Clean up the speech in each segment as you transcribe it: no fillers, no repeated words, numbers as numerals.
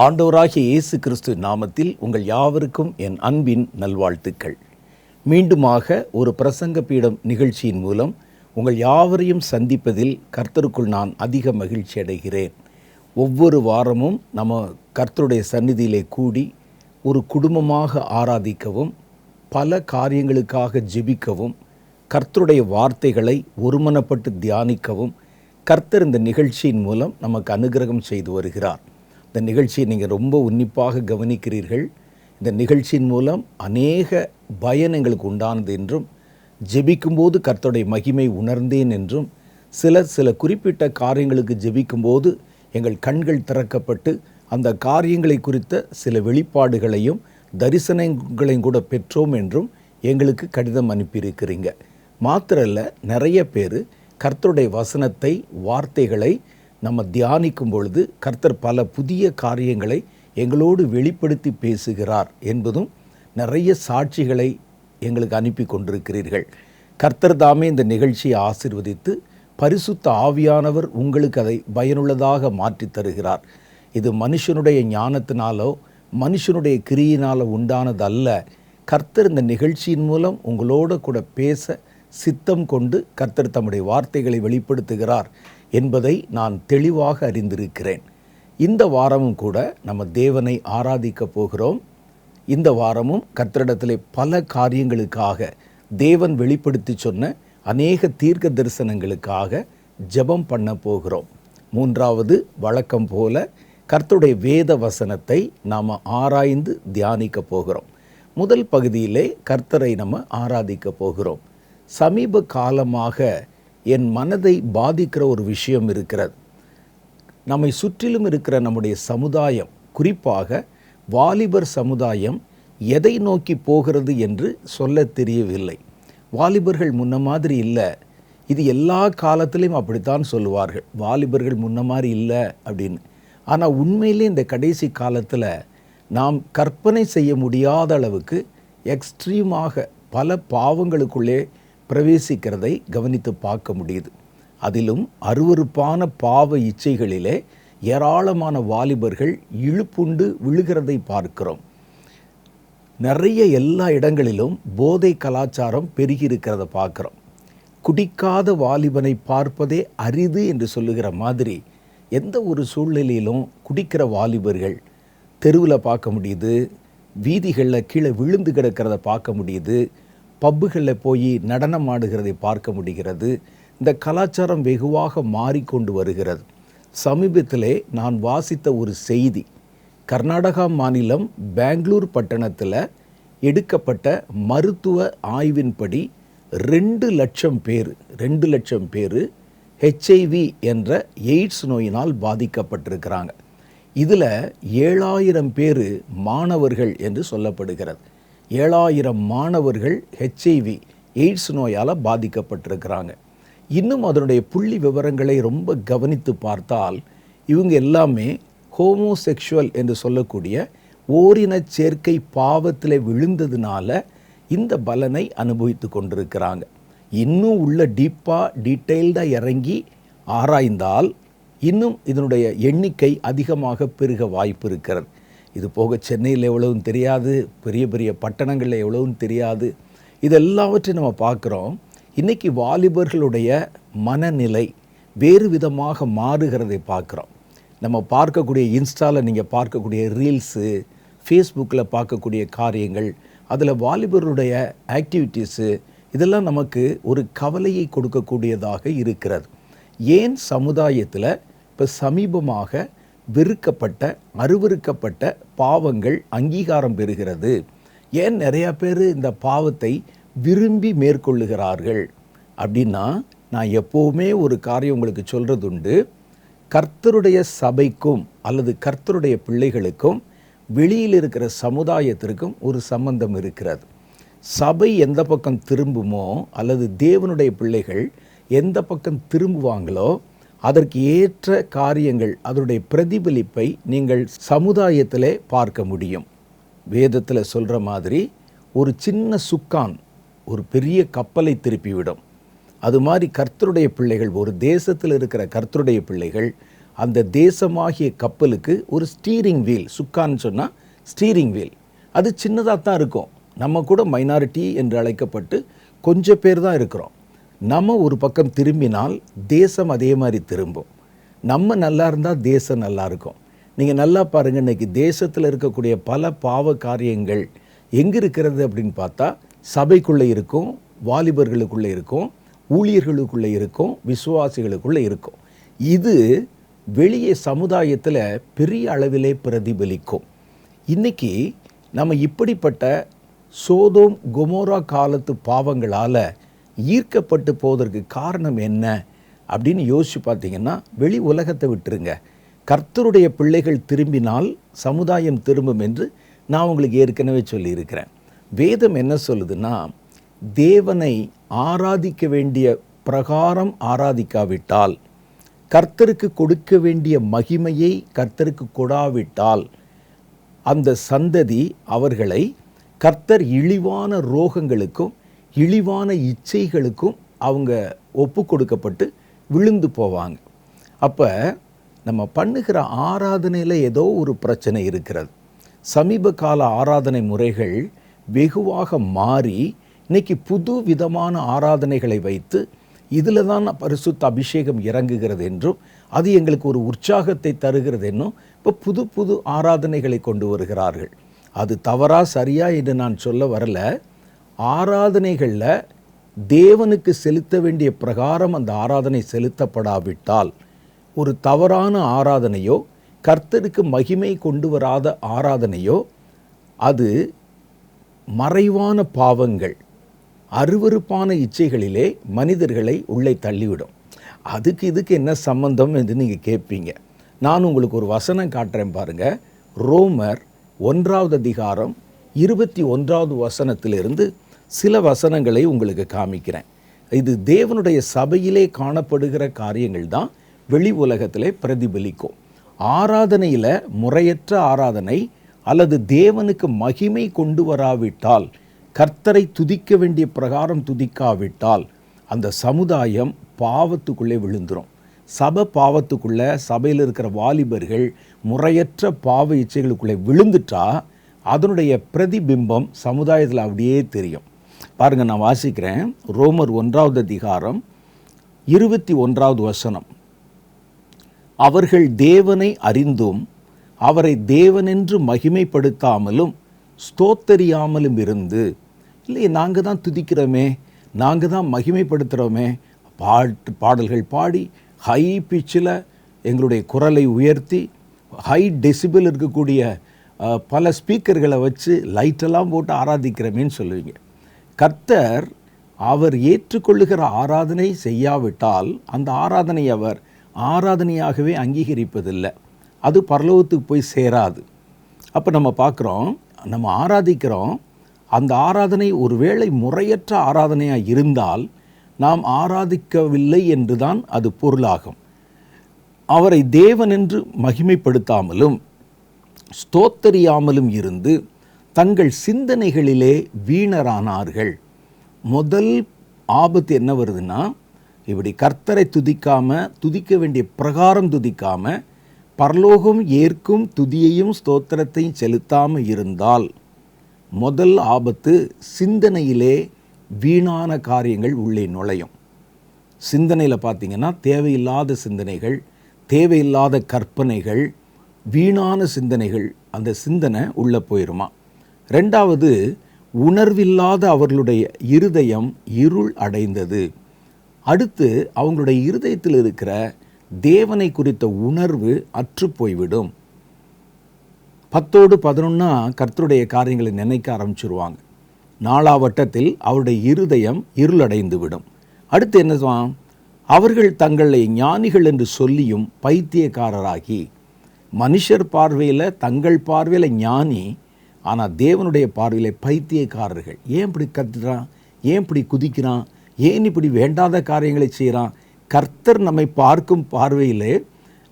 ஆண்டவராகிய இயேசு கிறிஸ்து நாமத்தில் உங்கள் யாவருக்கும் என் அன்பின் நல்வாழ்த்துக்கள். மீண்டுமாக ஒரு பிரசங்க பீடம் நிகழ்ச்சியின் மூலம் உங்கள் யாவரையும் சந்திப்பதில் கர்த்தருக்குள் நான் அதிக மகிழ்ச்சி அடைகிறேன். ஒவ்வொரு வாரமும் நம்ம கர்த்தருடைய சந்நிதியிலே கூடி ஒரு குடும்பமாக ஆராதிக்கவும், பல காரியங்களுக்காக ஜெபிக்கவும், கர்த்தருடைய வார்த்தைகளை ஒருமனப்பட்டு தியானிக்கவும் கர்த்தர் இந்த நிகழ்ச்சியின் மூலம் நமக்கு அனுகிரகம் செய்து வருகிறார். இந்த நிகழ்ச்சியை நீங்கள் ரொம்ப உன்னிப்பாக கவனிக்கிறீர்கள். இந்த நிகழ்ச்சியின் மூலம் அநேக பயன் எங்களுக்கு உண்டானது என்றும், ஜெபிக்கும்போது கர்த்தருடைய மகிமை உணர்ந்தேன் என்றும், சில குறிப்பிட்ட காரியங்களுக்கு ஜெபிக்கும்போது எங்கள் கண்கள் திறக்கப்பட்டு அந்த காரியங்களை குறித்த சில வெளிப்பாடுகளையும் தரிசனங்களையும் கூட பெற்றோம் என்றும் எங்களுக்கு கடிதம் அனுப்பியிருக்கிறீங்க. மாத்திரல்ல, நிறைய பேர் கர்த்தருடைய வசனத்தை, வார்த்தைகளை நம்ம தியானிக்கும் பொழுது கர்த்தர் பல புதிய காரியங்களை எங்களோடு வெளிப்படுத்தி பேசுகிறார் என்பதும் நிறைய சாட்சிகளை எங்களுக்கு அனுப்பி கொண்டிருக்கிறீர்கள். கர்த்தர் தாமே இந்த நிகழ்ச்சியை ஆசீர்வதித்து பரிசுத்த ஆவியானவர் உங்களுக்கு அதை பயனுள்ளதாக மாற்றி தருகிறார். இது மனுஷனுடைய ஞானத்தினாலோ மனுஷனுடைய கிரியினாலோ உண்டானதல்ல. கர்த்தர் இந்த நிகழ்ச்சியின் மூலம் உங்களோட கூட பேச சித்தம் கொண்டு கர்த்தர் தம்முடைய வார்த்தைகளை வெளிப்படுத்துகிறார் என்பதை நான் தெளிவாக அறிந்திருக்கிறேன். இந்த வாரமும் கூட நம்ம தேவனை ஆராதிக்க போகிறோம். இந்த வாரமும் கர்த்தரிடத்திலே பல காரியங்களுக்காக, தேவன் வெளிப்படுத்தி சொன்ன அநேக தீர்க்க தரிசனங்களுக்காக ஜெபம் பண்ண போகிறோம். மூன்றாவது, வழக்கம் போல கர்த்தருடைய வேத வசனத்தை நாம் ஆராய்ந்து தியானிக்க போகிறோம். முதல் பகுதியிலே கர்த்தரை நம்ம ஆராதிக்க போகிறோம். சமீப காலமாக என் மனதை பாதிக்கிற ஒரு விஷயம் இருக்கிறது. நம்மை சுற்றிலும் இருக்கிற நம்முடைய சமுதாயம், குறிப்பாக வாலிபர் சமுதாயம் எதை நோக்கி போகிறது என்று சொல்ல தெரியவில்லை. வாலிபர்கள் முன்ன மாதிரி இல்லை. இது எல்லா காலத்திலையும் அப்படித்தான் சொல்லுவார்கள், வாலிபர்கள் முன்ன மாதிரி இல்லை அப்படின்னு. ஆனால் உண்மையிலே இந்த கடைசி காலத்தில் நாம் கற்பனை செய்ய முடியாத அளவுக்கு எக்ஸ்ட்ரீமாக பல பாவங்களுக்குள்ளே பிரவேசிக்கிறதை கவனித்து பார்க்க முடியுது. அதிலும் அருவருப்பான பாவ இச்சைகளிலே ஏராளமான வாலிபர்கள் இழுப்புண்டு விழுகிறதை பார்க்கிறோம். நிறைய எல்லா இடங்களிலும் போதை கலாச்சாரம் பெருகி இருக்கிறத பார்க்குறோம். குடிக்காத வாலிபனை பார்ப்பதே அரிது என்று சொல்லுகிற மாதிரி எந்த ஒரு சூழ்நிலையிலும் குடிக்கிற வாலிபர்கள் தெருவில் பார்க்க முடியுது, வீதிகளில் கீழே விழுந்து கிடக்கிறத பார்க்க முடியுது, பப்புகளில் போய் நடனம் ஆடுகிறதை பார்க்க முடிகிறது. இந்த கலாச்சாரம் வெகுவாக மாறிக்கொண்டு வருகிறது. சமீபத்திலே நான் வாசித்த ஒரு செய்தி, கர்நாடகா மாநிலம் பெங்களூர் பட்டணத்தில் எடுக்கப்பட்ட மருத்துவ ஆய்வின்படி 2 லட்சம் பேர் HIV என்ற எய்ட்ஸ் நோயினால் பாதிக்கப்பட்டிருக்கிறாங்க. இதில் 7000 பேர் மாணவர்கள் என்று சொல்லப்படுகிறது. 7000 மாணவர்கள் HIV எய்ட்ஸ் நோயால் பாதிக்கப்பட்டிருக்கிறாங்க. இன்னும் அதனுடைய புள்ளி விவரங்களை ரொம்ப கவனித்து பார்த்தால் இவங்க எல்லாமே ஹோமோசெக்சுவல் என்று சொல்லக்கூடிய ஓரின சேர்க்கை பாவத்தில் விழுந்ததுனால இந்த பலனை அனுபவித்து கொண்டிருக்கிறாங்க. இன்னும் உள்ள டீட்டெயில்டாக இறங்கி ஆராய்ந்தால் இன்னும் இதனுடைய எண்ணிக்கை அதிகமாக பெருக வாய்ப்பு இருக்கிறது. இது போக சென்னையில் எவ்வளவும் தெரியாது, பெரிய பெரிய பட்டணங்களில் எவ்வளவும் தெரியாது. இதெல்லாவற்றையும் நம்ம பார்க்குறோம். இன்றைக்கி வாலிபர்களுடைய மனநிலை வேறு விதமாக மாறுகிறதை பார்க்குறோம். நம்ம பார்க்கக்கூடிய இன்ஸ்டாவில் நீங்கள் பார்க்கக்கூடிய ரீல்ஸு, ஃபேஸ்புக்கில் பார்க்கக்கூடிய காரியங்கள், அதில் வாலிபருடைய ஆக்டிவிட்டீஸு, இதெல்லாம் நமக்கு ஒரு கவலையை கொடுக்கக்கூடியதாக இருக்கிறது. ஏன் சமுதாயத்தில் இப்போ சமீபமாக வெறுக்கப்பட்ட, அருவருக்கப்பட்ட பாவங்கள் அங்கீகாரம் பெறுகிறது? ஏன் நிறையா பேர் இந்த பாவத்தை விரும்பி மேற்கொள்ளுகிறார்கள் அப்படின்னா, நான் எப்போவுமே ஒரு காரியம் உங்களுக்கு சொல்கிறது உண்டு. கர்த்தருடைய சபைக்கும் அல்லது கர்த்தருடைய பிள்ளைகளுக்கும் வெளியில் இருக்கிற சமுதாயத்திற்கும் ஒரு சம்பந்தம் இருக்கிறது. சபை எந்த பக்கம் திரும்புமோ அல்லது தேவனுடைய பிள்ளைகள் எந்த பக்கம் திரும்புவாங்களோ அதற்கு ஏற்ற காரியங்கள், அதனுடைய பிரதிபலிப்பை நீங்கள் சமுதாயத்திலே பார்க்க முடியும். வேதத்தில் சொல்கிற மாதிரி ஒரு சின்ன சுக்கான் ஒரு பெரிய கப்பலை திருப்பிவிடும். அது மாதிரி கர்த்தருடைய பிள்ளைகள், ஒரு தேசத்தில் இருக்கிற கர்த்தருடைய பிள்ளைகள் அந்த தேசமாகிய கப்பலுக்கு ஒரு ஸ்டீரிங் வீல், சுக்கான்னு சொன்னால் ஸ்டீரிங் வீல், அது சின்னதாக தான் இருக்கும். நம்ம கூட மைனாரிட்டி என்று அழைக்கப்பட்டு கொஞ்சம் பேர் தான் இருக்கிறோம். நம்ம ஒரு பக்கம் திரும்பினால் தேசம் அதே மாதிரி திரும்பும். நம்ம நல்லா இருந்தால் தேசம் நல்லா இருக்கும். நீங்கள் நல்லா பாருங்கள், இன்றைக்கி தேசத்தில் இருக்கக்கூடிய பல பாவ காரியங்கள் எங்கே இருக்கிறது அப்படின்னு பார்த்தா சபைக்குள்ளே இருக்கும், வாலிபர்களுக்குள்ளே இருக்கும், ஊழியர்களுக்குள்ளே இருக்கும், விசுவாசிகளுக்குள்ளே இருக்கும். இது வெளியே சமுதாயத்தில் பெரிய அளவிலே பிரதிபலிக்கும். இன்றைக்கி நம்ம இப்படிப்பட்ட சோதோம் கொமோரா காலத்து பாவங்களால் ஈர்க்கப்பட்டு போவதற்கு காரணம் என்ன அப்படின்னு யோசித்து பார்த்தீங்கன்னா, வெளி உலகத்தை விட்டுருங்க, கர்த்தருடைய பிள்ளைகள் திரும்பினால் சமுதாயம் திரும்பும் என்று நான் உங்களுக்கு ஏற்கனவே சொல்லியிருக்கிறேன். வேதம் என்ன சொல்லுதுன்னா, தேவனை ஆராதிக்க வேண்டிய பிரகாரம் ஆராதிக்காவிட்டால், கர்த்தருக்கு கொடுக்க வேண்டிய மகிமையை கர்த்தருக்கு கொடாவிட்டால், அந்த சந்ததி அவர்களை கர்த்தர் இழிவான ரோகங்களுக்கும் இழிவான இச்சைகளுக்கும் அவங்க ஒப்பு கொடுக்கப்பட்டு விழுந்து போவாங்க. அப்போ நம்ம பண்ணுகிற ஆராதனையில் ஏதோ ஒரு பிரச்சனை இருக்கிறது. சமீப கால ஆராதனை முறைகள் வெகுவாக மாறி இன்னைக்கு புது விதமான ஆராதனைகளை வைத்து இதில் தான் பரிசுத்த அபிஷேகம் இறங்குகிறது என்றும் அது எங்களுக்கு ஒரு உற்சாகத்தை தருகிறது என்னும் இப்போ புது புது ஆராதனைகளை கொண்டு வருகிறார்கள். அது தவறா சரியா என்று நான் சொல்ல வரல. ஆராதனைகளில் தேவனுக்கு செலுத்த வேண்டிய பிரகாரம் அந்த ஆராதனை செலுத்தப்படாவிட்டால், ஒரு தவறான ஆராதனையோ கர்த்தருக்கு மகிமை கொண்டு வராத ஆராதனையோ அது மறைவான பாவங்கள், அருவருப்பான இச்சைகளிலே மனிதர்களை உள்ளே தள்ளிவிடும். அதுக்கு இதுக்கு என்ன சம்பந்தம் என்று நீங்கள் கேட்பீங்க. நான் உங்களுக்கு ஒரு வசனம் காட்டுறேன் பாருங்கள். ரோமர் 1வது அதிகாரம் 21வது வசனத்திலிருந்து சில வசனங்களை உங்களுக்கு காமிக்கிறேன். இது தேவனுடைய சபையிலே காணப்படுகிற காரியங்கள் தான் வெளி உலகத்திலே பிரதிபலிக்கும். ஆராதனையில் முறையற்ற ஆராதனை அல்லது தேவனுக்கு மகிமை கொண்டு வராவிட்டால், கர்த்தரை துதிக்க வேண்டிய பிரகாரம் துதிக்காவிட்டால், அந்த சமுதாயம் பாவத்துக்குள்ளே விழுந்துடும். சபை பாவத்துக்குள்ளே, சபையில் இருக்கிற வாலிபர்கள் முறையற்ற பாவ இச்சைகளுக்குள்ளே விழுந்துட்டா அதனுடைய பிரதிபிம்பம் சமுதாயத்தில் அப்படியே தெரியும். பாருங்கள், நான் வாசிக்கிறேன். ரோமர் 1வது அதிகாரம் 21வது வசனம். அவர்கள் தேவனை அறிந்தும் அவரை தேவனென்று மகிமைப்படுத்தாமலும் ஸ்தோத்தரியாமலும் இருந்து, இல்லையே நாங்கள் தான் துதிக்கிறோமே, நாங்கள் தான் மகிமைப்படுத்துகிறோமே, பாடல்கள் பாடி ஹை பிச்சில் எங்களுடைய குரலை உயர்த்தி ஹை டெசிபிள் இருக்கக்கூடிய பல ஸ்பீக்கர்களை வச்சு லைட்டெல்லாம் போட்டு ஆராதிக்கிறோமேன்னு சொல்லுவீங்க. கர்த்தர் அவர் ஏற்றுக்கொள்ளுகிற ஆராதனை செய்யாவிட்டால் அந்த ஆராதனை அவர் ஆராதனையாகவே அங்கீகரிப்பதில்லை. அது பரலோகத்துக்கு போய் சேராது. அப்போ நம்ம பார்க்குறோம், நம்ம ஆராதிக்கிறோம், அந்த ஆராதனை ஒருவேளை முறையற்ற ஆராதனையாக இருந்தால் நாம் ஆராதிக்கவில்லை என்றுதான் அது பொருளாகும். அவரை தேவன் என்று மகிமைப்படுத்தாமலும் ஸ்தோத்தரியாமலும் இருந்து தங்கள் சிந்தனைகளிலே வீணரானார்கள். முதல் ஆபத்து என்ன வருதுன்னா, இப்படி கர்த்தரை துதிக்க வேண்டிய பிரகாரம் துதிக்காம, பரலோகம் ஏற்கும் துதியையும் ஸ்தோத்திரத்தையும் செலுத்தாமல் இருந்தால் முதல் ஆபத்து சிந்தனையிலே வீணான காரியங்கள் உள்ளே நுழையும். சிந்தனையில் பார்த்திங்கன்னா தேவையில்லாத சிந்தனைகள், தேவையில்லாத கற்பனைகள், வீணான சிந்தனைகள், அந்த சிந்தனை உள்ளே போயிருமா. ரெண்டாவது, உணர்வில்லாத அவர்களுடைய இருதயம் இருள் அடைந்தது. அடுத்து அவங்களுடைய இருதயத்தில் இருக்கிற தேவனை குறித்த உணர்வு அற்று போய்விடும். 10ஓடு 11 கர்த்தருடைய காரியங்களை நினைக்க ஆரம்பிச்சிருவாங்க. 4ஆம் வட்டத்தில் அவருடைய இருதயம் இருளடைந்து விடும். அடுத்து என்னதான், அவர்கள் தங்களை ஞானிகள் என்று சொல்லியும் பைத்தியக்காரராகி, மனுஷர் பார்வையில் தங்கள் பார்வையில் ஞானி, ஆனால் தேவனுடைய பார்வையில் பைத்தியக்காரர்கள். ஏன் இப்படி கத்துறான், ஏன் இப்படி குதிக்கிறான், ஏன் இப்படி வேண்டாத காரியங்களை செய்கிறான்? கர்த்தர் நம்மை பார்க்கும் பார்வையிலே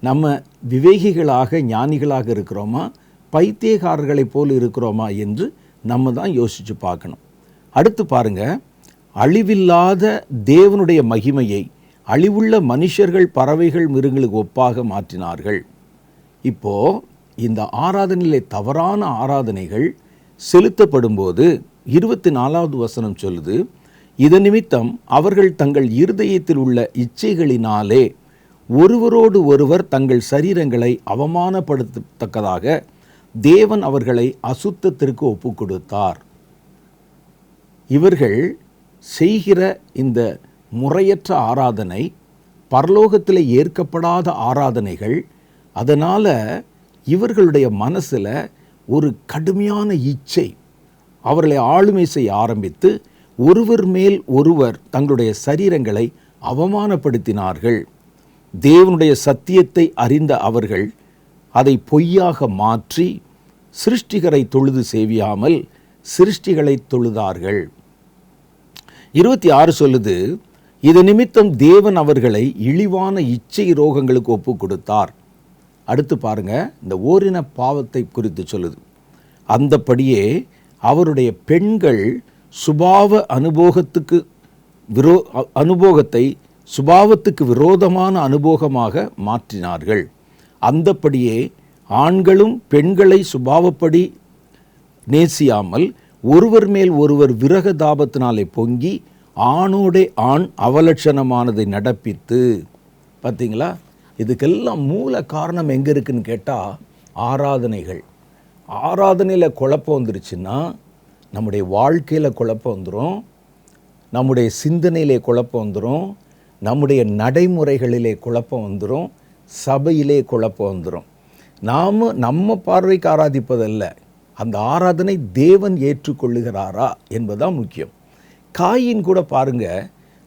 நம்ம விவேகிகளாக ஞானிகளாக இருக்கிறோமா, பைத்தியக்காரர்களைப் போல் இருக்கிறோமா என்று நம்ம தான் யோசித்து பார்க்கணும். அடுத்து பாருங்கள், அழிவில்லாத தேவனுடைய மகிமையை அழிவுள்ள மனுஷர்கள், பறவைகள், மிருகங்களுக்கு ஒப்பாக மாற்றினார்கள். இப்போ இந்த ஆராதனையிலே தவறான ஆராதனைகள் செலுத்தப்படும்போது 24வது வசனம் சொல்லுது, இதன் நிமித்தம் அவர்கள் தங்கள் இருதயத்தில் உள்ள இச்சைகளினாலே ஒருவரோடு ஒருவர் தங்கள் சரீரங்களை அவமானப்படுத்தத்தக்கதாக தேவன் அவர்களை அசுத்தத்திற்கு ஒப்பு கொடுத்தார். இவர்கள் செய்கிற இந்த முறையற்ற ஆராதனை, பரலோகத்தில் ஏற்கப்படாத ஆராதனைகள், அதனால் இவர்களுடைய மனசில் ஒரு கடுமையான இச்சை அவர்களை ஆளுமை செய்ய ஆரம்பித்து ஒருவர் மேல் ஒருவர் தங்களுடைய சரீரங்களை அவமானப்படுத்தினார்கள். தேவனுடைய சத்தியத்தை அறிந்த அவர்கள் அதை பொய்யாக மாற்றி சிருஷ்டிகரை தொழுது சேவியாமல் சிருஷ்டிகளை தொழுதார்கள். 26 சொல்லுது, இது நிமித்தம் தேவன் அவர்களை இழிவான இச்சை ரோகங்களுக்கு ஒப்பு கொடுத்தார். அடுத்து பாருங்க, இந்த ஓரின பாவத்தை குறித்து சொல்லுது. அந்தபடியே அவருடைய பெண்கள் அனுபோகத்தை சுபாவத்துக்கு விரோதமான அனுபோகமாக மாற்றினார்கள். அந்தபடியே ஆண்களும் பெண்களை சுபாவப்படி நேசியாமல் ஒருவர் மேல் ஒருவர் விரக தாபத்தினாலே பொங்கி ஆணோடே ஆண் அவலட்சணமானதை நடப்பித்து. பார்த்தீங்களா, இதுக்கெல்லாம் மூல காரணம் எங்கே இருக்குன்னு கேட்டால் ஆராதனைகள். ஆராதனையில் குழப்பம் வந்துருச்சுன்னா நம்முடைய வாழ்க்கையில் குழப்பம் வந்துடும், நம்முடைய சிந்தனையிலே குழப்பம் வந்துடும், நம்முடைய நடைமுறைகளிலே குழப்பம் வந்துடும், சபையிலே குழப்பம் வந்துடும். நாம் நம்ம பார்வைக்கு ஆராதிப்பதல்ல, அந்த ஆராதனை தேவன் ஏற்றுக்கொள்ளுகிறாரா என்பதுதான் முக்கியம். காயின் கூட பாருங்க,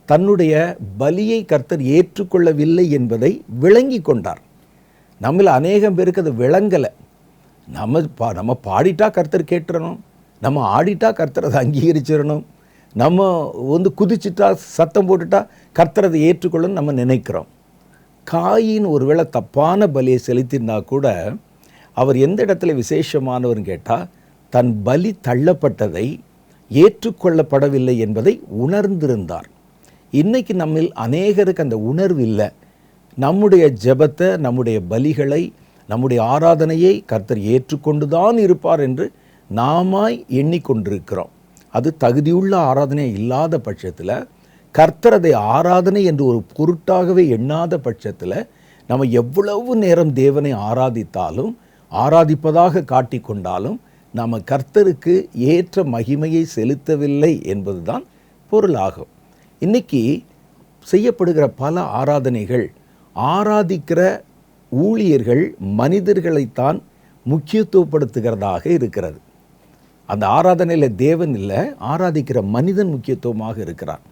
தன்னுடைய பலியை கர்த்தர் ஏற்றுக்கொள்ளவில்லை என்பதை விளங்கி கொண்டார். நம்மள அநேகம் பேருக்கு அது விளங்கலை. நம்ம பாடிட்டா கர்த்தர் கேட்டுறணும், நம்ம ஆடிட்டா கர்த்தர் அதை அங்கீகரிச்சிடணும், நம்ம குதிச்சுட்டா சத்தம் போட்டுட்டா கர்த்தர் அதை ஏற்றுக்கொள்ளணும் நம்ம நினைக்கிறோம். காயின் ஒருவேளை தப்பான பலியை செலுத்தினா கூட அவர் எந்த இடத்துல விசேஷமானவர்னு கேட்டால், தன் பலி தள்ளப்பட்டதை ஏற்றுக்கொள்ளப்படவில்லை என்பதை உணர்ந்திருந்தார். இன்னைக்கு நம்மில் அநேகருக்கு அந்த உணர்வு இல்லை. நம்முடைய ஜெபத்தை, நம்முடைய பலிகளை, நம்முடைய ஆராதனையை கர்த்தர் ஏற்றுக்கொண்டுதான் இருப்பார் என்று நாமாய் எண்ணிக்கொண்டிருக்கிறோம். அது தகுதியுள்ள ஆராதனை இல்லாத பட்சத்தில், கர்த்தர் அதை ஆராதனை என்று ஒரு பொருட்டாகவே எண்ணாத பட்சத்தில், நம்ம எவ்வளவு நேரம் தேவனை ஆராதித்தாலும், ஆராதிப்பதாக காட்டிக்கொண்டாலும் நாம் கர்த்தருக்கு ஏற்ற மகிமையை செலுத்தவில்லை என்பதுதான் பொருளாகும். இன்னைக்கு செய்யப்படுகிற பல ஆராதனைகள், ஆராதிக்கிற ஊழியர்கள் மனிதர்களைத்தான் முக்கியத்துவப்படுத்துகிறதாக இருக்கிறது. அந்த ஆராதனையில் தேவன் இல்லை, ஆராதிக்கிற மனிதன் முக்கியத்துவமாக இருக்கிறார்.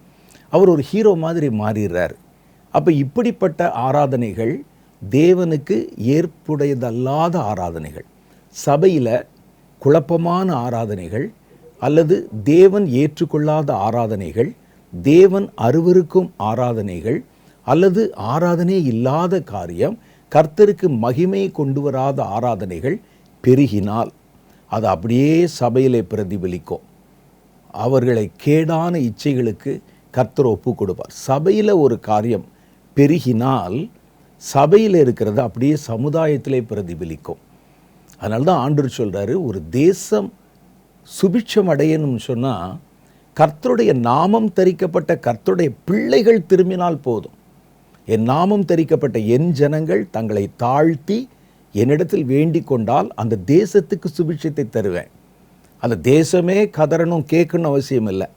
அவர் ஒரு ஹீரோ மாதிரி மாறிடுறார். அப்போ இப்படிப்பட்ட ஆராதனைகள் தேவனுக்கு ஏற்புடையதல்லாத ஆராதனைகள், சபையில் குழப்பமான ஆராதனைகள், அல்லது தேவன் ஏற்றுக்கொள்ளாத ஆராதனைகள், தேவன் அருவருக்கும் ஆராதனைகள், அல்லது ஆராதனை இல்லாத காரியம், கர்த்தருக்கு மகிமை கொண்டு வராத ஆராதனைகள் பெருகினால் அது அப்படியே சபையிலே பிரதிபலிக்கும். அவர்களை கேடான இச்சைகளுக்கு கர்த்தர் ஒப்பு கொடுப்பார். சபையில் ஒரு காரியம் பெருகினால் சபையில் இருக்கிறது அப்படியே சமுதாயத்திலே பிரதிபலிக்கும். அதனால தான் ஆண்டவர் சொல்கிறாரு, ஒரு தேசம் சுபிட்சம் அடையணும்னு சொன்னால் கர்த்தருடைய நாமம் தரிக்கப்பட்ட கர்த்தருடைய பிள்ளைகள் திரும்பினால் போதும். என் நாமம் தரிக்கப்பட்ட என் ஜனங்கள் தங்களை தாழ்த்தி என்னிடத்தில் வேண்டிக் கொண்டால் அந்த தேசத்துக்கு சுபிட்சத்தை தருவேன். அந்த தேசமே கதறணும் கேட்கணும் அவசியம் இல்லை.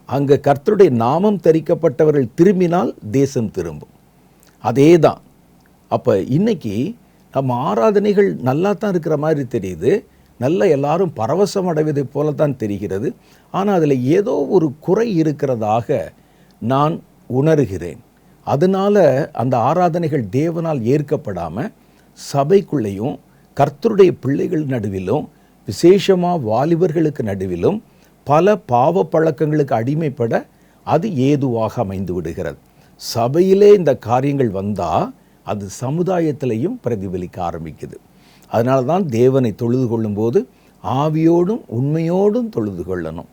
அங்கே கர்த்தருடைய நாமம் தரிக்கப்பட்டவர்கள் திரும்பினால் தேசம் திரும்பும். அதே தான். அப்போ இன்னைக்கு நம்ம ஆராதனைகள் நல்லா தான் இருக்கிற மாதிரி தெரியுது, நல்ல எல்லாரும் பரவசம் அடைவதை போல தான் தெரிகிறது. ஆனால் அதில் ஏதோ ஒரு குறை இருக்கிறதாக நான் உணர்கிறேன். அதனால் அந்த ஆராதனைகள் தேவனால் ஏற்கப்படாமல் சபைக்குள்ளேயும் கர்த்தருடைய பிள்ளைகள் நடுவிலும், விசேஷமாக வாலிபர்களுக்கு நடுவிலும் பல பாவ பழக்கங்களுக்கு அடிமைப்பட அது ஏதுவாக அமைந்து விடுகிறது. சபையிலே இந்த காரியங்கள் வந்தால் அது சமுதாயத்திலையும் பிரதிபலிக்க ஆரம்பிக்குது. அதனால தான் தேவனை தொழுது கொள்ளும்போது ஆவியோடும் உண்மையோடும் தொழுது கொள்ளணும்.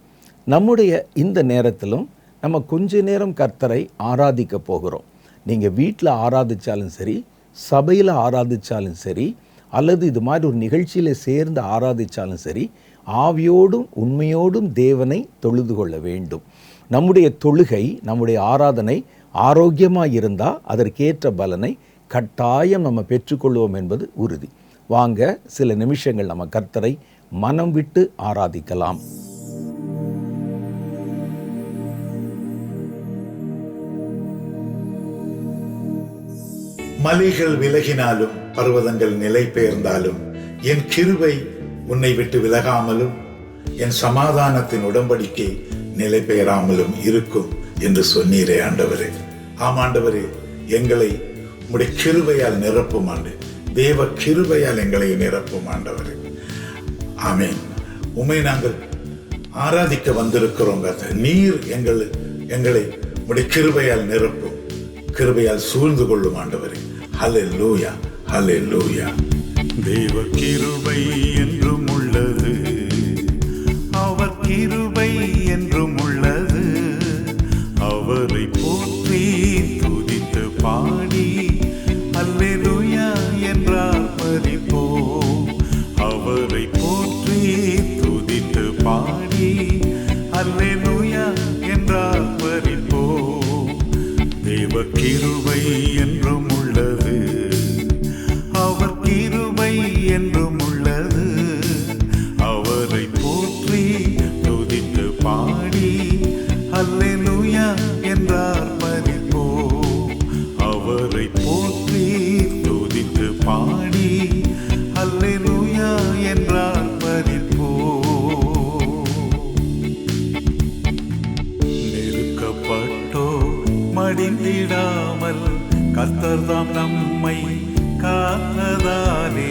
நம்முடைய இந்த நேரத்திலும் நம்ம கொஞ்ச நேரம் கர்த்தரை ஆராதிக்க போகிறோம். நீங்கள் வீட்டில் ஆராதித்தாலும் சரி, சபையில் ஆராதித்தாலும் சரி, அல்லது இது மாதிரி ஒரு நிகழ்ச்சியில் சேர்ந்து ஆராதித்தாலும் சரி, ஆவியோடும் உண்மையோடும் தேவனை தொழுது கொள்ள வேண்டும். நம்முடைய தொழுகை, நம்முடைய ஆராதனை ஆரோக்கியமாக இருந்தால் அதற்கேற்ற பலனை கட்டாயம் நம்ம பெற்றுக்கொள்வோம் என்பது உறுதி. வாங்க, சில நிமிஷங்கள் நம்ம கர்த்தரை மனம் விட்டு ஆராதிக்கலாம். மலைகள் விலகினாலும் பர்வதங்கள் நிலை பெயர்ந்தாலும் என் கிருபை உன்னை விட்டு விலகாமலும் என் சமாதானத்தின் உடன்படிக்கை நிலை பெயராமலும் இருக்கும் என்று சொன்னீரே ஆண்டவரே. ஆமாண்டவரே, எங்களை உம்முடைய கிருபையால் நிரப்பும் ஆண்டு. தேவ கிருபையால் எங்களை நிரப்பும் ஆண்டவரே. ஆமேன். உம்மை நாங்கள் ஆராதிக்க வந்திருக்கிறோம். நீர் எங்களை உம்முடைய கிருபையால் நிரப்பும், கிருபையால் சூழ்ந்து கொள்ளும் ஆண்டவரே. ஹல்லேலூயா, ஹல்லேலூயா. தேவ கிருபை என்றும் உள்ளது, அவர் கிருபை என்றும் உள்ளது. அவரை போற்றி துதித்து பாடி அல்லேலூயா என்றார் மரிப்போம். அவரை போற்றி துதித்து பாடி அல்லேலூயா என்றார் மரிப்போம். தேவ கிருபை என்றும் உள்ளது, அவர் கிருபை என்றும் உள்ளது. அவரை போற்றி துதித்து பாடி அல்லேலூயா என்றார் மரிப்போம். அவரை போற்றி துதித்து பாடி அல்லேலூயா என்றார் மரிப்போம். நெருக்கப்பட்டோ மடிந்திடாமல் கர்த்தர்தாம் நம்மை காத்ததாலே.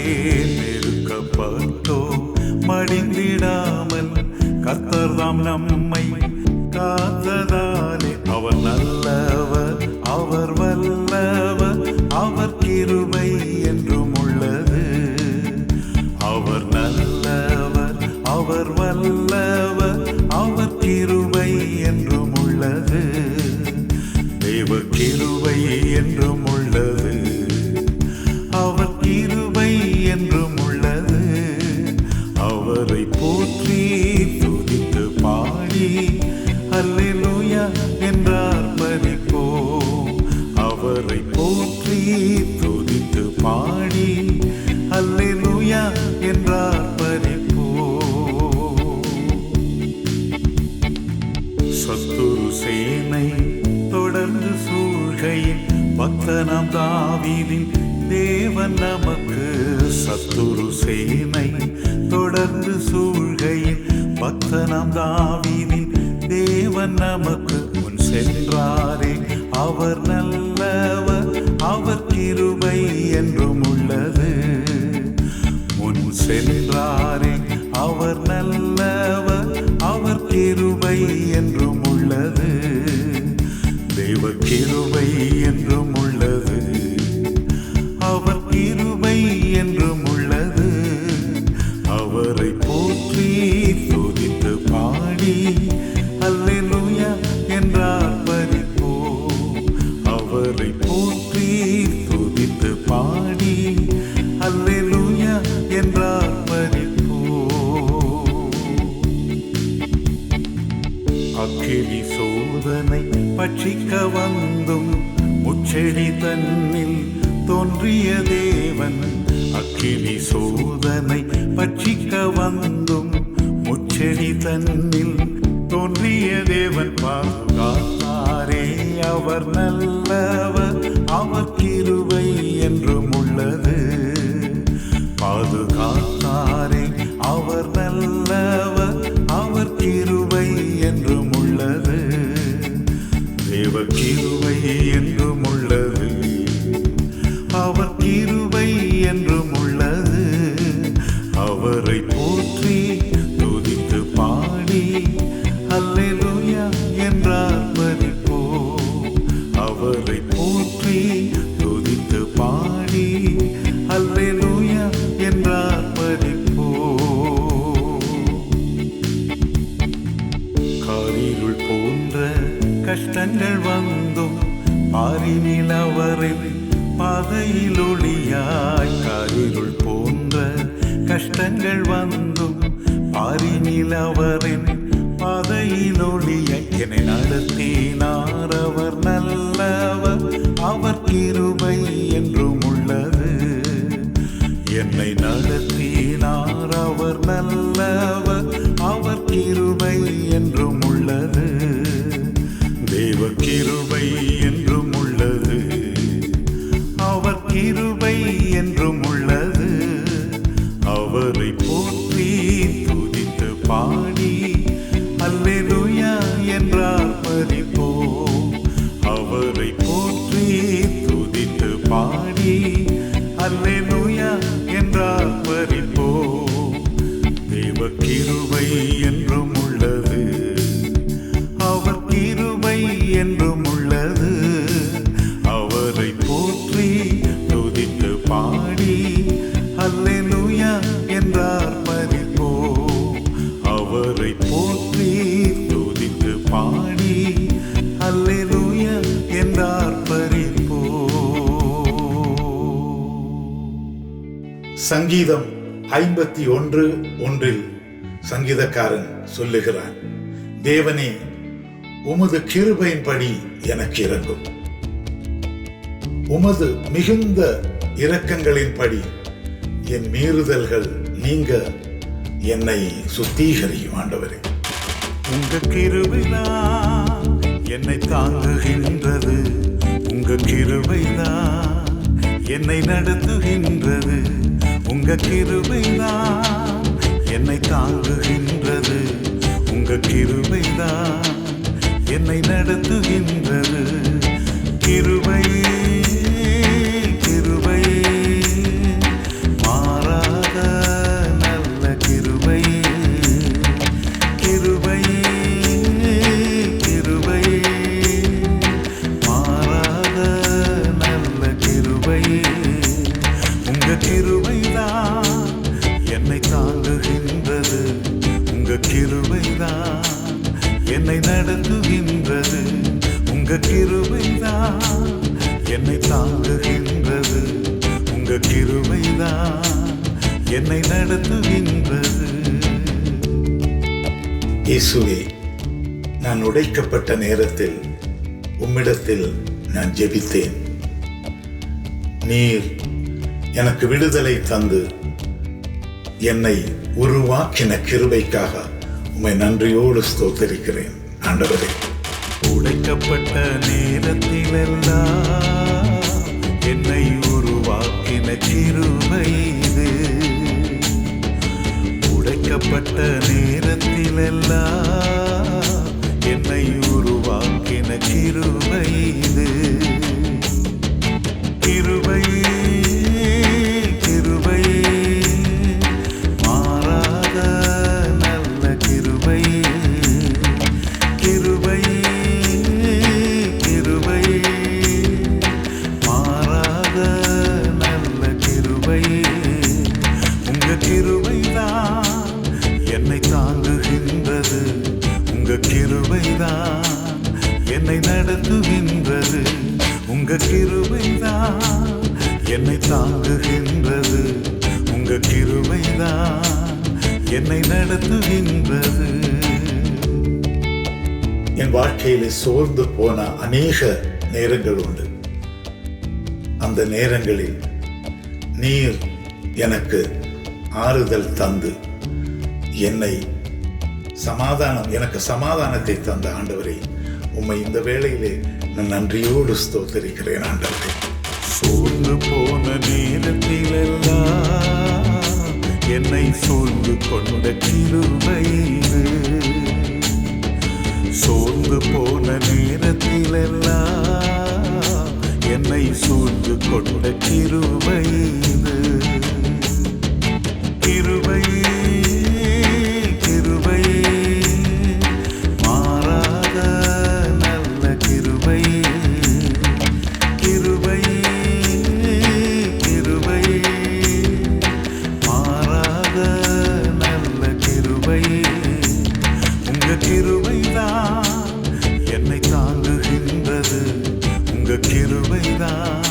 நெருக்கப்பட்டோ மடிந்திடாமல் கர்த்தர்தாம் நம்மை காத்ததாலே. அவர் நல்லவர், அவர் வல்லவர், அவர் கிருபை என்றும் உள்ளது. அவர் நல்லவர், அவர் வல்லவர், அவர் கிருபை என்றும் உள்ளது. தேவ கிருபை என்றும் உள்ளது, அவர் கிருபை என்றும் உள்ளது. அவரை போற்றி துதித்து பாடி அல்லேலூயா என்றார் மரிப்போம். அவரை போற்றி துதித்து பாடி அல்லேலூயா என்றார் மரிப்போம். சத்துரு சேனை தொடர்ந்து சூழ்கையில் பக்தனாம் தாவீதின் தேவன் நமக்கு. சத்துரு சேனை தொடர்ந்து சூழ்கையில் பக்தனாம் தாவீதின் தேவன் நமக்கு. முன் சென்றாரே அவர் நல்லவர், அவர் கிருபை என்றும் உள்ளது. முன் சென்றாரே அவர் நல்லவர், அவர் கிருபை என்றும் உள்ளது. தேவ கிருபை என்றும் உள்ளது, அவர் கிருபை என்றும் உள்ளது. அவரை போற்றி துதித்து பாடி அல்லேலூயா என்றார் மரிப்போம். அவரை போற்றி துதித்து பாடி அல்லேலூயா என்றார் மரிப்போம். அக்கினி சோதனை பட்சிக்க வந்தும் முச்செடி தன்னில் தோன்றிய தேவன். அக்கினி சோதனை பட்சிக்க வந்தும் முச்செடி தன்னில் தோன்றிய தேவன். பாதுகாத்தாரே அவர் நல்லவர், அவர் கிருபை என்றும் உள்ளது. பாதுகாத்தாரே அவர் நல்லவர், அவர் கிருபை என்றும் உள்ளது. தேவ கிருபை என்றும் உள்ளது, அவர் கிருபை என்றும் உள்ளது. அவரை போற்றி துதித்து பாடி அல்லேலூயா என்றார் மரிப்போம். அவரை போற்றி துதித்து பாடி அல்லேலூயா என்றார் மரிப்போம். காரிருள் போன்ற கஷ்டங்கள் வந்தும் பாரினில் அவரின் பாதையில் ஒளியாய் காரிருள் போன்ற கஷ்டங்கள் வந்தும் பாரினில் அவரின் பாதையில் ஒளியாய் என்னை நடத்தினார். அவர் நல்லவர், அவர் கிருபை என்றும் உள்ளது. என்னை நடத்தினார். அவர் நல்லவர், அவர் கிருபை என்றும் உள்ளது. தேவ கிருபை என்றும் உள்ளது. அவர் கிருபை என்றும் உள்ளது. அவரை போற்றி துதித்து பாடி அல்லேலூயா என்றார் பரிபோம். அவரை போற்றி துதித்து பாடி அல்லேலூயா என்றார் பரிபோம். தேவ கிருபை என்றும் உள்ளது. அவர் கிருபை என்றும் உள்ளது. அவரை போற்றி துதித்து பாடி அல்லேலூயா என்றார் பரிபோம். அவரை போற்றி துதித்து பாடி அல்லேலூயா என்றார் பரிபோம். சங்கீதம் 51:1 சங்கீதக்காரன் சொல்லுகிறான், தேவனே, உமது கிருபையின்படி எனக்கு இரங்கும். உமது மிகுந்த இரக்கங்களின்படி என் மீறுதல்கள் நீங்க என்னை சுத்திகரியும். ஆண்டவரே, உங்க கிருபைதான் என்னை தாங்குகின்றது. உங்க கிருபைதான் என்னை நடத்துகின்றது. உங்க கிருபைதான் என்னை தாங்குகின்றது. உங்க கிருபைதான் என்னை நடத்துகின்றது. கிருபையே கிருபையே மாறாத நல்ல கிருபையே. கிருபையே கிருபையே மாறாத நல்ல கிருபையே. உங்க கிருபைதான் என்னை தாங்குகின்றது. உங்க கிருபைதான் என்னை நடத்துகின்றது. உங்க கிருபைதான் என்னை தாங்குகின்றது. உங்க கிருபைதான் என்னை நடத்துகின்றது. இயேசுவே, நான் உடைக்கப்பட்ட நேரத்தில் உம்மிடத்தில் நான் ஜெபித்தேன். நீர் எனக்கு விடுதலை தந்து என்னை உருவாக்கின கிருபைக்காக உம்மை நன்றியோடு ஸ்தோத்திரிக்கிறேன். ஆண்டவரே, உடைக்கப்பட்ட நேரத்திலெல்லாம் என்னை உருவாக்கின கிருபை இது. உடைக்கப்பட்ட நேரத்திலெல்லாம் என்னை உருவாக்கின கிருபை இது. கிருபையே கிருபையே மாறாத நல்ல கிருபையே. கிருபையே கிருபையே மாறாத நல்ல கிருபையே. உங்க கிருபைதான் என்னை தாங்குகின்றது. உங்க கிருபைதான் என்னை நடத்துகின்றது. உங்க கிருபைதான் என்னை தாங்குகின்றது. உங்க கிருபைதான் என்னை நடத்துகின்றது. என் வாழ்க்கையிலே சோர்ந்து போன அநேக நேரங்கள் உண்டு. அந்த நேரங்களில் நீர் எனக்கு ஆறுதல் தந்து என்னை எனக்கு சமாதானத்தை தந்த ஆண்டவரே, உம்மை இந்த வேளையிலே நான் நன்றியோடு ஸ்தோத்திரிக்கிறேன். ஆண்டவரே, சோர்ந்து போன நேரத்திலெல்லாம் என்னை சூழ்ந்து கொண்ட கிருபை இது. சோர்ந்து போன நேரத்திலெல்லாம் என்னை சூழ்ந்து கொண்ட கிருபை இது. கிருபையே கிருபையே மாறாத நல்ல கிருபையே. கிருபையே கிருபையே மாறாத நல்ல கிருபையே. உங்க கிருபைதான் என்னை தாங்குகின்றது. உங்க கிருபைதான்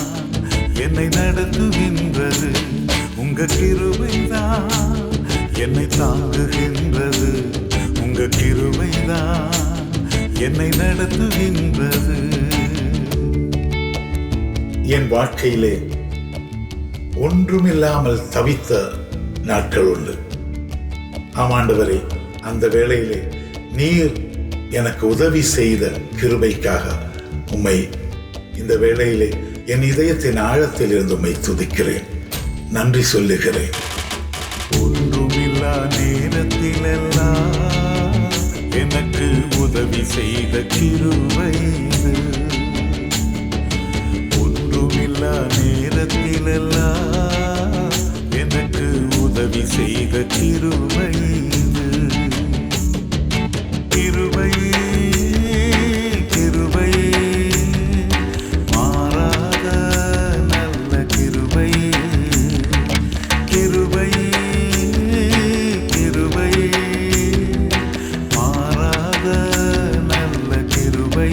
என்னை நடத்துகின்றது. உங்க கிருபைதான் என்னை தாங்குகின்றது. உங்க கிருபைதான் என்னை நடத்துகின்றது. என் வாழ்க்கையிலே ஒன்றுமில்லாமல் தவித்த நாட்கள் உண்டு. ஆமாண்டவரே, அந்த வேளையிலே நீர் எனக்கு உதவி செய்த கிருபைக்காக உம்மை இந்த வேளையிலே என் இதயத்தின் ஆழத்தில் இருந்து உம்மை துதிக்கிறேன், நன்றி சொல்லுகிறேன். ஒன்றுமில்லா நேரத்திலெல்லாம் எனக்கு உதவி செய்த கிருபை இது. ஒன்றுமில்லா நேரத்திலெல்லாம் எனக்கு உதவி செய்த கிருபை இது. கிருபை கிருபை மாறாத நல்ல கிருபை. கிருபை கிருபை மாறாத நல்ல கிருபை.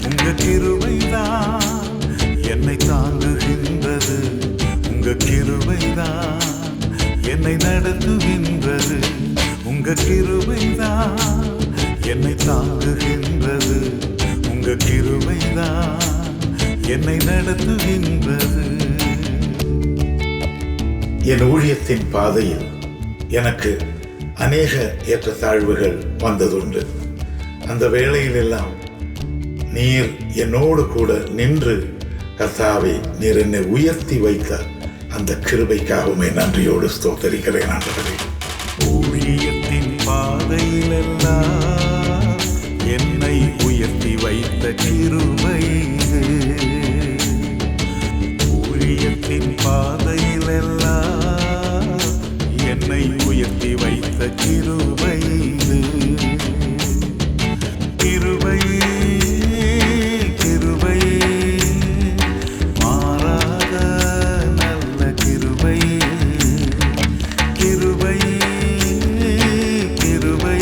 உங்க கிருபைதான் என்னை தாங்குகின்றது. உங்க கிருபைதான் என்னை நடத்துகின்றது. உங்க கிருபைதான் என்னை தாங்குகின்றது. உங்க கிருபைதான் என்னை நடத்துகின்றது. என் ஊழியத்தின் பாதையில் எனக்கு அநேக ஏற்றத்தாழ்வுகள் வந்ததுண்டு. அந்த வேளையிலெல்லாம் நீர் என்னோடு கூட நின்று, கர்த்தாவே, நீர் என்னை உயர்த்தி வைத்த அந்த கிருபைக்காகவுமே நன்றியோடு ஸ்தோத்தரிக்கிறேன் ஆண்டவரே. ஊழியத்தின் பாதையிலெல்லாம் என்னை உயர்த்தி வைத்த கிருபை இது. ஊழியத்தின் பாதையிலெல்லாம் என்னை உயர்த்தி வைத்த கிருபை இது. கிருபை கிருபை மாறாத நல்ல கிருபை. கிருபை கிருபை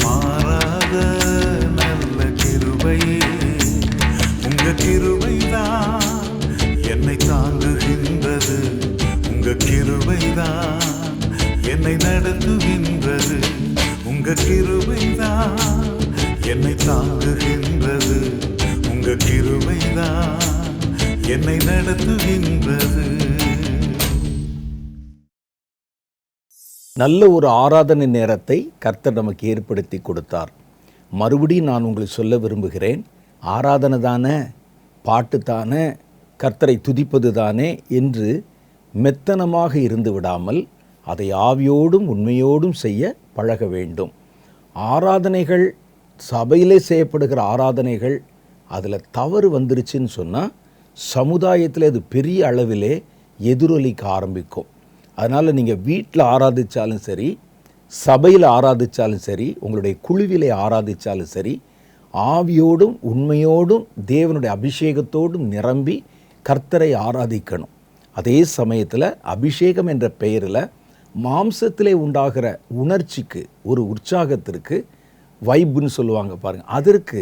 மாறாத நல்ல கிருபை. உங்க கிருபைதான் என்னை தாங்குகின்றது. உங்க கிருபைதான் என்னை நடத்துகின்றது. உங்க கிருபைதான் என்னை தாங்குகின்றது. உங்க கிருபைதான் என்னை நடத்துகின்றது. நல்ல ஒரு ஆராதனை நேரத்தை கர்த்தர் நமக்கு ஏற்படுத்தி கொடுத்தார். மறுபடியும் நான் உங்களுக்கு சொல்ல விரும்புகிறேன், ஆராதனை தானே, பாட்டு தானே, கர்த்தரை துதிப்பது தானே என்று மெத்தனமாக இருந்து விடாமல் அதை ஆவியோடும் உண்மையோடும் செய்ய பழக வேண்டும். ஆராதனைகள், சபையிலே செய்யப்படுகிற ஆராதனைகள், அதில் தவறு வந்துருச்சுன்னு சொன்னால் சமுதாயத்தில் அது பெரிய அளவிலே எதிரொலிக்க ஆரம்பிக்கும். அதனால் நீங்கள் வீட்டில் ஆராதித்தாலும் சரி, சபையில் ஆராதித்தாலும் சரி, உங்களுடைய குழுவிலே ஆராதித்தாலும் சரி, ஆவியோடும் உண்மையோடும் தேவனுடைய அபிஷேகத்தோடும் நிரம்பி கர்த்தரை ஆராதிக்கணும். அதே சமயத்தில் அபிஷேகம் என்ற பெயரில் மாம்சத்திலே உண்டாகிற உணர்ச்சிக்கு, ஒரு உற்சாகத்திற்கு, வைப்புன்னு சொல்லுவாங்க பாருங்கள், அதற்கு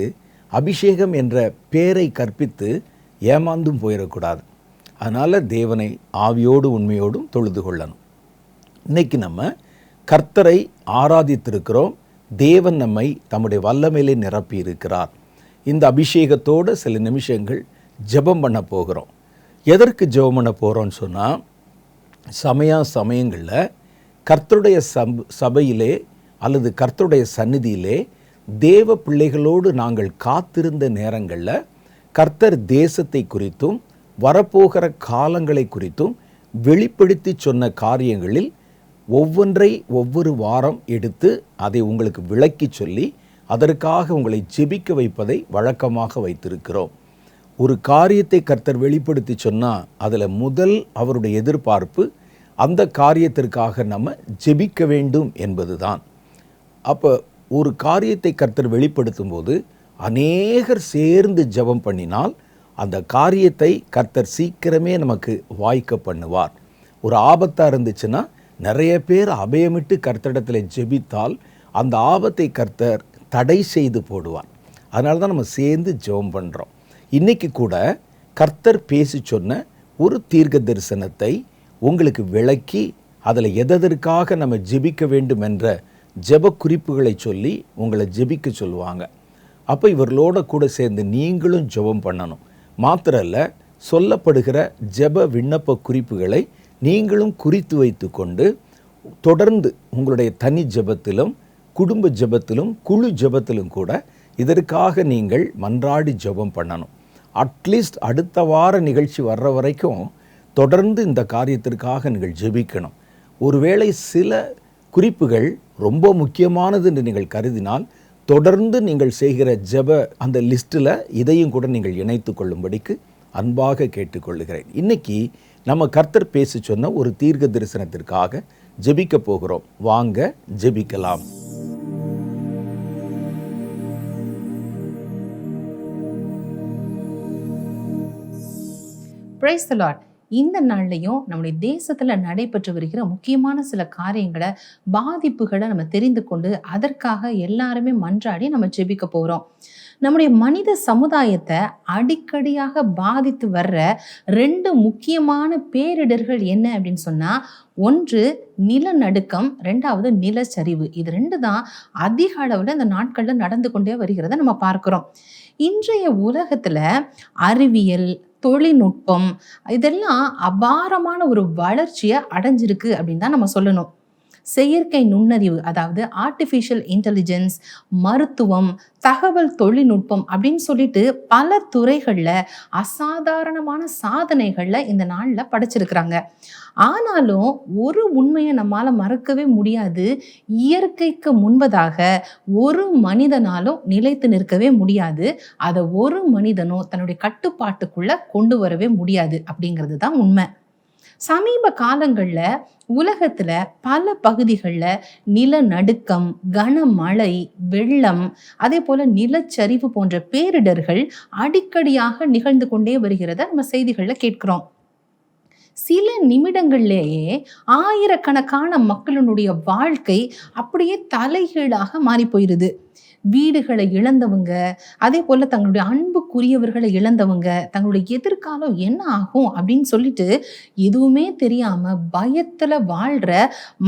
அபிஷேகம் என்ற பெயரை கற்பித்து ஏமாந்தும் போயிடக்கூடாது. அதனால் தேவனை ஆவியோடு உண்மையோடும் தொழுது கொள்ளணும். இன்றைக்கி நம்ம கர்த்தரை ஆராதித்திருக்கிறோம். தேவன் நம்மை தம்முடைய வல்லமையிலே நிரப்பி இருக்கிறார். இந்த அபிஷேகத்தோடு சில நிமிஷங்கள் ஜெபம் பண்ண போகிறோம். எதற்கு ஜெபம் பண்ண போகிறோன்னு சொன்னால், சமயங்களில் கர்த்தருடைய சபையிலே அல்லது கர்த்தருடைய சந்நிதியிலே தேவ பிள்ளைகளோடு நாங்கள் காத்திருந்த நேரங்களில் கர்த்தர் தேசத்தை குறித்தும் வரப்போகிற காலங்களை குறித்தும் வெளிப்படுத்தி சொன்ன காரியங்களில் ஒவ்வொன்றை ஒவ்வொரு வாரம் எடுத்து அதை உங்களுக்கு விளக்கி சொல்லி அதற்காக உங்களை ஜெபிக்க வைப்பதை வழக்கமாக வைத்திருக்கிறோம். ஒரு காரியத்தை கர்த்தர் வெளிப்படுத்தி சொன்னால் அதில் முதல் அவருடைய எதிர்பார்ப்பு அந்த காரியத்திற்காக நம்ம ஜெபிக்க வேண்டும் என்பது தான். அப்போ ஒரு காரியத்தை கர்த்தர் வெளிப்படுத்தும் போது அநேகர் சேர்ந்து ஜெபம் பண்ணினால் அந்த காரியத்தை கர்த்தர் சீக்கிரமே நமக்கு வாய்க்க பண்ணுவார். ஒரு ஆபத்தாக இருந்துச்சுன்னா நிறைய பேர் அபயமிட்டு கர்த்தரிடத்தில் ஜெபித்தால் அந்த ஆபத்தை கர்த்தர் தடை செய்து போடுவார். அதனால தான் நம்ம சேர்ந்து ஜெபம் பண்ணுறோம். இன்றைக்கி கூட கர்த்தர் பேசி சொன்ன ஒரு தீர்க்க தரிசனத்தை உங்களுக்கு விளக்கி அதில் எதற்காக நம்ம ஜெபிக்க வேண்டும் என்ற ஜெப குறிப்புகளை சொல்லி உங்களை ஜெபிக்க சொல்லுவாங்க. அப்போ இவர்களோட கூட சேர்ந்து நீங்களும் ஜெபம் பண்ணணும். மாத்திரம் இல்லை, சொல்லப்படுகிற ஜெப விண்ணப்ப குறிப்புகளை நீங்களும் குறித்து வைத்து கொண்டு தொடர்ந்து உங்களுடைய தனி ஜெபத்திலும் குடும்ப ஜெபத்திலும் குழு ஜெபத்திலும் கூட இதற்காக நீங்கள் மன்றாடி ஜெபம் பண்ணணும். அட்லீஸ்ட் அடுத்த வார நிகழ்ச்சி வர்ற வரைக்கும் தொடர்ந்து இந்த காரியத்திற்காக நீங்கள் ஜெபிக்கணும். ஒருவேளை சில குறிப்புகள் ரொம்ப முக்கியமானது என்று நீங்கள் கருதினால் தொடர்ந்து நீங்கள் செய்கிற ஜெப அந்த லிஸ்ட்டில் இதையும் கூட நீங்கள் இணைத்து கொள்ளும்படிக்கு அன்பாக கேட்டுக்கொள்ளுகிறேன். இன்னைக்கு நம்ம கர்த்தர் பேசி சொன்ன ஒரு தீர்க்க தரிசனத்திற்காக ஜெபிக்க போகிறோம். வாங்க ஜெபிக்கலாம். Praise the Lord. இந்த நாள்லையும் நம்முடைய தேசத்தில் நடைபெற்று வருகிற முக்கியமான சில காரியங்களை, பாதிப்புகளை நம்ம தெரிந்து கொண்டு அதற்காக எல்லாருமே மன்றாடி நம்ம ஜெபிக்க போகிறோம். நம்முடைய மனித சமுதாயத்தை அடிக்கடியாக பாதித்து வர்ற 2 முக்கியமான பேரிடர்கள் என்ன அப்படின்னு சொன்னால், ஒன்று நிலநடுக்கம், 2வது நிலச்சரிவு. இது 2 தான் அதிக அளவில் இந்த நாட்களில் நடந்து கொண்டே வருகிறத நம்ம பார்க்குறோம். இன்றைய உலகத்தில் அறிவியல், தொழில்நுட்பம் இதெல்லாம் அபாரமான ஒரு வளர்ச்சியை அடைஞ்சிருக்கு அப்படின்னு தான் நம்ம சொல்லணும். செயற்கை நுண்ணறிவு, அதாவது ஆர்டிஃபிஷியல் இன்டெலிஜென்ஸ், மருத்துவம், தகவல் தொழில்நுட்பம் அப்படின்னு சொல்லிட்டு பல துறைகளில் அசாதாரணமான சாதனைகளில் இந்த நாளில் படைச்சிருக்கிறாங்க. ஆனாலும் ஒரு உண்மையை நம்மால் மறக்கவே முடியாது. இயற்கைக்கு முன்பதாக ஒரு மனிதனாலும் நிலைத்து நிற்கவே முடியாது. அதை ஒரு மனிதனும் தன்னுடைய கட்டுப்பாட்டுக்குள்ளே கொண்டு வரவே முடியாது அப்படிங்கிறது தான் உண்மை. சமீப காலங்களில் உலகத்தில் பல பகுதிகளில் நிலநடுக்கம், கனமழை, வெள்ளம், அதே போல் நிலச்சரிவு போன்ற பேரிடர்கள் அடிக்கடியாக நிகழ்ந்து கொண்டே வருகிறத நம்ம செய்திகளில் கேட்கிறோம். சில நிமிடங்கள்லேயே ஆயிரக்கணக்கான மக்களினுடைய வாழ்க்கை அப்படியே தலைகீழாக மாறி போயிருது. வீடுகளை இழந்தவங்க, அதே போல் தங்களுடைய அன்புக்குரியவர்களை இழந்தவங்க, தங்களுடைய எதிர்காலம் என்ன ஆகும் அப்படின்னு சொல்லிட்டு எதுவுமே தெரியாமல் பயத்தில் வாழ்கிற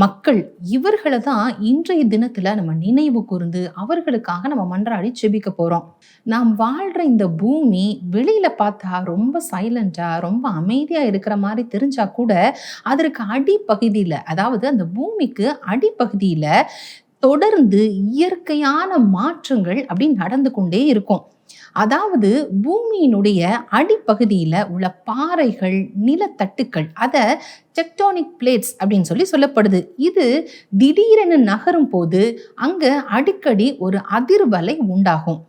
மக்கள், இவர்களை தான் இன்றைய தினத்தில் நம்ம நினைவு கூர்ந்து அவர்களுக்காக நம்ம மன்றாடி ஜெபிக்க போகிறோம். நாம் வாழ்கிற இந்த பூமி வெளியில் பார்த்தா ரொம்ப சைலண்டாக, ரொம்ப அமைதியாக இருக்கிற மாதிரி தெரிஞ்சா கூட அதற்கு அடிப்பகுதியில், அதாவது அந்த பூமிக்கு அடிப்பகுதியில் தொடர்ந்து இயற்கையான மாற்றங்கள் அப்படி நடந்து கொண்டே இருக்கும். அதாவது பூமியினுடைய அடிப்பகுதியில் உள்ள பாறைகள், நிலத்தட்டுக்கள், அதை டெக்டானிக் பிளேட்ஸ் அப்படின்னு சொல்லப்படுது. இது திடீரென நகரும் போது அங்கே அடிக்கடி ஒரு அதிர்வலை உண்டாகும்.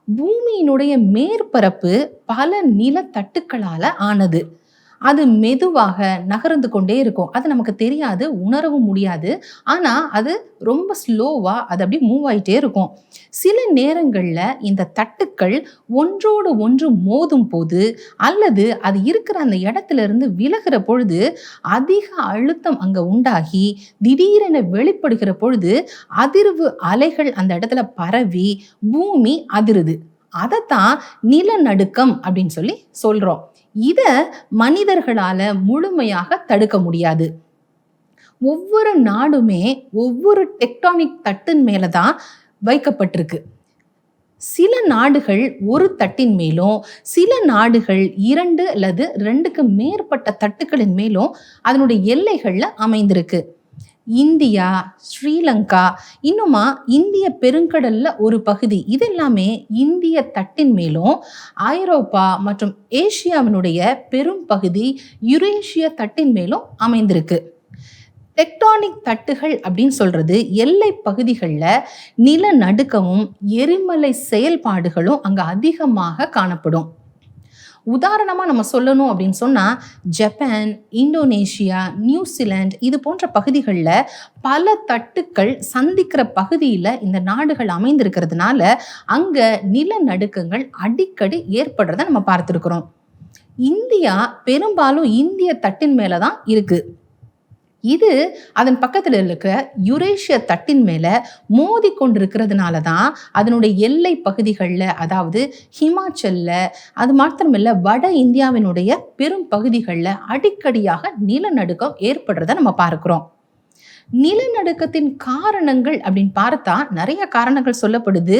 பூமியினுடைய மேற்பரப்பு பல நிலத்தட்டுக்களால் ஆனது. அது மெதுவாக நகர்ந்து கொண்டே இருக்கும். அது நமக்கு தெரியாது, உணரவும் முடியாது. ஆனால் அது ரொம்ப ஸ்லோவாக அது அப்படி மூவ் ஆகிட்டே இருக்கும். சில நேரங்களில் இந்த தட்டுக்கள் ஒன்றோடு ஒன்று மோதும் போது, அல்லது அது இருக்கிற அந்த இடத்துல இருந்து விலகிற பொழுது அதிக அழுத்தம் அங்கே உண்டாகி திடீரென வெளிப்படுகிற பொழுது அதிர்வு அலைகள் அந்த இடத்துல பரவி பூமி அதிருது. அதைத்தான் நிலநடுக்கம் அப்படின்னு சொல்றோம். இதை மனிதர்களால முழுமையாக தடுக்க முடியாது. ஒவ்வொரு நாடுமே ஒவ்வொரு டெக்டானிக் தட்டின் மேல தான் வைக்கப்பட்டிருக்கு. சில நாடுகள் ஒரு தட்டின் மேலும், சில நாடுகள் 2 அல்லது 2க்கு மேற்பட்ட தட்டுக்களின் மேலும் அதனுடைய எல்லைகள்ல அமைந்திருக்கு. இந்தியா, ஸ்ரீலங்கா, இன்னுமா இந்திய பெருங்கடல்ல ஒரு பகுதி, இதெல்லாமே இந்திய தட்டின் மேலும், ஐரோப்பா மற்றும் ஏசியாவினுடைய பெரும் பகுதி யுரேஷிய தட்டின் மேலும் அமைந்திருக்கு. டெக்டானிக் தட்டுகள் அப்படின்னு சொல்றது எல்லை பகுதிகளில் நிலநடுக்கமும் எரிமலை செயல்பாடுகளும் அங்கே அதிகமாக காணப்படும். உதாரணமாக நம்ம சொல்லணும் அப்படின்னு சொன்னால், ஜப்பான், இந்தோனேஷியா, நியூசிலாந்து இது போன்ற பகுதிகளில் பல தட்டுக்கள் சந்திக்கிற பகுதியில் இந்த நாடுகள் அமைந்திருக்கிறதுனால அங்கே நிலநடுக்கங்கள் அடிக்கடி ஏற்படுறத நம்ம பார்த்துருக்குறோம். இந்தியா பெரும்பாலும் இந்திய தட்டின் மேலே தான் இருக்குது. இது அதன் பக்கத்தில் இருக்க யுரேஷிய தட்டின் மேல மோதி கொண்டிருக்கிறதுனால தான் அதனுடைய எல்லை பகுதிகளில், அதாவது ஹிமாச்சல்ல, அது மாத்திரமில்ல வட இந்தியாவினுடைய பெரும் பகுதிகளில் அடிக்கடியாக நிலநடுக்கம் ஏற்படுறத நம்ம பார்க்கிறோம். நிலநடுக்கத்தின் காரணங்கள் அப்படின்னு பார்த்தா நிறைய காரணங்கள் சொல்லப்படுது.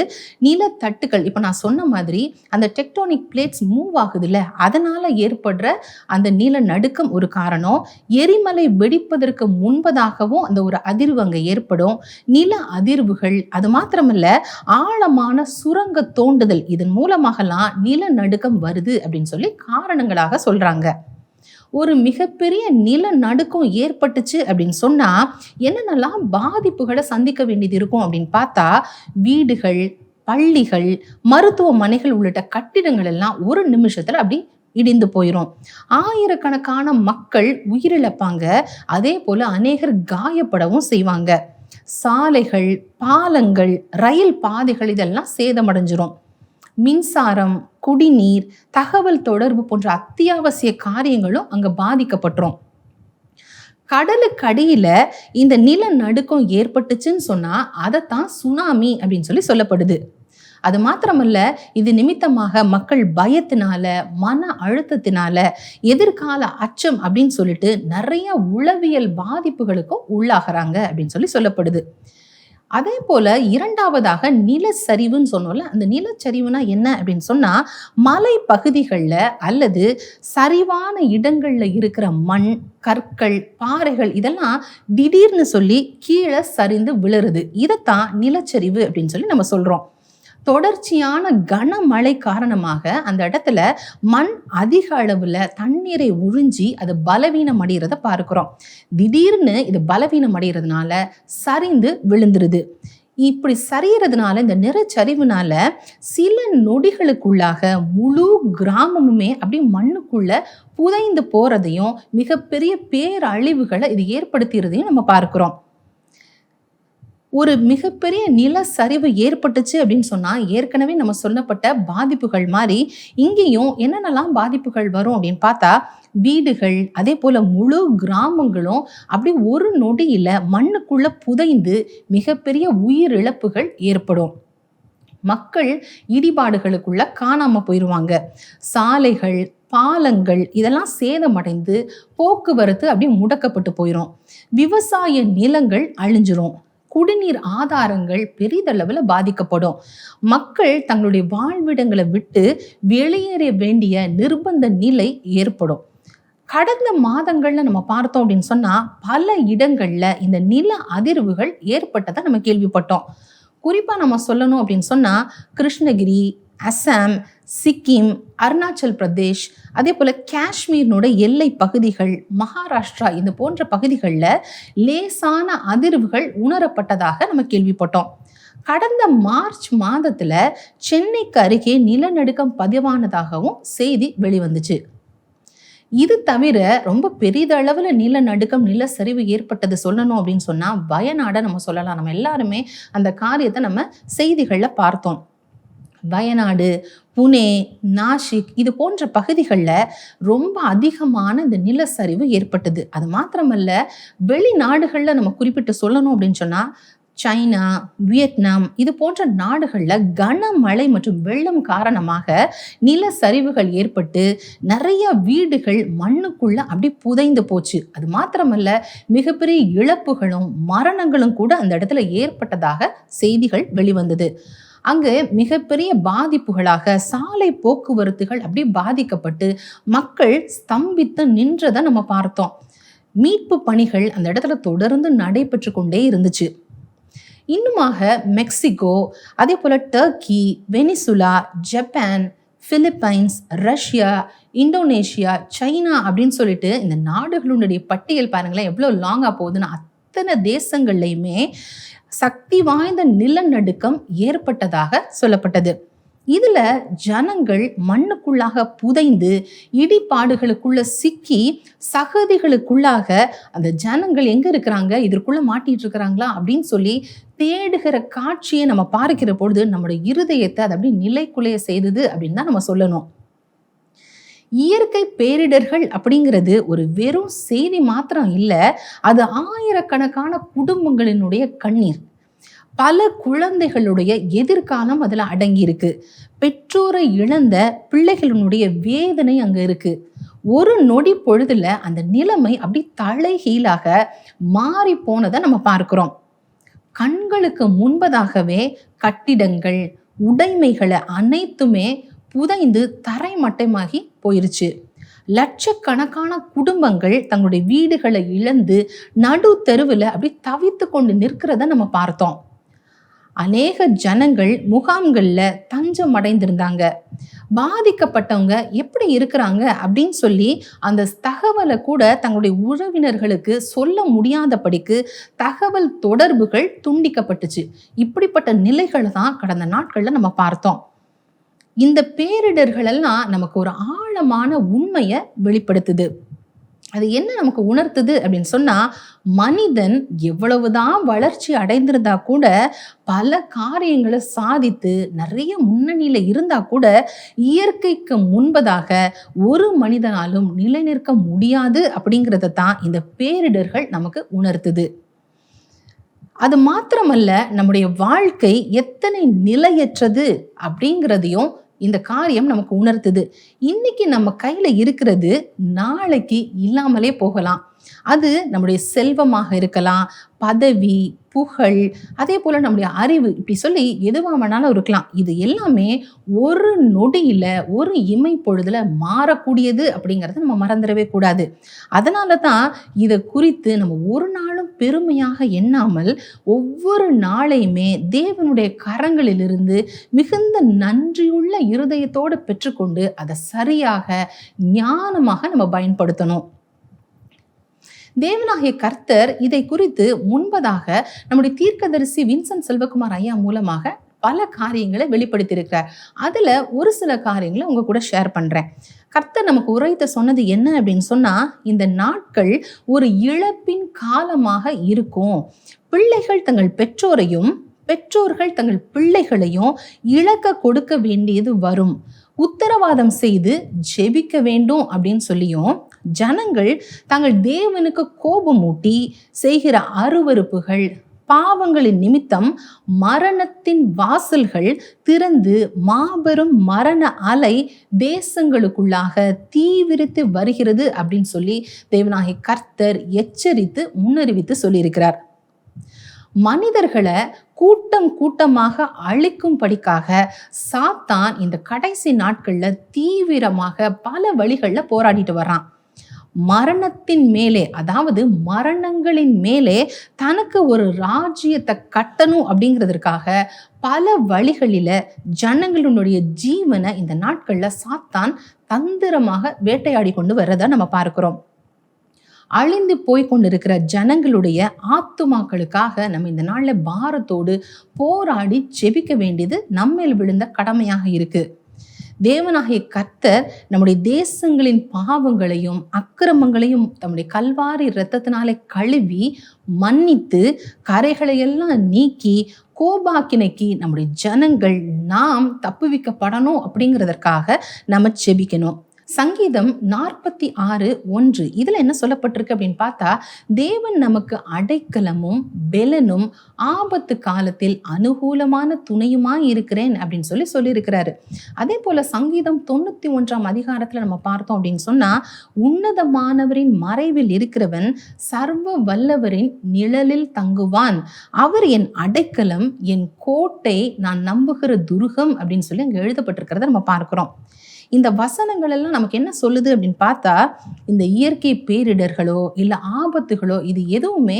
நிலத்தட்டுகள், இப்போ நான் சொன்ன மாதிரி அந்த டெக்டோனிக் பிளேட்ஸ் மூவ் ஆகுதுல்ல, அதனால ஏற்படுற அந்த நிலநடுக்கம் ஒரு காரணம். எரிமலை வெடிப்பதற்கு முன்பதாகவும் அந்த ஒரு அதிர்வு அங்கே ஏற்படும். நில அதிர்வுகள், அது மாத்திரமல்ல ஆழமான சுரங்க தோண்டுதல், இதன் மூலமாகலாம் நிலநடுக்கம் வருது அப்படின்னு சொல்லி காரணங்களாக சொல்றாங்க. ஒரு மிகப்பெரிய நிலநடுக்கம் ஏற்பட்டுச்சு அப்படின்னு சொன்னா என்னென்னலாம் பாதிப்புகளை சந்திக்க வேண்டியது இருக்கும் அப்படின்னு பார்த்தா, வீடுகள், பள்ளிகள், மருத்துவமனைகள் உள்ளிட்ட கட்டிடங்கள் எல்லாம் ஒரு நிமிஷத்துல அப்படி இடிந்து போயிடும். ஆயிரக்கணக்கான மக்கள் உயிரிழப்பாங்க. அதே போல அநேகர் காயப்படவும் செய்வாங்க. சாலைகள், பாலங்கள், ரயில் பாதைகள் இதெல்லாம் சேதமடைஞ்சிரும். மின்சாரம், குடிநீர், தகவல் தொடர்பு போன்ற அத்தியாவசிய காரியங்களும் அங்க பாதிக்கப்பட்டுரும். கடலுக்கு அடியில இந்த நிலநடுக்கம் ஏற்பட்டுச்சுன்னு சொன்னா அதைத்தான் சுனாமி அப்படின்னு சொல்லப்படுது. அது மாத்திரமல்ல, இது நிமித்தமாக மக்கள் பயத்தினால, மன அழுத்தத்தினால, எதிர்கால அச்சம் அப்படின்னு சொல்லிட்டு நிறைய உளவியல் பாதிப்புகளுக்கும் உள்ளாகிறாங்க அப்படின்னு சொல்லப்படுது. அதே போல இரண்டாவதாக நிலச்சரிவுன்னு சொன்னோம்ல, அந்த நிலச்சரிவுனா என்ன அப்படின்னு சொன்னா, மலை பகுதிகளில் அல்லது சரிவான இடங்கள்ல இருக்கிற மண், கற்கள், பாறைகள் இதெல்லாம் திடீர்னு கீழே சரிந்து விழுறது. இதைத்தான் நிலச்சரிவு அப்படின்னு நம்ம சொல்றோம். தொடர்ச்சியான கனமழை காரணமாக அந்த இடத்துல மண் அதிக அளவுல தண்ணீரை உறிஞ்சி அது பலவீனம் அடைகிறத பார்க்கிறோம். திடீர்னு இது பலவீனம் அடைகிறதுனால சரிந்து விழுந்துருது. இப்படி சரியறதுனால, இந்த நிலச்சரிவுனால சில நொடிகளுக்குள்ளாக முழு கிராமமுமே அப்படி மண்ணுக்குள்ள புதைந்து போறதையும், மிகப்பெரிய பேரழிவுகளை இது ஏற்படுத்துறதையும் நம்ம பார்க்கிறோம். ஒரு மிகப்பெரிய நிலச்சரிவு ஏற்பட்டுச்சு அப்படின்னு சொன்னா, ஏற்கனவே நம்ம சொல்லப்பட்ட பாதிப்புகள் மாதிரி இங்கேயும் என்னென்னலாம் பாதிப்புகள் வரும் அப்படின்னு பார்த்தா, வீடுகள், அதே போல முழு கிராமங்களும் அப்படி ஒரு நொடியில மண்ணுக்குள்ள புதைந்து மிகப்பெரிய உயிரிழப்புகள் ஏற்படும். மக்கள் இடிபாடுகளுக்குள்ள காணாம போயிடுவாங்க. சாலைகள், பாலங்கள் இதெல்லாம் சேதமடைந்து போக்குவரத்து அப்படி முடக்கப்பட்டு போயிடும். விவசாய நிலங்கள் அழிஞ்சிரும். குடிநீர் ஆதாரங்கள் பெரிதளவில் பாதிக்கப்படும். மக்கள் தங்களுடைய வாழ்விடங்களை விட்டு வெளியேற வேண்டிய நிர்பந்த நிலை ஏற்படும். கடந்த மாதங்கள்ல நம்ம பார்த்தோம் அப்படின்னு சொன்னா, பல இடங்கள்ல இந்த நில அதிர்வுகள் ஏற்பட்டதை நம்ம கேள்விப்பட்டோம். குறிப்பா நம்ம சொல்லணும் அப்படின்னு சொன்னா, கிருஷ்ணகிரி, அசாம், சிக்கிம், அருணாச்சல் பிரதேஷ், அதே போல காஷ்மீரினோட எல்லை பகுதிகள், மகாராஷ்டிரா இந்த போன்ற பகுதிகளில் லேசான அதிர்வுகள் உணரப்பட்டதாக நம்ம கேள்விப்பட்டோம். கடந்த மார்ச் மாதத்துல சென்னைக்கு அருகே நிலநடுக்கம் பதிவானதாகவும் செய்தி வெளிவந்துச்சு. இது தவிர ரொம்ப பெரிதளவுல நிலநடுக்கம், நிலச்சரிவு ஏற்பட்டது சொல்லணும் அப்படின்னு சொன்னா வயநாடை நம்ம சொல்லலாம். நம்ம எல்லாருமே அந்த காரியத்தை நம்ம செய்திகள்ல பார்த்தோம். வயநாடு, புனே, நாசிக் இது போன்ற பகுதிகளில் ரொம்ப அதிகமான இந்த நிலச்சரிவு ஏற்பட்டது. அது மாத்திரமல்ல, வெளிநாடுகளில் நம்ம குறிப்பிட்டு சொல்லணும் அப்படின்னு சொன்னால், சைனா, வியட்நாம் இது போன்ற நாடுகளில் கனமழை மற்றும் வெள்ளம் காரணமாக நிலச்சரிவுகள் ஏற்பட்டு நிறைய வீடுகள் மண்ணுக்குள்ள அப்படி புதைந்து போச்சு. அது மாத்திரமல்ல, மிகப்பெரிய இழப்புகளும் மரணங்களும் கூட அந்த இடத்துல ஏற்பட்டதாக செய்திகள் வெளிவந்தது. அங்கு மிகப்பெரிய பாதிப்புகளாக சாலை போக்குவரத்துகள் அப்படி பாதிக்கப்பட்டு மக்கள் ஸ்தம்பித்து நின்றதை நம்ம பார்த்தோம். மீட்பு பணிகள் அந்த இடத்துல தொடர்ந்து நடைபெற்று கொண்டே இருந்துச்சு. இன்னுமாக மெக்சிகோ, அதே போல Turkey, Venezuela, Japan, Philippines, Russia, Indonesia, China அப்படின்னு சொல்லிட்டு இந்த நாடுகளுடைய பட்டியல் பாருங்களேன் எவ்வளோ லாங்கா போகுதுன்னு. அத்தனை தேசங்கள்லையுமே சக்தி வாய்ந்த நிலநடுக்கம் ஏற்பட்டதாக சொல்லப்பட்டது. இதுல ஜனங்கள் மண்ணுக்குள்ளாக புதைந்து இடிபாடுகளுக்குள்ள சிக்கி சகதிகளுக்குள்ளாக அந்த ஜனங்கள் எங்க இருக்கிறாங்க, இதற்குள்ள மாட்டிட்டு இருக்கிறாங்களா அப்படின்னு சொல்லி தேடுகிற காட்சியை நம்ம பார்க்கிற பொழுது நம்முடைய இருதயத்தை அது அப்படி நிலைக்குலைய செய்தது அப்படின்னு தான் நம்ம சொல்லணும். இயற்கை பேரிடர்கள் அப்படிங்கிறது ஒரு வெறும் செய்தி மாத்திரம் இல்லை, அது ஆயிரக்கணக்கான குடும்பங்களினுடைய கண்ணீர். பல குழந்தைகளுடைய எதிர்காலம் அதுல அடங்கி இருக்கு. பெற்றோரை இழந்த பிள்ளைகளினுடைய வேதனை அங்க இருக்கு. ஒரு நொடி பொழுதுல அந்த நிலைமை அப்படி தலைகீழாக மாறி போனதை நம்ம பார்க்கிறோம். கண்களுக்கு முன்பதாகவே கட்டிடங்கள், உடைமைகளை அனைத்துமே புதைந்து தரைமட்டமாகி போயிருச்சு. லட்சக்கணக்கான குடும்பங்கள் தங்களுடைய வீடுகளை இழந்து நடு தெருவில் அப்படி தவித்து கொண்டு நிற்கிறத நம்ம பார்த்தோம். அநேக ஜனங்கள் முகாம்கள்ல தஞ்சம் அடைந்திருந்தாங்க. பாதிக்கப்பட்டவங்க எப்படி இருக்கிறாங்க அப்படின்னு சொல்லி அந்த தகவலை கூட தங்களுடைய உறவினர்களுக்கு சொல்ல முடியாதபடிக்கு தகவல் தொடர்புகள் துண்டிக்கப்பட்டுச்சு. இப்படிப்பட்ட நிலைகளை தான் கடந்த நாட்கள்ல நம்ம பார்த்தோம். இந்த பேரிடர்கள் எல்லாம் நமக்கு ஒரு ஆழமான உண்மையை வெளிப்படுத்துது. அது என்ன நமக்கு உணர்த்துது அப்படின்னு சொன்னா, மனிதன் எவ்வளவுதான் வளர்ச்சி அடைந்திருந்தா கூட, பல காரியங்களை சாதித்து நிறைய முன்னணியில இருந்தா கூட, இயற்கைக்கு முன்பதாக ஒரு மனிதனாலும் நிலை நிற்க முடியாது அப்படிங்கிறத தான் இந்த பேரிடர்கள் நமக்கு உணர்த்துது. அது மாத்திரமல்ல, நம்முடைய வாழ்க்கை எத்தனை நிலையற்றது அப்படிங்கிறதையும் இந்த காரியம் நமக்கு உணர்த்துது. இன்னைக்கு நம்ம கையில இருக்கிறது நாளைக்கு இல்லாமலே போகலாம். அது நம்முடைய செல்வமாக இருக்கலாம், பதவி, புகழ், அதே போல நம்முடைய அறிவு, இப்படி சொல்லி எதுவா வேணாலும் இருக்கலாம். இது எல்லாமே ஒரு நொடியில, ஒரு இமை பொழுதுல மாறக்கூடியது அப்படிங்கிறத நம்ம மறந்துடவே கூடாது. அதனால தான் இதை குறித்து நம்ம ஒரு நாளும் பெருமையாக எண்ணாமல் ஒவ்வொரு நாளையுமே தேவனுடைய கரங்களிலிருந்து மிகுந்த நன்றியுள்ள இருதயத்தோடு பெற்றுக்கொண்டு அதை சரியாக ஞானமாக நம்ம பயன்படுத்தணும். தேவனாகிய கர்த்தர் இதை குறித்து முன்பதாக நம்முடைய தீர்க்கதரிசி வின்சென்ட் செல்வகுமார் ஐயா மூலமாக பல காரியங்களை வெளிப்படுத்தியிருக்கிறார். அதுல ஒரு சில காரியங்களை உங்க கூட ஷேர் பண்றேன். கர்த்தர் நமக்கு உரைத்த சொன்னது என்ன அப்படின்னு சொன்னா, இந்த நாட்கள் ஒரு இழப்பின் காலமாக இருக்கும். பிள்ளைகள் தங்கள் பெற்றோரையும், பெற்றோர்கள் தங்கள் பிள்ளைகளையும் இழக்க கொடுக்க வேண்டியது வரும். உத்தரவாதம் செய்து ஜெபிக்க வேண்டும் அப்படின்னு சொல்லியும், ஜனங்கள் தங்கள் தேவனுக்கு கோபமூட்டி செய்கிற அருவருப்புகள், பாவங்களின் நிமித்தம் மரணத்தின் வாசல்கள் திறந்து மாபெரும் மரண அலை தேசங்களுக்குள்ளாக தீவிரித்து வருகிறது அப்படின்னு சொல்லி தேவனாகிய கர்த்தர் எச்சரித்து முன்னறிவித்து சொல்லியிருக்கிறார். மனிதர்களை கூட்டம் கூட்டமாக அழிக்கும்படிக்காக சாத்தான் இந்த கடைசி நாட்கள்ல தீவிரமாக பல வழிகள்ல போராடிட்டு வர்றான். மரணத்தின் மேலே, அதாவது மரணங்களின் மேலே தனக்கு ஒரு ராஜ்யத்தை கட்டணும் அப்படிங்கிறதுக்காக பல வழிகளில ஜனங்களுடைய ஜீவனை இந்த நாட்கள்ல சாத்தான் தந்திரமாக வேட்டையாடி கொண்டு வர்றதை நம்ம பார்க்கிறோம். அழிந்து போய் கொண்டிருக்கிற ஜனங்களுடைய ஆத்துமாக்களுக்காக நம்ம இந்த நாள்ல பாரத்தோடு போராடி ஜெபிக்க வேண்டியது நம்மேல் விழுந்த கடமையாக இருக்கு. தேவனாகிய கர்த்தர் நம்முடைய தேசங்களின் பாவங்களையும் அக்கிரமங்களையும் தம்முடைய கல்வாரி இரத்தத்தினாலே கழுவி மன்னித்து கரைகளையெல்லாம் நீக்கி கோபாக்கினைக்கு நம்முடைய ஜனங்கள் நாம் தப்புவிக்கப்படணும் அப்படிங்கிறதற்காக நம்ம ஜெபிக்கணும். சங்கீதம் 46:1 இதுல என்ன சொல்லப்பட்டிருக்கு அப்படின்னு பார்த்தா, தேவன் நமக்கு அடைக்கலமும் பெலனும் ஆபத்து காலத்தில் அனுகூலமான துணையுமாய் இருக்கிறேன் அப்படின்னு சொல்லியிருக்கிறாரு. அதே போல சங்கீதம் 91 நம்ம பார்த்தோம் அப்படின்னு சொன்னா, உன்னதமானவரின் மறைவில் இருக்கிறவன் சர்வ வல்லவரின் நிழலில் தங்குவான், அவர் என் அடைக்கலம், என் கோட்டை, நான் நம்புகிற துருகம் அப்படின்னு சொல்லி அங்க எழுதப்பட்டிருக்கிறத நம்ம பார்க்கிறோம். இந்த வசனங்கள் எல்லாம் நமக்கு என்ன சொல்லுது அப்படின்னு பார்த்தா, இந்த இயற்கை பேரிடர்களோ இல்ல ஆபத்துகளோ இது எதுவுமே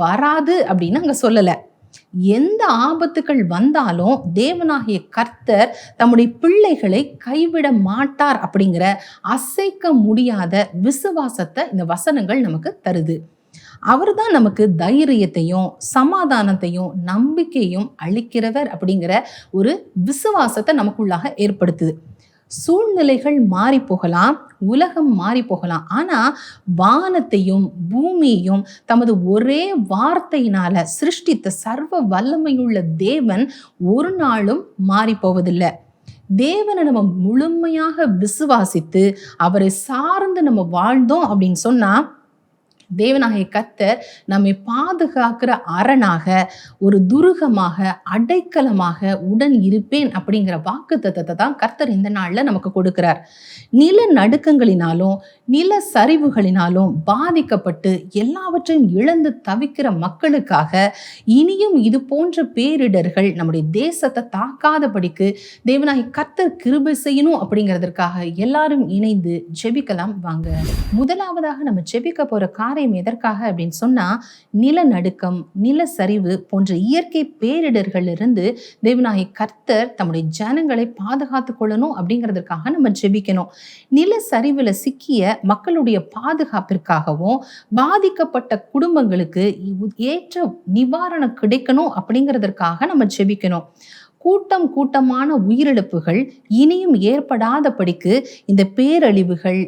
வராது அப்படின்னு அங்க சொல்லல. எந்த ஆபத்துக்கள் வந்தாலும் தேவனாகிய கர்த்தர் தம்முடைய பிள்ளைகளை கைவிட மாட்டார் அப்படிங்கிற அசைக்க முடியாத விசுவாசத்தை இந்த வசனங்கள் நமக்கு தருது. அவர் தான் நமக்கு தைரியத்தையும் சமாதானத்தையும் நம்பிக்கையும் அளிக்கிறவர் அப்படிங்கிற ஒரு விசுவாசத்தை நமக்குள்ளாக ஏற்படுத்துது. சூழ்நிலைகள் மாறி போகலாம், உலகம் மாறி போகலாம், ஆனா வானத்தையும் பூமியையும் தமது ஒரே வார்த்தையினால சிருஷ்டித்த சர்வ வல்லமையுள்ள தேவன் ஒரு நாளும் மாறி போவதில்லை. தேவனை நம்ம முழுமையாக விசுவாசித்து அவரை சார்ந்து நம்ம வாழ்ந்தோம் அப்படின்னு சொன்னா தேவனாகிய கர்த்தர் நம்மை பாதுகாக்கிற அரணாக, ஒரு துருகமாக, அடைக்கலமாக உடன் இருப்பேன் அப்படிங்கிற வாக்குத்தத்தத்தை தான் கர்த்தர் இந்த நாள்ல நமக்கு கொடுக்கிறார். நில நடுக்கங்களினாலும் நில சரிவுகளினாலும் பாதிக்கப்பட்டு எல்லாவற்றையும் இழந்து தவிக்கிற மக்களுக்காக இனியும் இது போன்ற பேரிடர்கள் நம்முடைய தேசத்தை தாக்காதபடிக்கு தேவனாகிய கர்த்தர் கிருபை செய்யணும் அப்படிங்கிறதுக்காக எல்லாரும் இணைந்து ஜெபிக்கலாம் வாங்க. முதலாவதாக நம்ம ஜெபிக்க போற காரியம் எதற்காக அப்படின்னு சொன்னா, நிலநடுக்கம், நில சரிவு போன்ற இயற்கை பேரிடர்கள் இருந்து தேவனாகிய கர்த்தர் தம்முடைய ஜனங்களை பாதுகாத்து கொள்ளணும் அப்படிங்கிறதுக்காக நம்ம ஜெபிக்கணும். நில சரிவுல சிக்கிய மக்களுடைய பாதுகாப்பிற்காகவும் பாதிக்கப்பட்ட குடும்பங்களுக்கு ஏற்ற நிவாரணம் கிடைக்கணும் அப்படிங்கிறதுக்காக நம்ம ஜெபிக்கணும். கூட்டமான உயிரிழப்புகள் இனியும் ஏற்படாதபடிக்கு இந்த பேரழிவுகள்,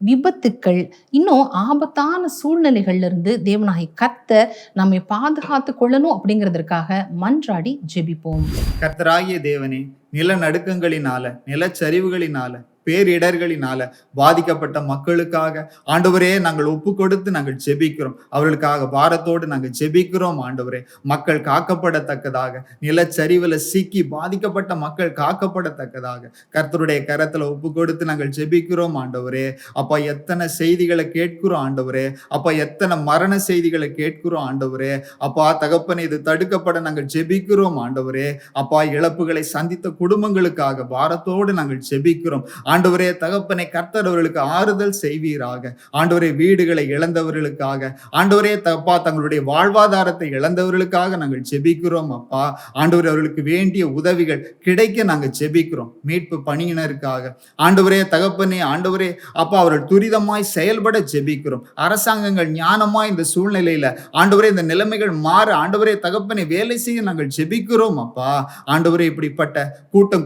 விபத்துக்கள், இன்னும் ஆபத்தான சூழ்நிலைகள்ல இருந்து தேவனாகிய கர்த்தர் நம்மை பாதுகாத்து கொள்ளணும் அப்படிங்கிறதுக்காக மன்றாடி ஜெபிப்போம். கர்த்தராகிய தேவனே, நிலநடுக்கங்களினால, நிலச்சரிவுகளினால, பேரிடர்களினால பாதிக்கப்பட்ட மக்களுக்காக ஆண்டவரே நாங்கள் ஒப்பு கொடுத்து நாங்கள் ஜெபிக்கிறோம். அவர்களுக்காக பாரத்தோடு நாங்கள் ஜெபிக்கிறோம். ஆண்டவரே, மக்கள் காக்கப்படத்தக்கதாக, நிலச்சரிவுல சிக்கி பாதிக்கப்பட்ட மக்கள் காக்கப்படத்தக்கதாக கர்த்தருடைய கரத்துல ஒப்பு கொடுத்து நாங்கள் ஜெபிக்கிறோம். ஆண்டவரே, அப்பா எத்தனை செய்திகளை கேட்கிறோம். ஆண்டவரே, அப்பா எத்தனை மரண செய்திகளை கேட்கிறோம். ஆண்டவரே, அப்பா தகப்பனே, இது தடுக்கப்பட நாங்கள் ஜெபிக்கிறோம். ஆண்டவரே, அப்பா இழப்புகளை சந்தித்த குடும்பங்களுக்காக பாரத்தோடு நாங்கள் ஜெபிக்கிறோம். ஆண்டவரே தகப்பனை, கர்த்தர் அவர்களுக்கு ஆறுதல் செய்வீராக. ஆண்டவரே, வீடுகளை இழந்தவர்களுக்காக, ஆண்டவரே தப்பா தங்களுடைய வாழ்வாதாரத்தை இழந்தவர்களுக்காக நாங்கள் ஜெபிக்கிறோம். அப்பா ஆண்டவரே, அவர்களுக்கு வேண்டிய உதவிகள் கிடைக்க நாங்கள் ஜெபிக்கிறோம். மீட்பு பணியினருக்காக ஆண்டவரே தகப்பனே, ஆண்டவரே அப்பா அவர்கள் துரிதமாய் செயல்பட ஜெபிக்கிறோம். அரசாங்கங்கள் ஞானமாய் இந்த சூழ்நிலையில ஆண்டவரே இந்த நிலைமைகள் மாற ஆண்டவரே தகப்பனை வேலை செய்ய நாங்கள் ஜெபிக்கிறோம். அப்பா ஆண்டவரே, இப்படிப்பட்ட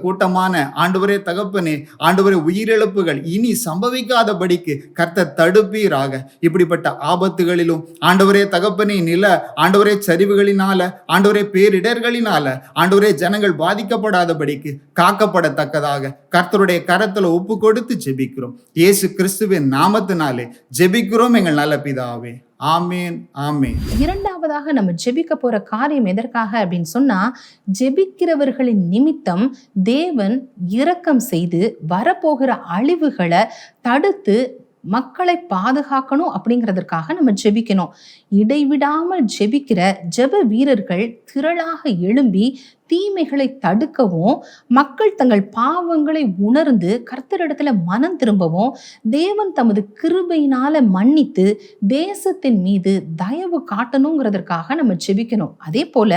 கூட்டமான ஆண்டவரே தகப்பனே, ஆண்டவரே உயிரிழப்புகள் இனி சம்பவிக்காதபடிக்கு கர்த்தர் தடுப்பீராக. இப்படிப்பட்ட ஆபத்துகளிலும் ஆண்டவரே தகப்பனே, நில ஆண்டவரே சரிவுகளினால, ஆண்டவரே பேரிடர்களினால ஆண்டவரே ஜனங்கள் பாதிக்கப்படாதபடிக்கு காக்கப்படத்தக்கதாக கர்த்தருடைய கரத்துல ஒப்பு கொடுத்து ஜெபிக்கிறோம். இயேசு கிறிஸ்துவின் நாமத்தினாலே ஜெபிக்கிறோம் எங்கள் நல்ல பிதாவே. ஆமேன், ஆமேன். இரண்டாவதாக நம்ம ஜெபிக்க போற காரியம் எதற்காக அப்படின்னு சொன்னா, ஜெபிக்கிறவர்களின் நிமித்தம் தேவன் இரக்கம் செய்து வரப்போகிற அழிவுகளை தடுத்து மக்களை பாதுகாக்கணும் அப்படிங்கிறதுக்காக நம்ம ஜெபிக்கணும். இடைவிடாமல் ஜெபிக்கிற ஜெப வீரர்கள் திரளாக எழும்பி தீமைகளை தடுக்கவும், மக்கள் தங்கள் பாவங்களை உணர்ந்து கர்த்தரிடத்துல மனம் திரும்பவும், தேவன் தமது கிருபையினால மன்னித்து தேசத்தின் மீது தயவு காட்டணுங்கிறதுக்காக நம்ம ஜெபிக்கணும். அதே போல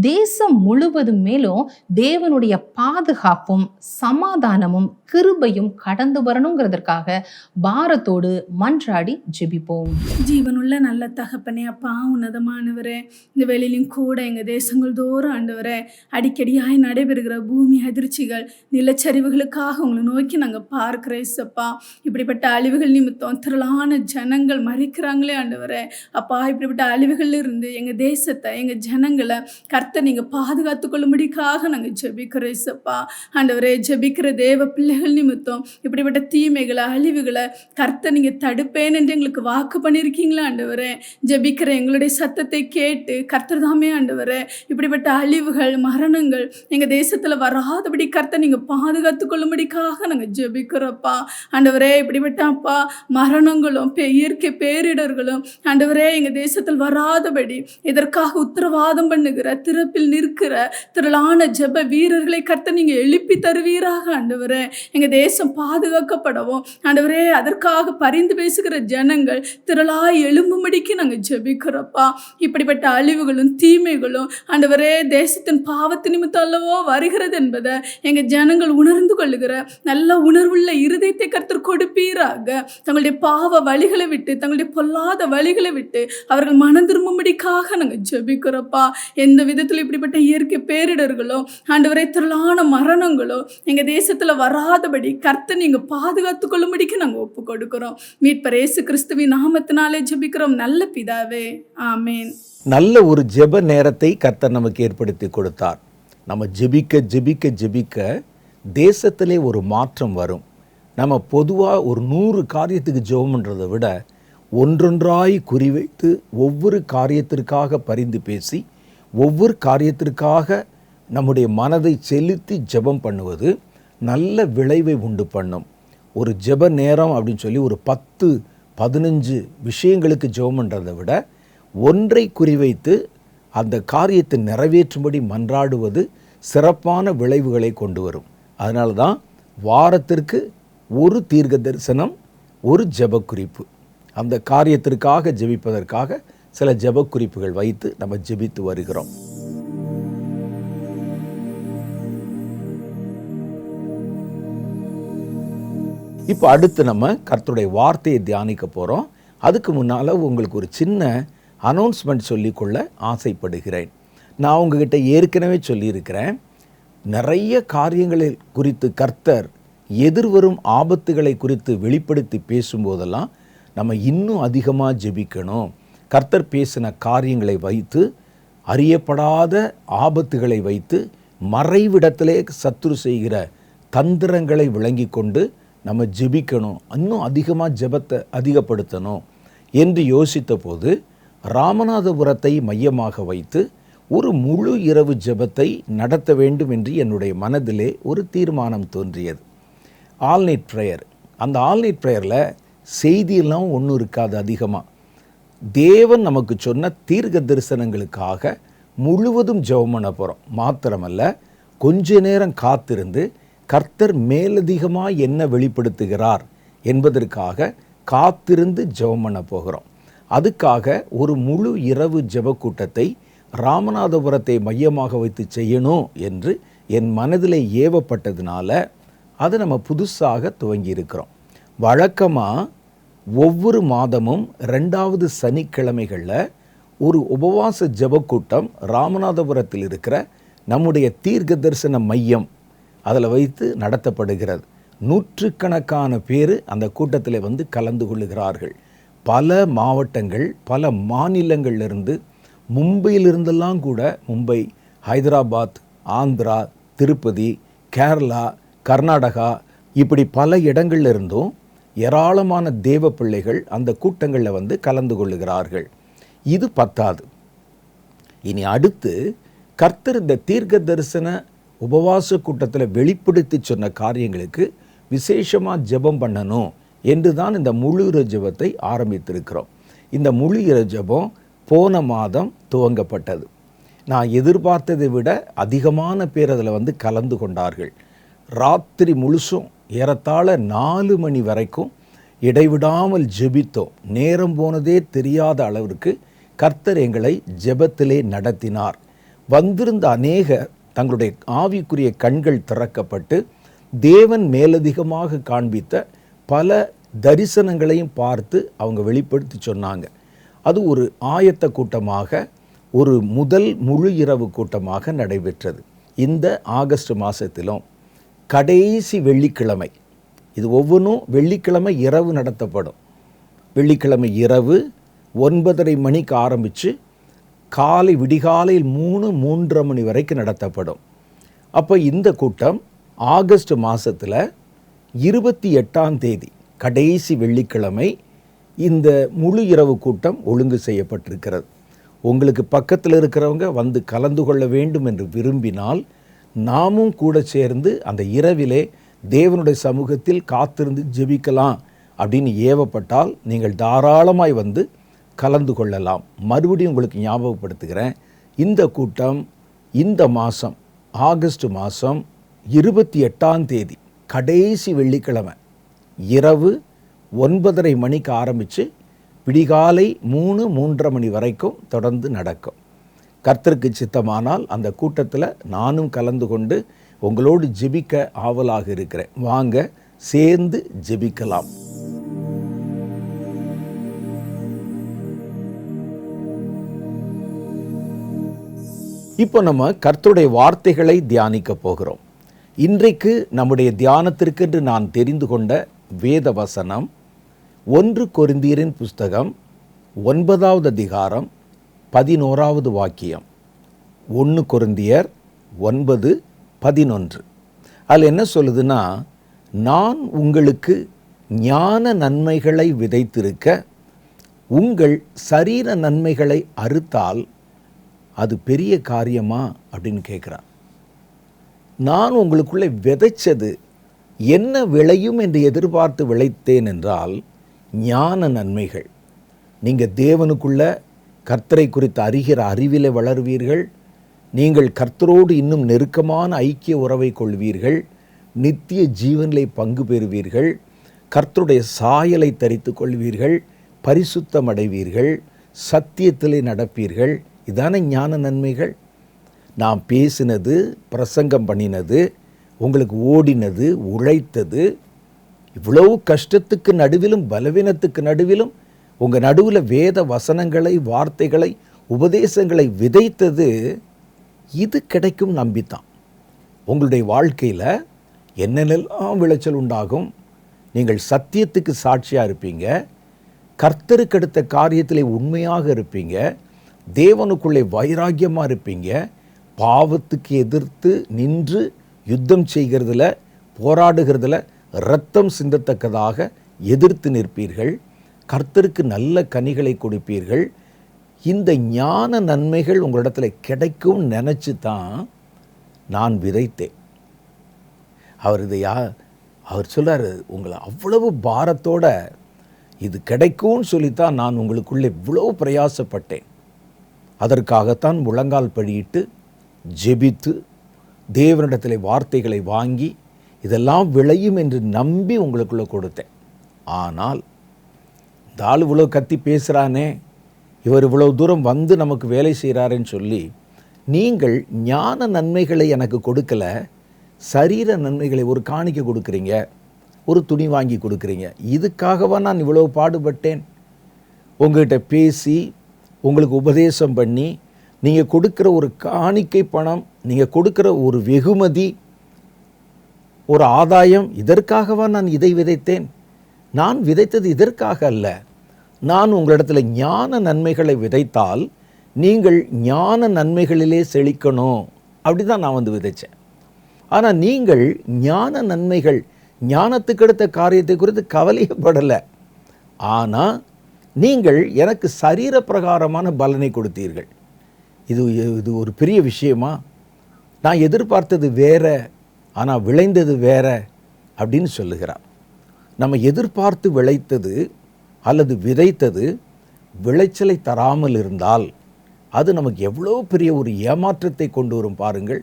தேசம் முழுவதும் மேலும் தேவனுடைய பாதுகாப்பும் சமாதானமும் கிருபையும் கடந்து வரணுங்கிறதுக்காக பாரத்தோடு மன்றாடி ஜெபிப்போம். ஜீவனுள்ள நல்ல தகப்பனே, அப்பா உன்னதமானவரே, இந்த வெளியிலும் கூட எங்கள் தேசங்கள் தோறும் ஆண்டவரே அடிக்கடியாய் நடைபெறுகிற பூமி அதிர்ச்சிகள், நிலச்சரிவுகளுக்காக உங்களை நோக்கி நாங்கள் பார்க்கிறோம். இசப்பா, இப்படிப்பட்ட அழிவுகள் நிமித்தம் திரளான ஜனங்கள் மறிக்கிறாங்களே ஆண்டவரே. அப்பா, இப்படிப்பட்ட அழிவுகள் இருந்து எங்கள் தேசத்தை, எங்கள் ஜனங்களை கர்த்தர் நீங்கள் பாதுகாத்து கொள்ளும்படிக்காக நாங்கள் ஜெபிக்கிறோம். இசப்பா ஆண்டவரே, ஜெபிக்கிற தேவ பிள்ளைகள் நிமித்தம் இப்படிப்பட்ட தீமைகளை, அழிவுகளை கர்த்தர் நீங்கள் தடுப்பேன் என்று எங்களுக்கு வாக்கு பண்ணியிருக்கீங்களா ஆண்டவரே. ஜெபிக்கிற எங்களுடைய சத்தத்தை கேட்டு கர்த்தர் தாமே ஆண்டவரே இப்படிப்பட்ட அழிவுகள், மரணங்கள் எங்கள் தேசத்தில் வராதபடி கர்த்தர் நீங்கள் பாதுகாத்து கொள்ளும்படிக்காக நாங்கள் ஜெபிக்கிறோப்பா ஆண்டவரே. இப்படிப்பட்ட அப்பா மரணங்களும் இயற்கை பேரிடர்களும் ஆண்டவரே எங்கள் தேசத்தில் வராதபடி இதற்காக உத்தரவாதம் பண்ணுகிற, திறப்பில் நிற்கிற திரளான ஜெப வீரர்களை கர்த்தர் நீங்கள் எழுப்பி தருவீராக ஆண்டவரே. எங்கள் தேசம் பாதுகாக்கப்படவும் ஆண்டவரே அதற்காக பரிந்து பேசுகிற ஜனங்கள் திரளாய் எழும்பும்படிக்கு நாங்கள் ஜெபிக்கிறோப்பா. இப்படிப்பட்ட அழிவுகளும் தீமைகளும் ஆண்டவரே தேசத்தின் பாவத்து நிமித்தம் அல்லவோ வருகிறது என்பதை எங்கள் ஜனங்கள் உணர்ந்து கொள்ளுகிற நல்ல உணர்வுள்ள இருதயத்தை கர்த்தர் கொடுப்பீராக. தங்களுடைய பாவ வழிகளை விட்டு, தங்களுடைய பொல்லாத வழிகளை விட்டு அவர்கள் மனம் திரும்பும்படிக்காக நாங்கள் ஜெபிக்கிறோப்பா. எந்த விதத்தில் இப்படிப்பட்ட இயற்கை பேரிடர்களோ ஆண்டவரே திரளான மரணங்களோ எங்கள் தேசத்தில் வராதபடி கர்த்தர் நீங்கள் பாதுகாத்து கொள்ளும்படிக்கு நாங்கள் ஒப்பு கொடுக்கிறோம். மீட்பர் இயேசு கிறிஸ்துவின் நாமத்தினாலே ஜெபிக்கிறோம் நல்ல பிதாவே, ஆமேன். நல்ல ஒரு ஜெப நேரத்தை கர்த்தர் நமக்கு ஏற்படுத்தி கொடுத்தார். நம்ம ஜெபிக்க ஜெபிக்க ஜெபிக்க தேசத்திலே ஒரு மாற்றம் வரும். நம்ம பொதுவாக ஒரு 100 காரியத்துக்கு ஜெபம் பண்ணுறதை விட ஒன்றொன்றாய் குறிவைத்து ஒவ்வொரு காரியத்திற்காக பரிந்து பேசி ஒவ்வொரு காரியத்திற்காக நம்முடைய மனதை செலுத்தி ஜெபம் பண்ணுவது நல்ல விளைவை உண்டு பண்ணும். ஒரு ஜெப நேரம் அப்படின்னு சொல்லி ஒரு 10-15 விஷயங்களுக்கு ஜெபம் பண்ணுறதை விட ஒன்றை குறிவைத்து அந்த காரியத்தை நிறைவேற்றும்படி மன்றாடுவது சிறப்பான விளைவுகளை கொண்டு வரும். அதனால தான் வாரத்திற்கு ஒரு தீர்க்க தரிசனம், ஒரு ஜெப குறிப்பு, அந்த காரியத்திற்காக ஜெபிப்பதற்காக சில ஜெப குறிப்புகள் வைத்து நம்ம ஜெபித்து வருகிறோம். இப்போ அடுத்து நம்ம கர்த்தருடைய வார்த்தையை தியானிக்க போகிறோம். அதுக்கு முன்னால் உங்களுக்கு ஒரு சின்ன அனௌன்ஸ்மெண்ட் சொல்லிக்கொள்ள ஆசைப்படுகிறேன். நான் உங்ககிட்ட ஏற்கனவே சொல்லியிருக்கிறேன், நிறைய காரியங்களை குறித்து கர்த்தர் எதிர்வரும் ஆபத்துகளை குறித்து வெளிப்படுத்தி பேசும்போதெல்லாம் நம்ம இன்னும் அதிகமாக ஜெபிக்கணும். கர்த்தர் பேசின காரியங்களை வைத்து, அறியப்படாத ஆபத்துகளை வைத்து, மறைவிடத்திலே சத்துரு செய்கிற தந்திரங்களை விளங்கி கொண்டு நம்ம ஜெபிக்கணும், இன்னும் அதிகமாக ஜெபத்தை அதிகப்படுத்தணும் என்று யோசித்த போது ராமநாதபுரத்தை மையமாக வைத்து ஒரு முழு இரவு ஜெபத்தை நடத்த வேண்டும் என்று என்னுடைய மனதிலே ஒரு தீர்மானம் தோன்றியது. All night prayer. அந்த ஆல் நைட் ப்ரேயரில் செய்தியெல்லாம் ஒன்றும் இருக்காது. அதிகமாக தேவன் நமக்கு சொன்ன தீர்க்க தரிசனங்களுக்காக முழுவதும் ஜெபம் பண்ண போகிறோம். மாத்திரமல்ல, கொஞ்ச நேரம் காத்திருந்து கர்த்தர் மேலதிகமாக என்ன வெளிப்படுத்துகிறார் என்பதற்காக காத்திருந்து ஜெபம் பண்ண போகிறோம். அதுக்காக ஒரு முழு இரவு ஜெப கூட்டத்தை ராமநாதபுரத்தை மையமாக வைத்து செய்யணும் என்று என் மனதிலே ஏவப்பட்டதுனால அதை நம்ம புதுசாக துவங்கி இருக்கிறோம். வழக்கமாக ஒவ்வொரு மாதமும் 2வது சனிக்கிழமைகளில் ஒரு உபவாச ஜெப கூட்டம் ராமநாதபுரத்தில் இருக்கிற நம்முடைய தீர்க்க தரிசன மையம் அதில் வைத்து நடத்தப்படுகிறது. 100கணக்கான பேர் அந்த கூட்டத்தில் வந்து கலந்து கொள்ளுகிறார்கள். பல மாவட்டங்கள், பல மாநிலங்களிலிருந்து, மும்பையிலிருந்தெல்லாம் கூட, மும்பை, ஹைதராபாத், ஆந்திரா, திருப்பதி, கேரளா, கர்நாடகா, இப்படி பல இடங்கள்ல இருந்தும் ஏராளமான தேவ பிள்ளைகள் அந்த கூட்டங்களில் வந்து கலந்து கொள்ளுகிறார்கள். இது பத்தாது. இனி அடுத்து கர்த்தர் இந்த தீர்க்க தரிசன உபவாச கூட்டத்தில் வெளிப்படுத்தி சொன்ன காரியங்களுக்கு விசேஷமாக ஜெபம் பண்ணணும் என்று தான் இந்த முழு இரவு ஜெபத்தை ஆரம்பித்திருக்கிறோம். இந்த முழு இரவு ஜெபம் போன மாதம் துவங்கப்பட்டது. நான் எதிர்பார்த்ததை விட அதிகமான பேர் அதில் வந்து கலந்து கொண்டார்கள். ராத்திரி முழுசும் ஏறத்தாழ 4 மணி வரைக்கும் இடைவிடாமல் ஜெபித்தோம். நேரம் போனதே தெரியாத அளவிற்கு கர்த்தர் எங்களை ஜெபத்திலே நடத்தினார். வந்திருந்த அநேகர் தங்களுடைய ஆவிக்குரிய கண்கள் திறக்கப்பட்டு தேவன் மேலதிகமாக காண்பித்த பல தரிசனங்களையும் பார்த்து அவங்க வெளிப்படுத்தி சொன்னாங்க. அது ஒரு ஆயத்த கூட்டமாக, ஒரு முதல் முழு இரவு கூட்டமாக நடைபெற்றது. இந்த ஆகஸ்ட் மாதத்திலும் கடைசி வெள்ளிக்கிழமை, இது ஒவ்வொன்றும் வெள்ளிக்கிழமை இரவு நடத்தப்படும். வெள்ளிக்கிழமை இரவு 9:30 மணிக்கு ஆரம்பித்து விடிகாலையில் 3-3:30 மணி வரைக்கும் நடத்தப்படும். அப்போ இந்த கூட்டம் ஆகஸ்ட் மாதத்தில் 28ஆம் தேதி கடைசி வெள்ளிக்கிழமை இந்த முழு இரவு கூட்டம் ஒழுங்கு செய்யப்பட்டிருக்கிறது. உங்களுக்கு பக்கத்தில் இருக்கிறவங்க வந்து கலந்து கொள்ள வேண்டும் என்று விரும்பினால் நாமும் கூட சேர்ந்து அந்த இரவிலே தேவனுடைய சமூகத்தில் காத்திருந்து ஜெபிக்கலாம் அப்படின்னு ஏவப்பட்டால் நீங்கள் தாராளமாய் வந்து கலந்து கொள்ளலாம். மறுபடியும் உங்களுக்கு ஞாபகப்படுத்துகிறேன், இந்த கூட்டம் இந்த மாதம் ஆகஸ்ட் மாதம் 28ஆம் தேதி கடைசி வெள்ளிக்கிழமை இரவு 9:30 மணிக்கு ஆரம்பித்து விடிகாலை 3-3:30 மணி வரைக்கும் தொடர்ந்து நடக்கும். கர்த்தருக்கு சித்தமானால் அந்த கூட்டத்தில் நானும் கலந்து கொண்டு உங்களோடு ஜெபிக்க ஆவலாக இருக்கிறேன். வாங்க சேர்ந்து ஜெபிக்கலாம். இப்போ நம்ம கர்த்தருடைய வார்த்தைகளை தியானிக்க போகிறோம். இன்றைக்கு நம்முடைய தியானத்திற்கென்று நான் தெரிந்து கொண்ட வேத வசனம் 1 கொரிந்தியரின் புஸ்தகம் 9வது அதிகாரம் 11வது வாக்கியம். 1 கொரிந்தியர் 9:11. அதில் என்ன சொல்லுதுன்னா, நான் உங்களுக்கு ஞான நன்மைகளை விதைத்திருக்க உங்கள் சரீர நன்மைகளை அறுத்தால் அது பெரிய காரியமா அப்படின்னு கேட்குறான். நான் உங்களுக்குள்ளே விதைச்சது என்ன விளையும் என்று எதிர்பார்த்து விளைத்தேன் என்றால் ஞான நன்மைகள். நீங்கள் தேவனுக்குள்ள கர்த்தரை குறித்து அறிகிற அறிவிலே வளருவீர்கள். நீங்கள் கர்த்தரோடு இன்னும் நெருக்கமான ஐக்கிய உறவை கொள்வீர்கள். நித்திய ஜீவனிலே பங்கு பெறுவீர்கள். கர்த்தருடைய சாயலை தரித்து கொள்வீர்கள். பரிசுத்தம் அடைவீர்கள். சத்தியத்திலே நடப்பீர்கள். இதான ஞான நன்மைகள். நான் பேசினது, பிரசங்கம் பண்ணினது, உங்களுக்கு ஓடினது, உழைத்தது, இவ்வளவு கஷ்டத்துக்கு நடுவிலும் பலவீனத்துக்கு நடுவிலும் உங்கள் நடுவில் வேத வசனங்களை, வார்த்தைகளை, உபதேசங்களை விதைத்தது, இது கிடைக்கும் நம்பித்தான். உங்களுடைய வாழ்க்கையில் என்னென்னலாம் விளைச்சல் உண்டாகும். நீங்கள் சத்தியத்துக்கு சாட்சியாக இருப்பீங்க. கர்த்தருக்கு அடுத்த காரியத்திலே உண்மையாக இருப்பீங்க. தேவனுக்குள்ளே வைராக்கியமாக இருப்பீங்க. பாவத்துக்கு எதிர்த்து நின்று யுத்தம் செய்கிறதுல, போராடுகிறதுல இரத்தம் சிந்தத்தக்கதாக எதிர்த்து நிற்பீர்கள். கர்த்தருக்கு நல்ல கனிகளை கொடுப்பீர்கள். இந்த ஞான நன்மைகள் உங்களிடத்தில் கிடைக்கும் நினச்சி தான் நான் விதைத்தேன். அவர் சொல்றாரு, உங்களை அவ்வளவு பாரத்தோட இது கிடைக்கும்னு சொல்லித்தான் நான் உங்களுக்குள்ளே இவ்வளோ பிரயாசப்பட்டேன். அதற்காகத்தான் முழங்கால் படியிட்டு ஜெபித்து தேவனிடத்தில் வார்த்தைகளை வாங்கி இதெல்லாம் விளையும் என்று நம்பி உங்களுக்குள்ளே கொடுத்தேன். ஆனால் இந்த ஆள் இவ்வளோ கத்தி பேசுகிறானே, இவர் இவ்வளோ தூரம் வந்து நமக்கு வேலை செய்கிறாருன்னு சொல்லி நீங்கள் ஞான நன்மைகளை எனக்கு கொடுக்கல, சரீர நன்மைகளை ஒரு காணிக்கை கொடுக்குறீங்க, ஒரு துணி வாங்கி கொடுக்குறீங்க. இதுக்காகவா நான் இவ்வளோ பாடுபட்டேன்? உங்கள்கிட்ட பேசி உங்களுக்கு உபதேசம் பண்ணி நீங்கள் கொடுக்குற ஒரு காணிக்கை பணம், நீங்கள் கொடுக்குற ஒரு வெகுமதி, ஒரு ஆதாயம், இதற்காகவா நான் இதை விதைத்தேன்? நான் விதைத்தது இதற்காக அல்ல. நான் உங்களிடத்தில் ஞான நன்மைகளை விதைத்தால் நீங்கள் ஞான நன்மைகளிலே செழிக்கணும், அப்படி தான் நான் வந்து விதைத்தேன். ஆனால் நீங்கள் ஞான நன்மைகள், ஞானத்துக்கு அடுத்த காரியத்தை குறித்து கவலைப்படலை. ஆனால் நீங்கள் எனக்கு சரீர பிரகாரமான பலனை கொடுத்தீர்கள். இது ஒரு பெரிய விஷயமா? நான் எதிர்பார்த்தது வேற, ஆனால் விளைந்தது வேற அப்படின்னு சொல்லுகிறார். நம்ம எதிர்பார்த்து விளைத்தது அல்லது விதைத்தது விளைச்சலை தராமல் இருந்தால் அது நமக்கு எவ்வளோ பெரிய ஒரு ஏமாற்றத்தை கொண்டு வரும் பாருங்கள்.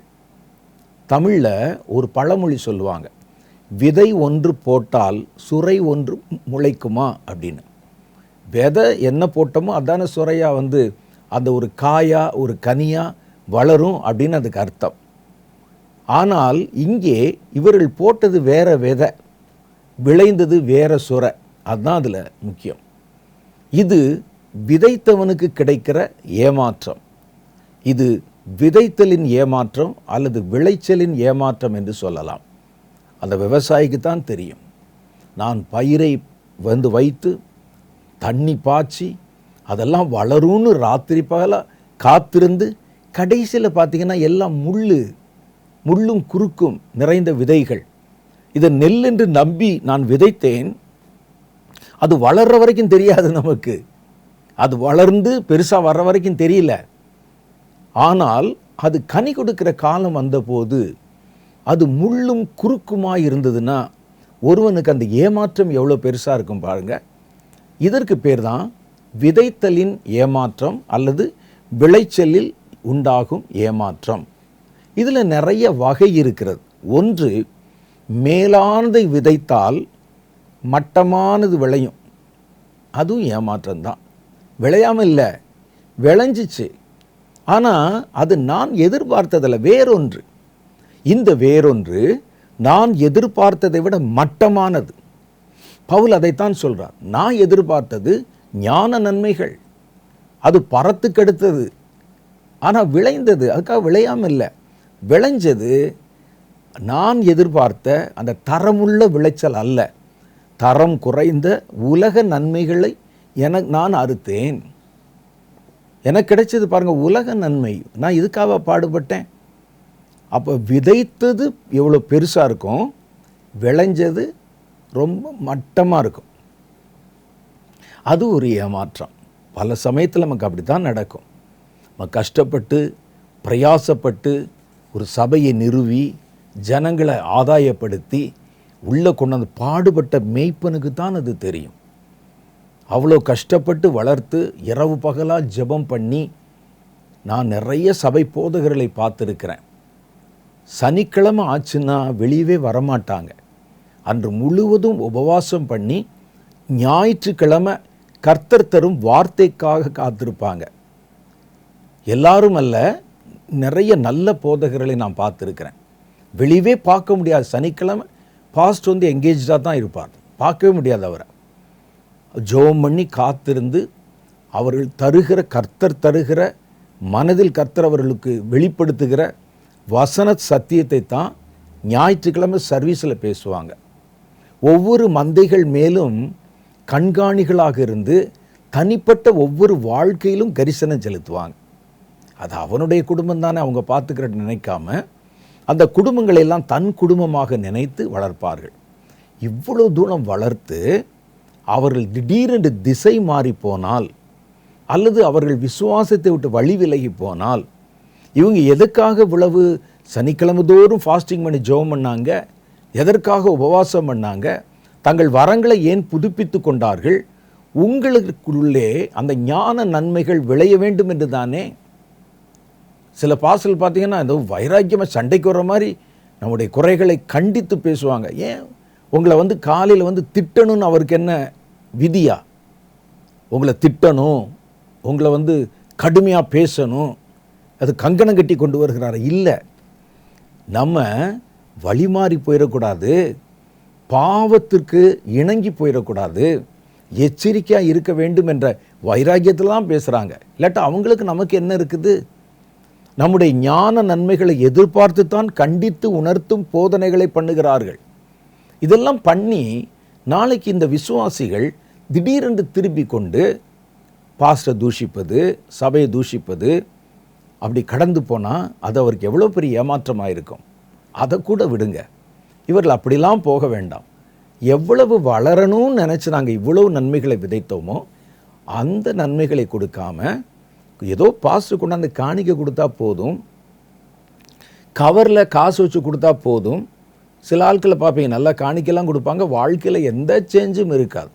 தமிழில் ஒரு பழமொழி சொல்லுவாங்க, விதை ஒன்று போட்டால் சுரை ஒன்று முளைக்குமா அப்படின்னு. விதை என்ன போட்டோமோ அதான சுரையாக வந்து அந்த ஒரு காயா ஒரு கனியா வளரும் அப்படின்னு அதுக்கு அர்த்தம். ஆனால் இங்கே இவர்கள் போட்டது வேற விதை, விளைந்தது வேற சுரை. அதுதான் அதில் முக்கியம். இது விதைத்தவனுக்கு கிடைக்கிற ஏமாற்றம். இது விதைத்தலின் ஏமாற்றம் அல்லது விளைச்சலின் ஏமாற்றம் என்று சொல்லலாம். அந்த விவசாயிக்கு தான் தெரியும். நான் பயிரை வந்து வைத்து தண்ணி பாய்ச்சி அதெல்லாம் வளரும்னு ராத்திரி பகலாக காத்திருந்து கடைசியில் பார்த்திங்கன்னா எல்லாம் முள்ளும் குறுக்கும் நிறைந்த விதைகள். இதை நெல் என்று நம்பி நான் விதைத்தேன். அது வளர்ற வரைக்கும் தெரியாது நமக்கு, அது வளர்ந்து பெருசாக வர்ற வரைக்கும் தெரியல. ஆனால் அது கனி கொடுக்கிற காலம் வந்தபோது அது முள்ளும் குறுக்குமாக இருந்ததுன்னா ஒருவனுக்கு அந்த ஏமாற்றம் எவ்வளோ பெருசாக இருக்கும் பாருங்க. இதற்கு பேர் தான் விதைத்தலின் ஏமாற்றம் அல்லது விளைச்சலில் உண்டாகும் ஏமாற்றம். இதில் நிறைய வகை இருக்கிறது. ஒன்று, மேலானதை விதைத்தால் மட்டமானது விளையும், அதுவும் ஏமாற்றம்தான். விளையாமல் இல்லை, விளைஞ்சிச்சு, ஆனால் அது நான் எதிர்பார்த்ததில்லை, வேறொன்று. இந்த வேறொன்று நான் எதிர்பார்த்ததை விட மட்டமானது. பவுல் அதைத்தான் சொல்றார். நான் எதிர்பார்த்தது ஞான நன்மைகள், அது பறத்துக்கெடுத்தது, ஆனால் விளைந்தது அதுக்காக விளையாமல் இல்லை, விளைஞ்சது நான் எதிர்பார்த்த அந்த தரமுள்ள விளைச்சல் அல்ல, தரம் குறைந்த உலக நன்மைகளை நான் அறுத்தேன். எனக்கு கிடைச்சது பாருங்கள் உலக நன்மை. நான் இதுக்காக பாடுபட்டேன். அப்போ விதைத்தது எவ்வளோ பெருசாக இருக்கும், விளைஞ்சது ரொம்ப மட்டமாக இருக்கும். அது ஒரு ஏமாற்றம். பல சமயத்தில் நமக்கு அப்படி தான் நடக்கும். நம்ம கஷ்டப்பட்டு பிரயாசப்பட்டு ஒரு சபையை நிறுவி ஜனங்களை ஆதாயப்படுத்தி உள்ளே கொண்டாந்து பாடுபட்ட மேய்ப்பனுக்கு தான் அது தெரியும். அவ்வளோ கஷ்டப்பட்டு வளர்த்து இரவு பகலாக ஜெபம் பண்ணி நான் நிறைய சபை போதகர்களை பார்த்துருக்கிறேன். சனிக்கிழமை ஆச்சுன்னா வெளியவே வரமாட்டாங்க. அன்று முழுவதும் உபவாசம் பண்ணி ஞாயிற்றுக்கிழமை கர்த்தர் தரும் வார்த்தைக்காக காத்திருப்பாங்க. எல்லாரும் அல்ல, நிறைய நல்ல போதகர்களை நான் பார்த்துருக்கிறேன். வெளியவே பார்க்க முடியாது. சனிக்கிழமை பாஸ்ட் வந்து எங்கேஜாக தான் இருப்பார், பார்க்கவே முடியாது அவரை. ஜெபம் பண்ணி காத்திருந்து அவர்கள் தருகிற, கர்த்தர் தருகிற, மனதில் கர்த்தர் அவர்களுக்கு வெளிப்படுத்துகிற வசன சத்தியத்தை தான் ஞாயிற்றுக்கிழமை சர்வீஸில் பேசுவாங்க. ஒவ்வொரு மந்தைகள் மேலும் கண்காணிகளாக இருந்து தனிப்பட்ட ஒவ்வொரு வாழ்க்கையிலும் கரிசனம் செலுத்துவாங்க. அது அவனுடைய குடும்பம் தானே அவங்க பார்த்துக்கிற நினைக்காம அந்த குடும்பங்களை எல்லாம் தன் குடும்பமாக நினைத்து வளர்ப்பார்கள். இவ்வளோ தூரம் வளர்த்து அவர்கள் திடீரென்று திசை மாறி போனால் அல்லது அவர்கள் விசுவாசத்தை விட்டு வழி விலகி போனால், இவங்க எதுக்காக இவ்வளவு சனிக்கிழமை தோறும் ஃபாஸ்டிங் பண்ணி ஜெபம் பண்ணாங்க, எதற்காக உபவாசம் பண்ணாங்க, தங்கள் வரங்களை ஏன் புதுப்பித்து கொண்டார்கள், உங்களுக்குள்ளே அந்த ஞான நன்மைகள் விளைய வேண்டும் என்று தானே. சில பாஸ்டர்கள் பார்த்தீங்கன்னா ஏதோ வைராக்கியமாக சண்டைக்கு வர்ற மாதிரி நம்முடைய குறைகளை கண்டித்து பேசுவாங்க. ஏன் உங்களை வந்து காலையில் வந்து திட்டணும்னு அவருக்கு என்ன விதியா? உங்களை திட்டணும், உங்களை வந்து கடுமையாக பேசணும், அது கங்கணம் கட்டி கொண்டு வருகிறாரு? இல்லை, நம்ம வழிமாறி போயிடக்கூடாது, பாவத்திற்கு இணங்கி போயிடக்கூடாது, எச்சரிக்கையாக இருக்க வேண்டும் என்ற வைராக்கியத்தில் தான் பேசுகிறாங்க. இல்லாட்டா அவங்களுக்கு நமக்கு என்ன இருக்குது? நம்முடைய ஞான நன்மைகளை எதிர்பார்த்து தான் கண்டித்து உணர்த்தும் போதனைகளை பண்ணுகிறார்கள். இதெல்லாம் பண்ணி நாளைக்கு இந்த விசுவாசிகள் திடீரென்று திருப்பி கொண்டு பாஸ்டரை தூஷிப்பது, சபையை தூஷிப்பது, அப்படி கடந்து போனால் அது அவருக்கு எவ்வளோ பெரிய ஏமாற்றமாக இருக்கும். அதை கூட விடுங்க, இவர்கள் அப்படிலாம் போக வேண்டாம். எவ்வளவு வளரணும்னு நினச்சி நாங்கள் இவ்வளவு நன்மைகளை விதைத்தோமோ அந்த நன்மைகளை கொடுக்காம ஏதோ பாஸ்டர் கொண்டாந்து காணிக்கை கொடுத்தா போதும், கவரில் காசு வச்சு கொடுத்தா போதும். சில ஆட்களை பார்ப்பீங்க, நல்லா காணிக்கைலாம் கொடுப்பாங்க, வாழ்க்கையில் எந்த சேஞ்சும் இருக்காது,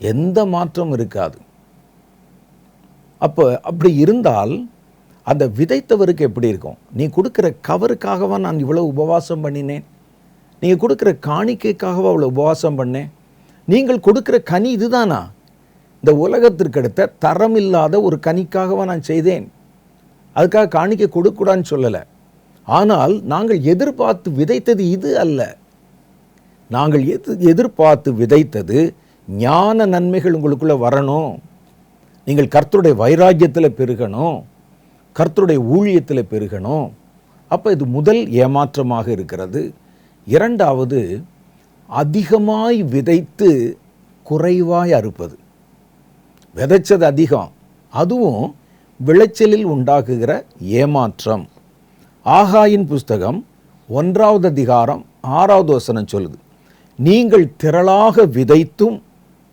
எந்த மாற்றமும் இருக்காது. அப்போ அப்படி இருந்தால் அந்த விதைத்தவருக்கு எப்படி இருக்கும்? நீ கொடுக்குற கவருக்காகவா நான் இவ்வளோ உபவாசம் பண்ணினேன்? நீங்கள் கொடுக்குற காணிக்கைக்காகவா அவ்வளோ உபவாசம் பண்ணேன்? நீங்கள் கொடுக்குற கனி இதுதானா? இந்த உலகத்திற்கு அடுத்த தரமில்லாத ஒரு கனிக்காகவா நான் செய்தேன்? அதுக்காக காணிக்கை கொடுக்கூடான்னு சொல்லலை. ஆனால் நாங்கள் எதிர்பார்த்து விதைத்தது இது அல்ல. நாங்கள் எதிர்பார்த்து விதைத்தது ஞான நன்மைகள் உங்களுக்குள்ளே வரணும், நீங்கள் கர்த்தருடைய வைராக்கியத்தில் பெருகணும், கர்த்தருடைய ஊழியத்தில் பெருகணும். அப்போ இது முதல் ஏமாற்றமாக இருக்கிறது. இரண்டாவது, அதிகமாய் விதைத்து குறைவாய் அறுப்பது. விதைச்சது அதிகம், அதுவும் விளைச்சலில் உண்டாக்குகிற ஏமாற்றம். ஆகாயின் புஸ்தகம் 1 அதிகாரம் 6 வசனம் சொல்லுது, நீங்கள் திரளாக விதைத்தும்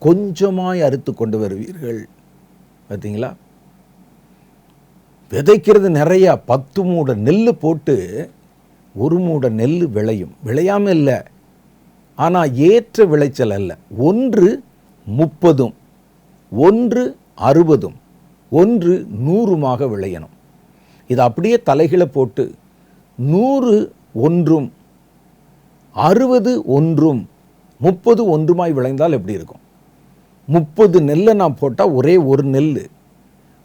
கொஞ்சமாய் அறுத்து கொண்டு வருவீர்கள். பார்த்தீங்களா? விதைக்கிறது நிறைய, 10 மூட நெல் போட்டு 1 மூட நெல் விளையும். விளையாமல் இல்லை, ஆனால் ஏற்ற விளைச்சல் அல்ல. 1 30, 1 60, 1 100 விளையணும். இது அப்படியே தலைகளை போட்டு 100 1, 60 1, 30 1 விளைந்தால் எப்படி இருக்கும்? 30 நெல்லை நான் போட்டால் ஒரே ஒரு நெல்,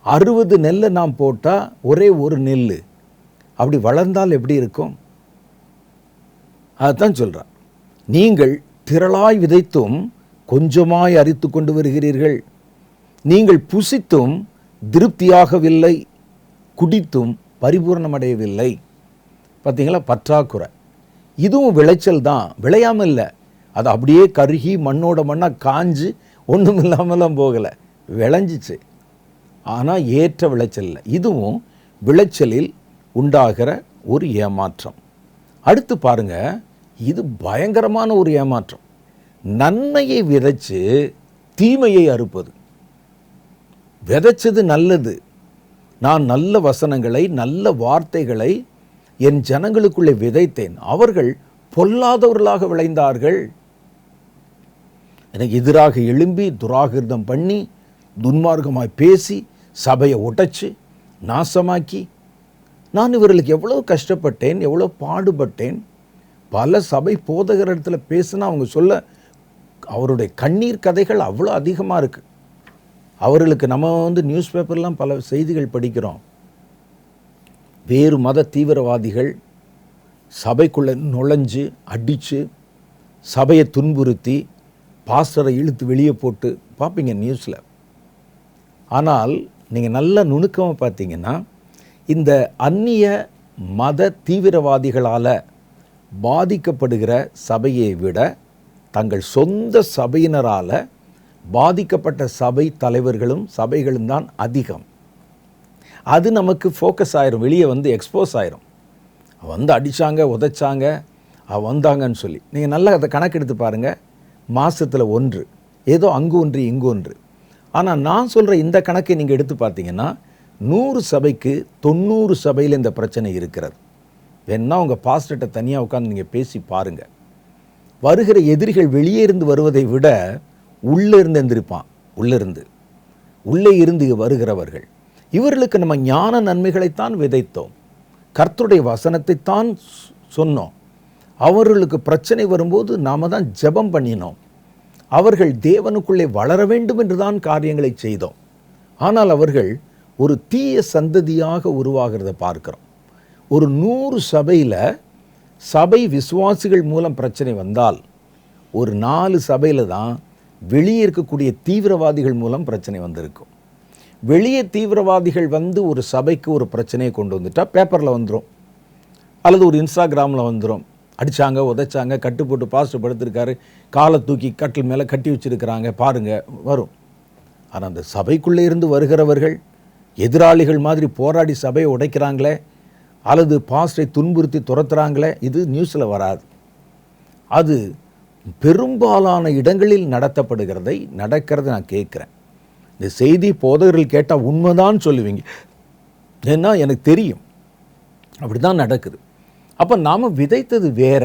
60 நெல்லை நான் போட்டால் ஒரே ஒரு நெல். அப்படி வளர்ந்தால் எப்படி இருக்கும்? அதுதான் சொல்கிறார், நீங்கள் திரளாய் விதைத்தும் கொஞ்சமாய் அரித்து கொண்டு வருகிறீர்கள், நீங்கள் புசித்தும் திருப்தியாகவில்லை, குடித்தும் பரிபூர்ணமடையவில்லை. பார்த்தீங்களா? பற்றாக்குறை. இதுவும் விளைச்சல் தான், விளையாமல் இல்லை. அது அப்படியே கருகி மண்ணோட மண்ணாக காஞ்சு ஒன்றும் இல்லாமலாம் போகலை, விளைஞ்சிச்சு. ஆனால் ஏற்ற விளைச்சல் இல்லை. இதுவும் விளைச்சலில் உண்டாகிற ஒரு ஏமாற்றம். அடுத்து பாருங்க, இது பயங்கரமான ஒரு ஏமாற்றம். நன்மையை விதைச்சு தீமையை அறுப்பது. விதைச்சது நல்லது, நான் நல்ல வசனங்களை நல்ல வார்த்தைகளை என் ஜனங்களுக்குள்ளே விதைத்தேன், அவர்கள் பொல்லாதவர்களாக விளைந்தார்கள். எனக்கு எதிராக எழும்பி துராகிருதம் பண்ணி துன்மார்க்கமாய் பேசி சபையை உடைச்சு நாசமாக்கி, நான் இவர்களுக்கு எவ்வளோ கஷ்டப்பட்டேன், எவ்வளோ பாடுபட்டேன். பல சபை போதகர் இடத்துல பேசினா அவங்க சொல்ல அவருடைய கண்ணீர் கதைகள் அவ்வளோ அதிகமாக இருக்குது. அவர்களுக்கு நம்ம நியூஸ் பேப்பர்லாம் பல செய்திகள் படிக்கிறோம். வேறு மத தீவிரவாதிகள் சபைக்குள்ளே நுழைஞ்சு அடித்து சபையை துன்புறுத்தி பாஸ்டரை இழுத்து வெளியே போட்டு பார்ப்பீங்க நியூஸில். ஆனால் நீங்கள் நல்ல நுணுக்கமாக பார்த்தீங்கன்னா, இந்த அந்நிய மத தீவிரவாதிகளால் பாதிக்கப்படுகிற சபையை விட தங்கள் சொந்த சபையினரால் பாதிக்கப்பட்ட சபை தலைவர்களும் சபைகளும் தான் அதிகம். அது நமக்கு ஃபோக்கஸ் ஆயிரும், வெளியே எக்ஸ்போஸ் ஆயிரும். அடித்தாங்க, உதைச்சாங்க, வந்தாங்கன்னு சொல்லி. நீங்கள் நல்லா அதை கணக்கெடுத்து பாருங்கள். மாதத்தில் ஒன்று, ஏதோ அங்கு ஒன்று இங்கு ஒன்று. ஆனால் நான் சொல்கிற இந்த கணக்கை நீங்கள் எடுத்து பார்த்தீங்கன்னா 100 சபைக்கு 90 சபையில் இந்த பிரச்சனை இருக்கிறது. வேணா உங்கள் பாஸ்டர்கிட்ட தனியாக உட்காந்து நீங்கள் பேசி பாருங்கள். வருகிற எதிரிகள் வெளியே இருந்து வருவதை விட உள்ளே இருந்து எந்திருப்பான். உள்ளே இருந்து வருகிறவர்கள். இவர்களுக்கு நம்ம ஞான நன்மைகளைத்தான் விதைத்தோம், கர்த்தருடைய வசனத்தைத்தான் சொன்னோம். அவர்களுக்கு பிரச்சனை வரும்போது நாம் தான் ஜெபம் பண்ணினோம். அவர்கள் தேவனுக்குள்ளே வளர வேண்டும் என்று தான் காரியங்களை செய்தோம். ஆனால் அவர்கள் ஒரு தீய சந்ததியாக உருவாகிறத பார்க்கிறோம். ஒரு 100 சபையில் சபை விசுவாசிகள் மூலம் பிரச்சனை வந்தால் ஒரு 4 சபையில் தான் வெளியே இருக்கக்கூடிய தீவிரவாதிகள் மூலம் பிரச்சனை வந்திருக்கும். வெளியே தீவிரவாதிகள் ஒரு சபைக்கு ஒரு பிரச்சனையை கொண்டு வந்துட்டால் பேப்பரில் வந்துடும், அல்லது ஒரு இன்ஸ்டாகிராமில் வந்துடும். அடித்தாங்க, உதைச்சாங்க, கட்டு போட்டு பாஸ்டர் படுத்திருக்காரு, காலை தூக்கி கட்டில் மேலே கட்டி வச்சுருக்கிறாங்க பாருங்கள், வரும். ஆனால் அந்த சபைக்குள்ளே இருந்து வருகிறவர்கள் எதிராளிகள் மாதிரி போராடி சபையை உடைக்கிறாங்களே, அல்லது பாஸ்டரை துன்புறுத்தி துரத்துறாங்களே, இது நியூஸில் வராது. அது பெரும்பாலான இடங்களில் நடக்கிறத நான் கேட்குறேன். இந்த செய்தி போதகர்கள் கேட்டால் உண்மைதான் சொல்லுவீங்க, ஏன்னா எனக்கு தெரியும் அப்படி தான் நடக்குது. அப்போ நாம் விதைத்தது வேற.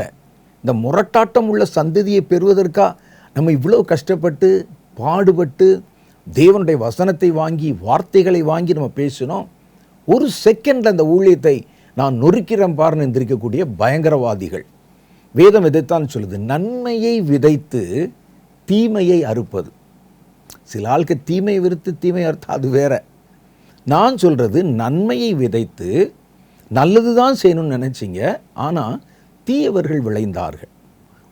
இந்த முரட்டாட்டம் உள்ள சந்ததியை பெறுவதற்காக நம்ம இவ்வளோ கஷ்டப்பட்டு பாடுபட்டு தேவனுடைய வசனத்தை வாங்கி வார்த்தைகளை வாங்கி நம்ம பேசினோம். ஒரு செகண்டில் அந்த ஊழியத்தை நான் நொறுக்கிறேன் பாருன்னு எந்திரிக்கக்கூடிய பயங்கரவாதிகள். வேதம் இதைத்தான் சொல்லுது, நன்மையை விதைத்து தீமையை அறுப்பது. சில ஆளுக்கு தீமையை விருத்து தீமையை அறுத்து அது வேற. நான் சொல்கிறது நன்மையை விதைத்து நல்லது தான் செய்யணும்னு நினச்சிங்க, ஆனால் தீயவர்கள் விளைந்தார்கள்.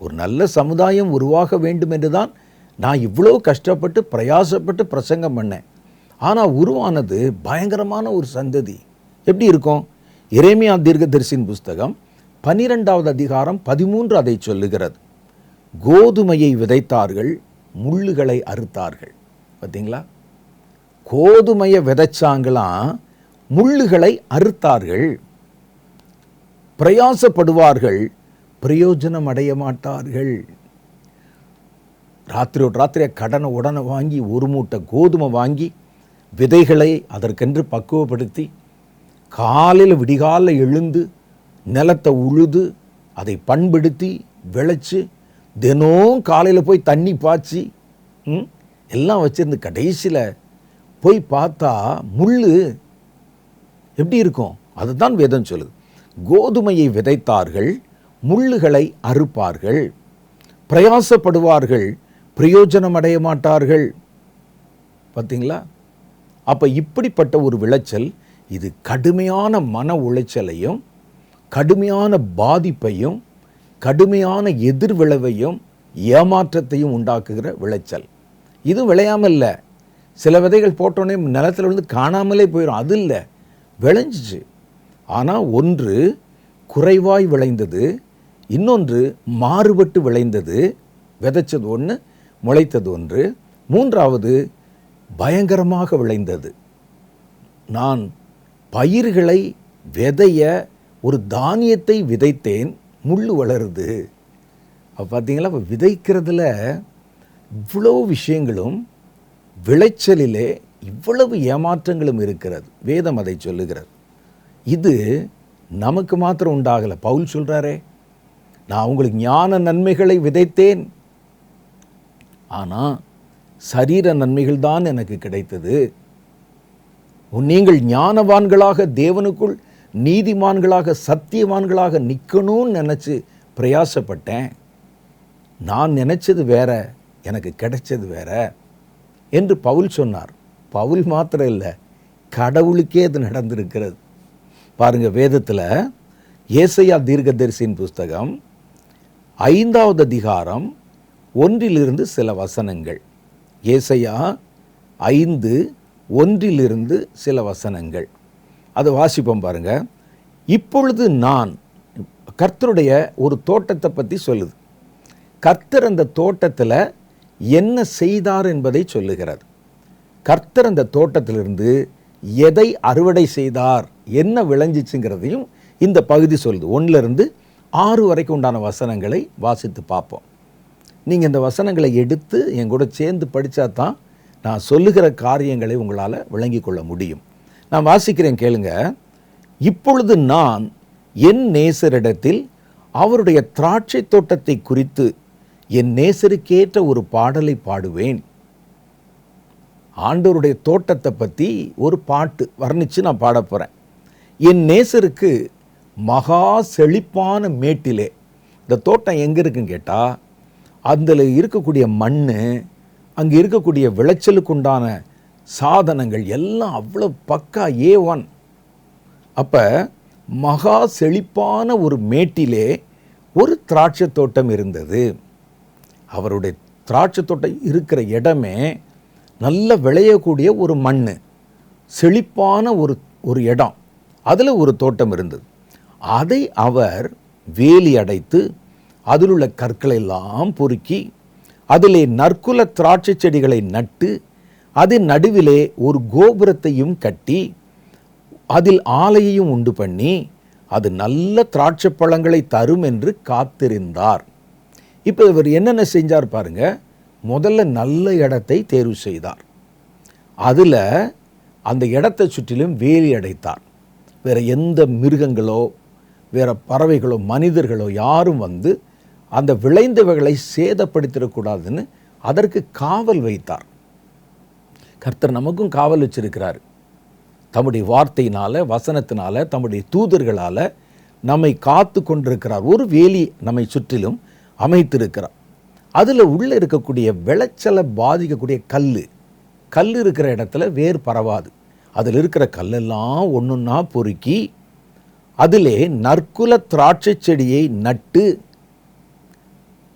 ஒரு நல்ல சமுதாயம் உருவாக வேண்டும் என்று தான் நான் இவ்வளோ கஷ்டப்பட்டு பிரயாசப்பட்டு பிரசங்கம் பண்ணேன். ஆனால் உருவானது பயங்கரமான ஒரு சந்ததி. எப்படி இருக்கும்? எரேமியா தீர்க்கதரிசியின் புஸ்தகம் 12வது அதிகாரம் 13 அதை சொல்லுகிறது. கோதுமையை விதைத்தார்கள், முள்ளுகளை அறுத்தார்கள். பார்த்தீங்களா? கோதுமையை விதைச்சாங்களாம், முள்ளுகளை அறுத்தார்கள். பிரயாசப்படுவார்கள், பிரயோஜனம் அடைய மாட்டார்கள். ராத்திரியை கடனை உடனே வாங்கி ஒரு மூட்டை கோதுமை வாங்கி விதைகளை அதற்கென்று பக்குவப்படுத்தி காலையில் விடிகாலில் எழுந்து நிலத்தை உழுது அதை பண்படுத்தி விளைச்சி தினம் காலையில் போய் தண்ணி பாய்ச்சி எல்லாம் வச்சுருந்து கடைசியில் போய் பார்த்தா முள் எப்படி இருக்கும்? அதுதான் வேதம் சொல்லுது. கோதுமையை விதைத்தார்கள், முள்ளுகளை அறுப்பார்கள். பிரயாசப்படுவார்கள், பிரயோஜனம் அடைய மாட்டார்கள். பார்த்தீங்களா? அப்போ இப்படிப்பட்ட ஒரு விளைச்சல், இது கடுமையான மன உளைச்சலையும் கடுமையான பாதிப்பையும் கடுமையான எதிர்விளைவையும் ஏமாற்றத்தையும் உண்டாக்குகிற விளைச்சல். இது விளையாமல் இல்லை. சில விதைகள் போட்டோன்னே நிலத்தில் காணாமலே போயிடும், அது இல்லை, விளைஞ்சிச்சு. ஆனால் ஒன்று குறைவாய் விளைந்தது, இன்னொன்று மாறுபட்டு விளைந்தது. விதைச்சது ஒன்று, முளைத்தது ஒன்று. மூன்றாவது பயங்கரமாக விளைந்தது. நான் பயிர்களை விதைய ஒரு தானியத்தை விதைத்தேன், முள்ளு வளருது. அப்போ பார்த்தீங்களா, அப்போ விதைக்கிறதுல இவ்வளோ விஷயங்களும், விளைச்சலிலே இவ்வளவு ஏமாற்றங்களும் இருக்கிறது. வேதம் அதை சொல்லுகிறது. இது நமக்கு மாத்திரம் உண்டாகலை. பவுல் சொல்கிறாரே, நான் உங்களுக்கு ஞான நன்மைகளை விதைத்தேன், ஆனால் சரீர நன்மைகள் தான் எனக்கு கிடைத்தது. நீங்கள் ஞானவான்களாக, தேவனுக்குள் நீதிமான்களாக, சத்தியவான்களாக நிற்கணும்னு நினச்சி பிரயாசப்பட்டேன். நான் நினச்சது வேற, எனக்கு கிடைச்சது வேற என்று பவுல் சொன்னார். பவுல் மாத்திரம் இல்லை, கடவுளுக்கே அது நடந்திருக்கிறது. பாருங்க, வேதத்தில் ஏசாயா தீர்க்கதரிசியின் புஸ்தகம் 5வது அதிகாரம் 1 சில வசனங்கள். ஏசாயா 5:1 சில வசனங்கள். அதை வாசிப்போம் பாருங்க. இப்பொழுது நான், கர்த்தருடைய ஒரு தோட்டத்தை பற்றி சொல்லுது. கர்த்தர் அந்த தோட்டத்தில் என்ன செய்தார் என்பதை சொல்லுகிறது. கர்த்தர் அந்த தோட்டத்திலிருந்து எதை அறுவடை செய்தார், என்ன விளைஞ்சிச்சுங்கிறதையும் இந்த பகுதி சொல்லுது. 1-6 வரைக்கும் உண்டான வசனங்களை வாசித்து பார்ப்போம். நீங்கள் இந்த வசனங்களை எடுத்து என் கூட சேர்ந்து படித்தா தான் நான் சொல்லுகிற காரியங்களை உங்களால் விளங்கி கொள்ள முடியும். நான் வாசிக்கிறேன், கேளுங்க. இப்பொழுது நான் என் நேசரிடத்தில் அவருடைய திராட்சை தோட்டத்தை குறித்து என் நேசருக்கேற்ற ஒரு பாடலை பாடுவேன். ஆண்டவருடைய தோட்டத்தை பற்றி ஒரு பாட்டு வர்ணித்து நான் பாட போகிறேன். என் நேசருக்கு மகா செழிப்பான மேட்டிலே, இந்த தோட்டம் எங்கே இருக்குன்னு கேட்டால், அதில் இருக்கக்கூடிய மண், அங்கே இருக்கக்கூடிய விளைச்சலுக்குண்டான சாதனங்கள் எல்லாம் அவ்வளோ பக்கா A1. அப்போ மகா செழிப்பான ஒரு மேட்டிலே ஒரு திராட்சை தோட்டம் இருந்தது. அவருடைய திராட்சை தோட்டம் இருக்கிற இடமே நல்ல விளையக்கூடிய ஒரு மண், செழிப்பான ஒரு இடம். அதில் ஒரு தோட்டம் இருந்தது. அதை அவர் வேலி அடைத்து அதில் உள்ள கற்களை எல்லாம் பொறுக்கி அதிலே நற்குல திராட்சை செடிகளை நட்டு அதன் நடுவிலே ஒரு கோபுரத்தையும் கட்டி அதில் ஆலையையும் உண்டு பண்ணி அது நல்ல திராட்சை பழங்களை தரும் என்று காத்திருந்தார். இப்போ இவர் என்னென்ன செஞ்சார் பாருங்க. முதல்ல நல்ல இடத்தை தேர்வு செய்தார். அதில் அந்த இடத்தை சுற்றிலும் வேலி அடைத்தார். வேறு எந்த மிருகங்களோ, வேறு பறவைகளோ, மனிதர்களோ யாரும் வந்து அந்த விளைந்தவைகளை சேதப்படுத்திடக்கூடாதுன்னு அதற்கு காவல் வைத்தார். கர்த்தர் நமக்கும் காவல் வச்சிருக்கிறார். தம்முடைய வார்த்தையினால், வசனத்தினால, தம்முடைய தூதர்களால் நம்மை காத்து கொண்டிருக்கிறார். ஒரு வேலி நம்மை சுற்றிலும் அமைத்திருக்கிறார். அதில் உள்ளே இருக்கக்கூடிய விளைச்சலை பாதிக்கக்கூடிய கல் இருக்கிற இடத்துல வேர் பரவாது. அதில் இருக்கிற கல்லெல்லாம் ஒன்றுன்னா பொறுக்கி அதிலே நற்குல திராட்சை செடியை நட்டு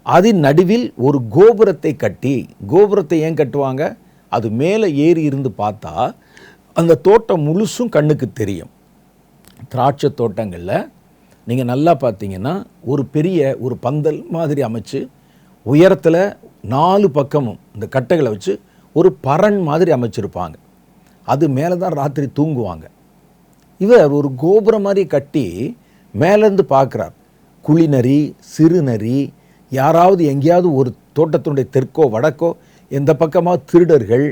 அதன் நடுவில் ஒரு கோபுரத்தை கட்டி, கோபுரத்தை ஏன் கட்டுவாங்க? அது மேலே ஏறி இருந்து பார்த்தா அந்த தோட்டம் முழுசும் கண்ணுக்கு தெரியும். திராட்சை தோட்டங்களில் நீங்கள் நல்லா பார்த்தீங்கன்னா ஒரு பந்தல் மாதிரி அமைச்சு உயரத்தில் 4 பக்கமும் இந்த கட்டைகளை வச்சு ஒரு பரண் மாதிரி அமைச்சிருப்பாங்க. அது மேலே தான் ராத்திரி தூங்குவாங்க. இவர் ஒரு கோபுரம் மாதிரி கட்டி மேலேருந்து பார்க்குறார். குழிநரி, சிறுநரி, யாராவது எங்கேயாவது ஒரு தோட்டத்தினுடைய தெற்கோ வடக்கோ எந்த பக்கமாக திருடர்கள்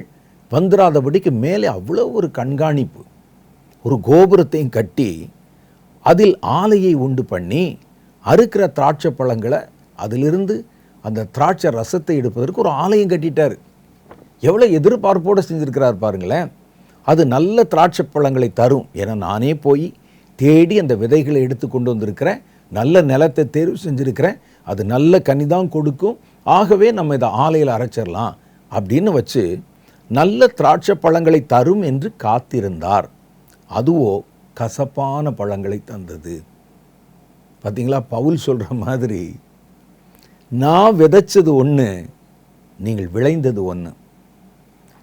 வந்துடாதபடிக்கு மேலே அவ்வளோ ஒரு கண்காணிப்பு. ஒரு கோபுரத்தையும் கட்டி அதில் ஆலையை உண்டு பண்ணி அறுக்கிற திராட்சை பழங்களை அதிலிருந்து அந்த திராட்சை ரசத்தை எடுப்பதற்கு ஒரு ஆலையும் கட்டிட்டார். எவ்வளோ எதிர்பார்ப்போடு செஞ்சுருக்கிறார் பாருங்களேன். அது நல்ல திராட்சை பழங்களை தரும் என நானே போய் தேடி அந்த விதைகளை எடுத்து கொண்டு வந்திருக்கிறேன். நல்ல நிலத்தை தேர்வு செஞ்சுருக்கிறேன். அது நல்ல கனிதான் கொடுக்கும். ஆகவே நம்ம இதை ஆலையில் அரைச்சிடலாம் அப்படின்னு வச்சு நல்ல திராட்சை பழங்களை தரும் என்று காத்திருந்தார். அதுவோ கசப்பான பழங்களை தந்தது. பார்த்தீங்களா, பவுல் சொல்கிற மாதிரி நான் விதைச்சது ஒன்று, நீங்கள் விளைந்தது ஒன்று.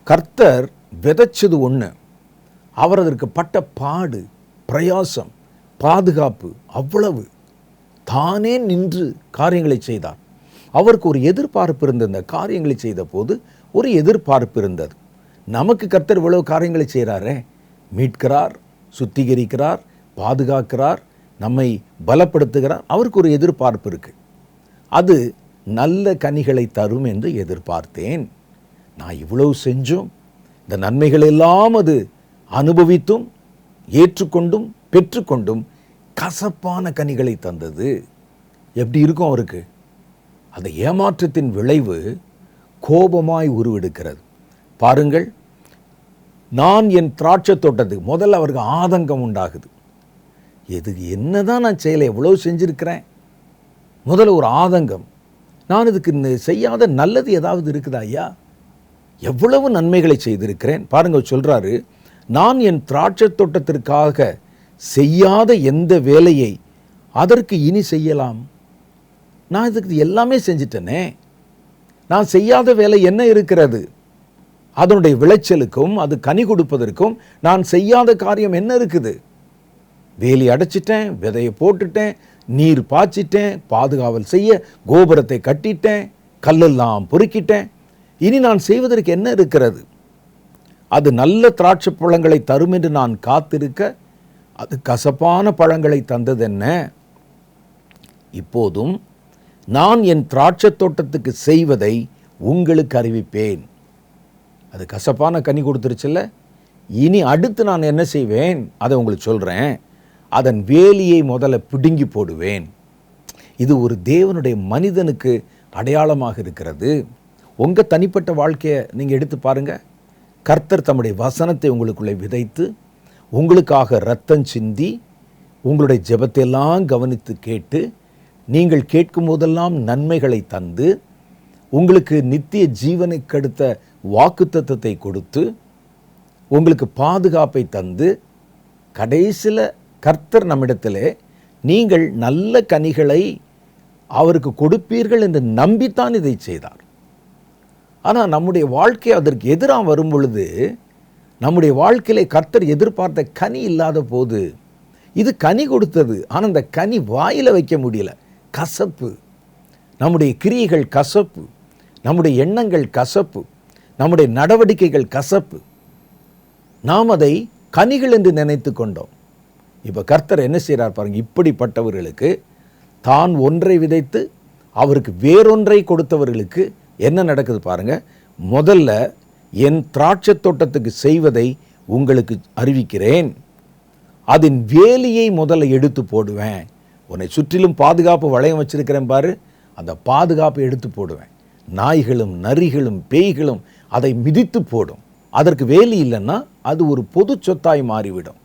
கர்த்தர் விதைச்சது ஒன்று, அவர் அதற்கு பட்ட பாடு, பிரயாசம், பாதுகாப்பு அவ்வளவு. தானே நின்று காரியங்களை செய்தார். அவருக்கு ஒரு எதிர்பார்ப்பு இருந்தது. இந்த காரியங்களை செய்த போது ஒரு எதிர்பார்ப்பு இருந்தது. நமக்கு கர்த்தர் இவ்வளவு காரியங்களை செய்கிறாரே, மீட்கிறார், சுத்திகரிக்கிறார், பாதுகாக்கிறார், நம்மை பலப்படுத்துகிறார். அவருக்கு ஒரு எதிர்பார்ப்பு இருக்கு. அது நல்ல கனிகளை தரும் என்று எதிர்பார்த்தேன். நான் இவ்வளவு செஞ்சும் இந்த நன்மைகள் எல்லாம் அது அனுபவித்தும் ஏற்றுக்கொண்டும் பெற்றுக்கொண்டும் கசப்பான கனிகளை தந்தது. எப்படி இருக்கும் அவருக்கு? அந்த ஏமாற்றத்தின் விளைவு கோபமாய் உருவெடுக்கிறது. பாருங்கள், நான் என் திராட்சை தோட்டத்துக்கு முதல்ல அவருக்கு ஆதங்கம் உண்டாகுது. எதுக்கு என்னதான் நான் செய்யலை, எவ்வளோ செஞ்சுருக்கிறேன். முதல்ல ஒரு ஆதங்கம், நான் இதுக்கு செய்யாத நல்லது ஏதாவது இருக்குதா ஐயா? எவ்வளவு நன்மைகளை செய்திருக்கிறேன். பாருங்க சொல்றாரு, நான் என் திராட்சை தோட்டத்திற்காக செய்யாத எந்த வேலையை அதற்கு இனி செய்யலாம். நான் இதுக்கு எல்லாமே செஞ்சிட்டேனே, நான் செய்யாத வேலை என்ன இருக்கிறது? அதனுடைய விளைச்சலுக்கும் அது கனி கொடுப்பதற்கும் நான் செய்யாத காரியம் என்ன இருக்குது? வேலி அடைச்சிட்டேன், விதையை போட்டுட்டேன், நீர் பாய்ச்சிட்டேன், பாதுகாவல் செய்ய கோபுரத்தை கட்டிட்டேன், கல்லெல்லாம் பொறுக்கிட்டேன். இனி நான் செய்வதற்கு என்ன இருக்கிறது? அது நல்ல திராட்சை பழங்களை தரும் என்று நான் காத்திருக்க அது கசப்பான பழங்களை தந்தது என்ன? இப்போதும் நான் என் திராட்சை தோட்டத்துக்கு செய்வதை உங்களுக்கு அறிவிப்பேன். அது கசப்பான கனி கொடுத்துருச்சுல்ல, இனி அடுத்து நான் என்ன செய்வேன் அதை உங்களுக்கு சொல்கிறேன். அதன் வேலியை முதல்ல பிடுங்கி போடுவேன். இது ஒரு தேவனுடைய மனிதனுக்கு அடையாளமாக இருக்கிறது. உங்கள் தனிப்பட்ட வாழ்க்கையை நீங்கள் எடுத்து பாருங்கள். கர்த்தர் தம்முடைய வசனத்தை உங்களுக்குள்ளே விதைத்து உங்களுக்காக இரத்தம் சிந்தி உங்களுடைய ஜெபத்தையெல்லாம் கவனித்து கேட்டு நீங்கள் கேட்கும் போதெல்லாம் நன்மைகளை தந்து உங்களுக்கு நித்திய ஜீவனுக்கு அடுத்த வாக்குத்தத்தத்தை கொடுத்து உங்களுக்கு பாதுகாப்பை தந்து கடைசியில் கர்த்தர் நம்மிடத்தில் நீங்கள் நல்ல கனிகளை அவருக்கு கொடுப்பீர்கள் என்று நம்பித்தான் இதை செய்தார். ஆனால் நம்முடைய வாழ்க்கை அதற்கு எதிராக வரும் பொழுது, நம்முடைய வாழ்க்கையிலே கர்த்தர் எதிர்பார்த்த கனி இல்லாத போது, இது கனி கொடுத்தது, ஆனால் அந்த கனி வாயில் வைக்க முடியல, கசப்பு. நம்முடைய கிரியைகள் கசப்பு, நம்முடைய எண்ணங்கள் கசப்பு, நம்முடைய நடவடிக்கைகள் கசப்பு. நாம் அதை கனிகள் என்று நினைத்து கொண்டோம். இப்போ கர்த்தர் என்ன செய்கிறார் பாருங்க, இப்படிப்பட்டவர்களுக்கு தான் ஒன்றை விதைத்து அவருக்கு வேறொன்றை கொடுத்தவர்களுக்கு என்ன நடக்குது பாருங்க. முதல்ல என் திராட்சை தோட்டத்துக்கு செய்வதை உங்களுக்கு அறிவிக்கிறேன். அதன் வேலியை முதல்ல எடுத்து போடுவேன். உன்னை சுற்றிலும் பாதுகாப்பு வளையம் வச்சிருக்கிறேன் பாரு, அந்த பாதுகாப்பை எடுத்து போடுவேன். நாய்களும் நரிகளும் பேய்களும் அதை மிதித்து போடும். அதற்கு வேலி இல்லைன்னா அது ஒரு பொது சொத்தாய் மாறிவிடும்.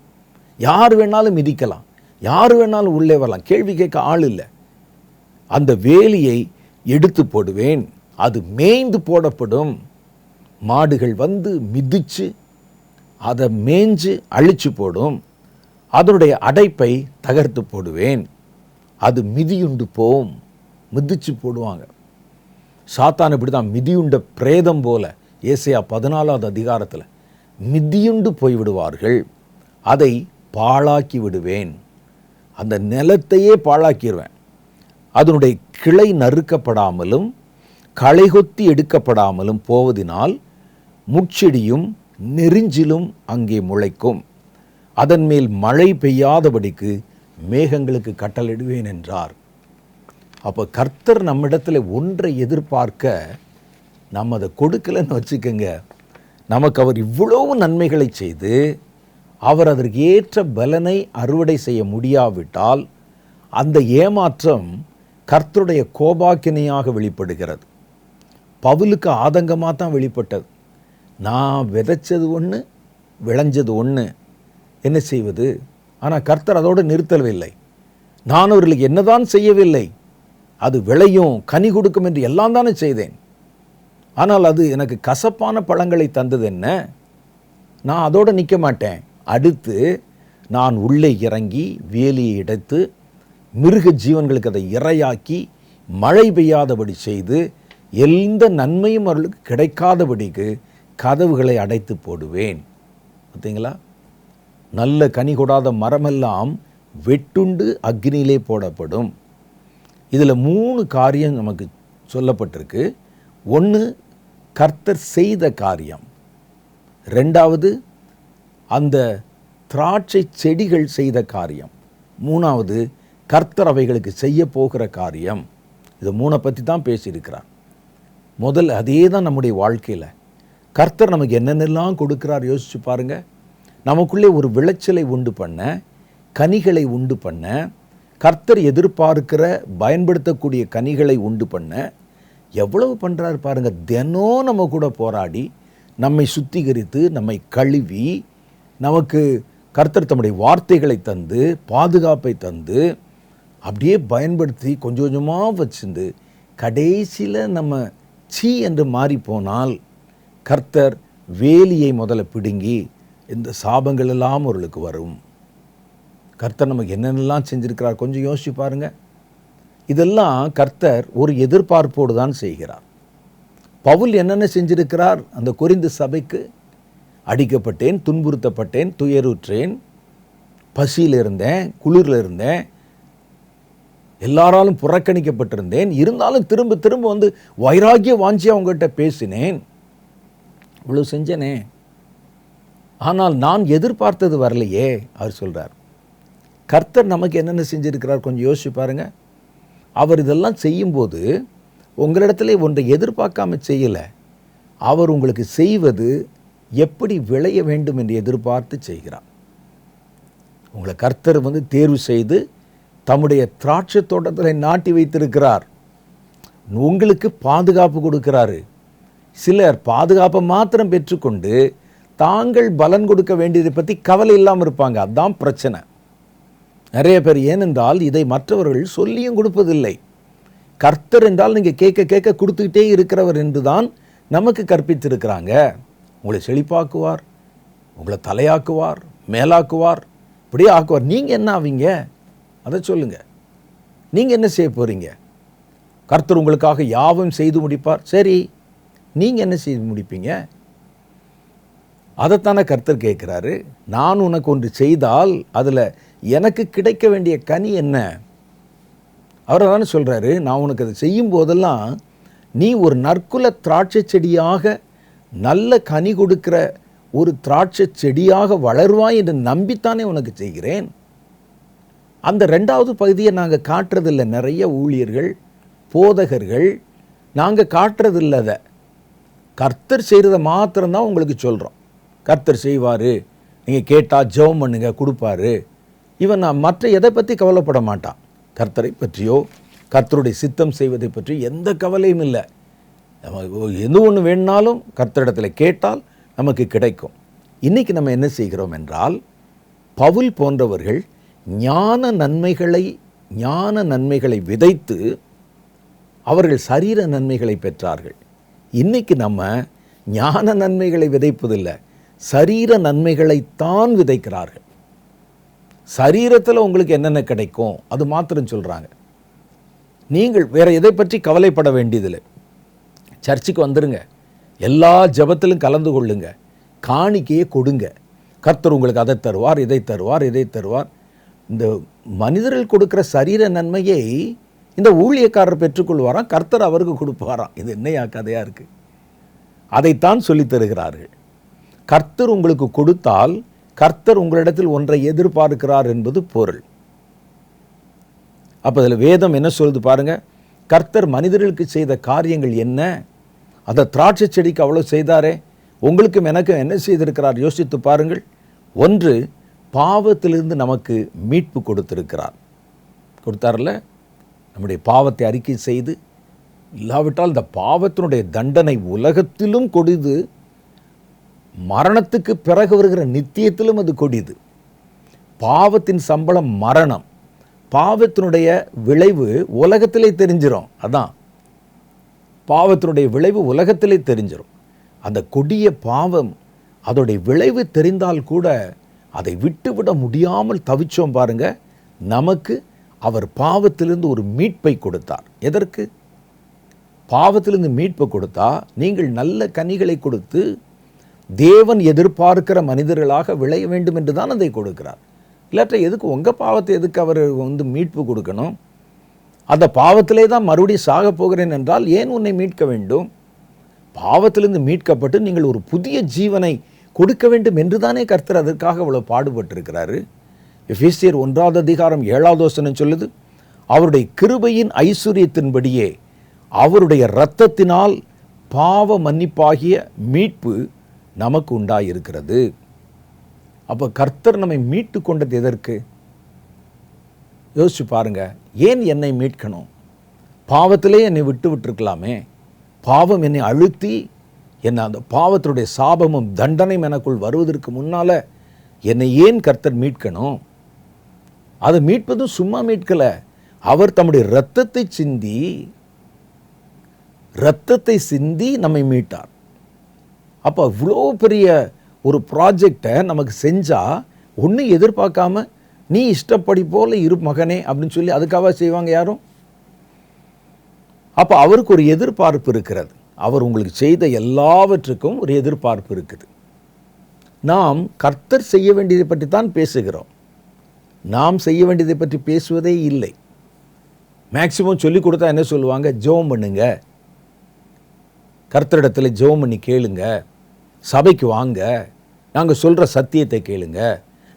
யார் வேணாலும் மிதிக்கலாம், யார் வேணாலும் உள்ளே வரலாம், கேள்வி கேட்க ஆள் இல்லை. அந்த வேலியை எடுத்து போடுவேன், அது மேய்ந்து போடப்படும். மாடுகள் வந்து மிதிச்சு அதை மேய்ஞ்சு அழிச்சு போடும். அதனுடைய அடைப்பை தகர்த்து போடுவேன், அது மிதியுண்டு போம். மிதிச்சு போடுவாங்க. சாத்தான் இப்படி தான் மிதியுண்ட பிரேதம் போல, ஏசாயா 14வது அதிகாரத்தில் மிதியுண்டு போய்விடுவார்கள். அதை பாழாக்கி விடுவேன், அந்த நிலத்தையே பாழாக்கிடுவேன். அதனுடைய கிளை நறுக்கப்படாமலும் களைகொத்தி எடுக்கப்படாமலும் போவதினால் முட்செடியும் நெரிஞ்சிலும் அங்கே முளைக்கும். அதன் மேல் மழை பெய்யாதபடிக்கு மேகங்களுக்கு கட்டளையிடுவேன் என்றார். அப்போ கர்த்தர் நம்மிடத்தில் ஒன்றை எதிர்பார்க்க நம்ம அதை கொடுக்கலன்னு வச்சுக்கோங்க, நமக்கு அவர் இவ்வளவு நன்மைகளை செய்து அவர் அதற்கு ஏற்ற பலனை அறுவடை செய்ய முடியாவிட்டால் அந்த ஏமாற்றம் கர்த்தருடைய கோபாக்கினையாக வெளிப்படுகிறது. பவுலுக்கு ஆதங்கமாக தான் வெளிப்பட்டது. நான் விதைச்சது ஒன்று, விளைஞ்சது ஒன்று, என்ன செய்வது? ஆனால் கர்த்தர் அதோடு நிறுத்தவில்லை. நான் அவர்களுக்கு என்னதான் செய்யவில்லை, அது விளையும் கனி கொடுக்கும் என்று எல்லாம் தானே செய்தேன். ஆனால் அது எனக்கு கசப்பான பழங்களை தந்தது என்ன? நான் அதோடு நிற்க மாட்டேன். அடுத்து நான் உள்ளே இறங்கி வேலியை எடுத்து மிருக ஜீவன்களுக்கு அதை இரையாக்கி மழை பெய்யாதபடி செய்து எந்த நன்மையும் அவர்களுக்கு கிடைக்காதபடிக்கு கதவுகளை அடைத்து போடுவேன். பார்த்தீங்களா? நல்ல கனி கொடாத மரமெல்லாம் வெட்டுண்டு அக்னியிலே போடப்படும். இதில் 3 காரியம் நமக்கு சொல்லப்பட்டிருக்கு. ஒன்று, கர்த்தர் செய்த காரியம். 2வது, அந்த திராட்சை செடிகள் செய்த காரியம். மூணாவது, கர்த்தர் அவைகளுக்கு செய்ய போகிற காரியம். இது 3 பற்றி தான் பேசியிருக்கிறார். முதல்ல அதே தான் நம்முடைய வாழ்க்கையில் கர்த்தர் நமக்கு என்னென்னலாம் கொடுக்கிறார் யோசிச்சு பாருங்க. நமக்குள்ளே ஒரு விளைச்சலை உண்டு பண்ண, கனிகளை உண்டு பண்ண, கர்த்தர் எதிர்பார்க்கிற பயன்படுத்தக்கூடிய கனிகளை உண்டு பண்ண எவ்வளவு பண்ணுறாரு பாருங்க. தினம் நம்ம கூட போராடி நம்மை சுத்திகரித்து நம்மை கழுவி நமக்கு கர்த்தர் தம்முடைய வார்த்தைகளை தந்து பாதுகாப்பை தந்து அப்படியே பயன்படுத்தி கொஞ்சம் கொஞ்சமாக வச்சிருந்து கடைசியில் நம்ம சீ என்று மாறி போனால் கர்த்தர் வேலியை முதல்ல பிடுங்கி இந்த சாபங்கள் எல்லாம் அவர்களுக்கு வரும். கர்த்தர் நமக்கு என்னென்னலாம் செஞ்சிருக்கிறார் கொஞ்சம் யோசிச்சு பாருங்க. இதெல்லாம் கர்த்தர் ஒரு எதிர்பார்ப்போடு தான் செய்கிறார். பவுல் என்னென்ன செஞ்சிருக்கிறார்? அந்த கொரிந்து சபைக்கு அடிக்கப்பட்டேன், துன்புறுத்தப்பட்டேன், துயருற்றேன், பசியில் இருந்தேன், குளிரில் இருந்தேன், எல்லாராலும் புறக்கணிக்கப்பட்டிருந்தேன், இருந்தாலும் திரும்ப திரும்ப வந்து வைராகிய வாஞ்சி அவங்ககிட்ட பேசினேன், இவ்வளவு செஞ்சனே, ஆனால் நான் எதிர்பார்த்தது வரலையே. அவர் சொல்றார். கர்த்தர் நமக்கு என்னென்ன செஞ்சிருக்கிறார் கொஞ்சம் யோசிச்சு பாருங்க. அவர் இதெல்லாம் செய்யும்போது உங்களிடத்துல ஒன்றை எதிர்பார்க்காம செய்யலை. அவர் உங்களுக்கு செய்வது எப்படி விளைய வேண்டும் என்று எதிர்பார்த்து செய்கிறார். உங்களை கர்த்தர் வந்து தேர்வு செய்து தம்முடைய திராட்சை தோட்டத்தில் நாட்டி வைத்திருக்கிறார். உங்களுக்கு பாதுகாப்பு கொடுக்கிறாரு. சிலர் பாதுகாப்பை மாத்திரம் பெற்றுக்கொண்டு தாங்கள் பலன் கொடுக்க வேண்டியதை பற்றி கவலை இல்லாமல் இருப்பாங்க. அதுதான் பிரச்சனை நிறைய பேர். ஏனென்றால் இதை மற்றவர்கள் சொல்லியும் கொடுப்பதில்லை. கர்த்தர் என்றால் நீங்கள் கேட்க கேட்க கொடுத்துக்கிட்டே இருக்கிறவர் என்று தான் நமக்கு கற்பித்திருக்கிறாங்க. உங்களை செழிப்பாக்குவார், உங்களை தலையாக்குவார், மேலாக்குவார், இப்படியே ஆக்குவார். நீங்கள் என்ன ஆவீங்க அதை சொல்லுங்க. நீங்கள் என்ன செய்ய போகிறீங்க? கர்த்தர் உங்களுக்காக யாவும் செய்து முடிப்பார். சரி, நீங்கள் என்ன செய்து முடிப்பீங்க? அதைத்தானே கர்த்தர் கேட்குறாரு. நான் உனக்கு ஒன்று செய்தால் அதில் எனக்கு கிடைக்க வேண்டிய கனி என்ன? அவர் தானே சொல்கிறாரு, நான் உனக்கு அதை செய்யும் போதெல்லாம் நீ ஒரு நற்குல திராட்சை செடியாக நல்ல கனி கொடுக்கிற ஒரு திராட்சை செடியாக வளருவாய் என்று நம்பித்தானே உனக்கு செய்கிறேன். அந்த 2வது பகுதியை நாங்கள் காட்டுறதில்லை. நிறைய ஊழியர்கள், போதகர்கள் நாங்கள் காட்டுறதில்லை. அதை கர்த்தர் செய்கிறத மாத்திரம்தான் உங்களுக்கு சொல்கிறோம். கர்த்தர் செய்வார், நீங்கள் கேட்டால் ஜெபம் பண்ணுங்க கொடுப்பாரு. இவன் நான் மற்ற எதை பற்றி கவலைப்பட மாட்டான். கர்த்தரை பற்றியோ கர்த்தருடைய சித்தம் செய்வதை பற்றி எந்த கவலையும் இல்லை. எது ஒன்று வேணுனாலும் கர்த்தரிடத்தில் கேட்டால் நமக்கு கிடைக்கும். இன்றைக்கி நம்ம என்ன செய்கிறோம் என்றால், பவுல் போன்றவர்கள் ஞான நன்மைகளை விதைத்து அவர்கள் சரீர நன்மைகளை பெற்றார்கள். இன்றைக்கி நம்ம ஞான நன்மைகளை விதைப்பதில்லை, சரீர நன்மைகளைத்தான் விதைக்கிறார்கள். சரீரத்தில் உங்களுக்கு என்னென்ன கிடைக்கும் அது மாத்திரம் சொல்கிறாங்க. நீங்கள் வேறு எதை பற்றி கவலைப்பட வேண்டியதில்லை. சர்ச்சுக்கு வந்துடுங்க, எல்லா ஜெபத்திலும் கலந்து கொள்ளுங்க, காணிக்கையே கொடுங்க. கர்த்தர் உங்களுக்கு அதை தருவார், இதை தருவார், இதை தருவார். இந்த மனிதர்கள் கொடுக்குற சரீர நன்மையை இந்த ஊழியக்காரர் பெற்றுக்கொள்வாராம், கர்த்தர் அவருக்கு கொடுப்பாராம். இது என்னையா கதையாக இருக்குது? அதைத்தான் சொல்லித் தருகிறார்கள். கர்த்தர் உங்களுக்கு கொடுத்தால் கர்த்தர் உங்களிடத்தில் ஒன்றை எதிர்பார்க்கிறார் என்பது பொருள். அப்போ அதில் வேதம் என்ன சொல்லுது பாருங்க. கர்த்தர் மனிதர்களுக்கு செய்த காரியங்கள் என்ன? அந்த திராட்சை செடிக்கு அவ்வளோ செய்தாரே, உங்களுக்கும் எனக்கும் என்ன செய்திருக்கிறார் யோசித்து பாருங்கள். ஒன்று, பாவத்திலிருந்து நமக்கு மீட்பு கொடுத்தார்ல. நம்முடைய பாவத்தை அறிக்கை செய்து, இல்லாவிட்டால் இந்த பாவத்தினுடைய தண்டனை உலகத்திலும் கொடிது, மரணத்துக்கு பிறகு வருகிற நித்தியத்திலும் அது கொடிது. பாவத்தின் சம்பளம் மரணம். பாவத்தினுடைய விளைவு உலகத்திலே தெரிஞ்சிடும். அதான் பாவத்தினுடைய விளைவு உலகத்திலே தெரிஞ்சிடும். அந்த கொடிய பாவம் அதோடைய விளைவு தெரிந்தால் கூட அதை விட்டுவிட முடியாமல் தவிச்சோம் பாருங்க. நமக்கு அவர் பாவத்திலிருந்து ஒரு மீட்பை கொடுத்தார். எதற்கு? பாவத்திலிருந்து மீட்பை கொடுத்தா நீங்கள் நல்ல கனிகளை கொடுத்து தேவன் எதிர்பார்க்கிற மனிதர்களாக விளைய வேண்டும் என்று தான் அதை கொடுக்கிறார். இல்லாட்ட எதுக்கு உங்கள் பாவத்தை எதுக்கு அவர் மீட்பு கொடுக்கணும்? அந்த பாவத்திலே தான் மறுபடியும் சாக போகிறேன் என்றால் ஏன் உன்னை மீட்க வேண்டும்? பாவத்திலிருந்து மீட்கப்பட்டு நீங்கள் ஒரு புதிய ஜீவனை கொடுக்க வேண்டும் என்று தானே கர்த்தர் அதற்காக இவ்வளோ பாடுபட்டிருக்கிறாரு. எபேசியர் 1:7 சொல்லுது, அவருடைய கிருபையின் ஐசுரியத்தின்படியே அவருடைய இரத்தத்தினால் பாவ மன்னிப்பாகிய மீட்பு நமக்கு உண்டாயிருக்கிறது. அப்போ கர்த்தர் நம்மை மீட்டு கொண்டது எதற்கு? யோசிச்சு பாருங்க. ஏன் என்னை மீட்கணும்? பாவத்திலே என்னை விட்டுருக்கலாமே. பாவம் என்னை அழுத்தி என்னை அந்த பாவத்தினுடைய சாபமும் தண்டனையும் எனக்குள் வருவதற்கு முன்னால என்னை ஏன் கர்த்தர் மீட்கணும்? அதை மீட்பதும் சும்மா மீட்கல. அவர் தம்முடைய இரத்தத்தை சிந்தி நம்மை மீட்டார். அப்போ அவ்வளோ பெரிய ஒரு ப்ராஜெக்டை நமக்கு செஞ்சா ஒன்றும் எதிர்பார்க்காம நீ இஷ்டப்படி போல இரு மகனே அப்படின்னு சொல்லி அதுக்காக செய்வாங்க யாரும்? அப்போ அவருக்கு ஒரு எதிர்பார்ப்பு இருக்கிறது. அவர் உங்களுக்கு செய்த எல்லாவற்றுக்கும் ஒரு எதிர்பார்ப்பு இருக்குது. நாம் கர்த்தர் செய்ய வேண்டியதை பற்றி தான் பேசுகிறோம். நாம் செய்ய வேண்டியதை பற்றி பேசுவதே இல்லை. மேக்சிமம் சொல்லி கொடுத்தா என்ன சொல்லுவாங்க? ஜெபம் பண்ணுங்க, கர்த்தரிடத்தில் ஜெபம் பண்ணி கேளுங்க, சபைக்கு வாங்க, நாங்கள் சொல்கிற சத்தியத்தை கேளுங்க,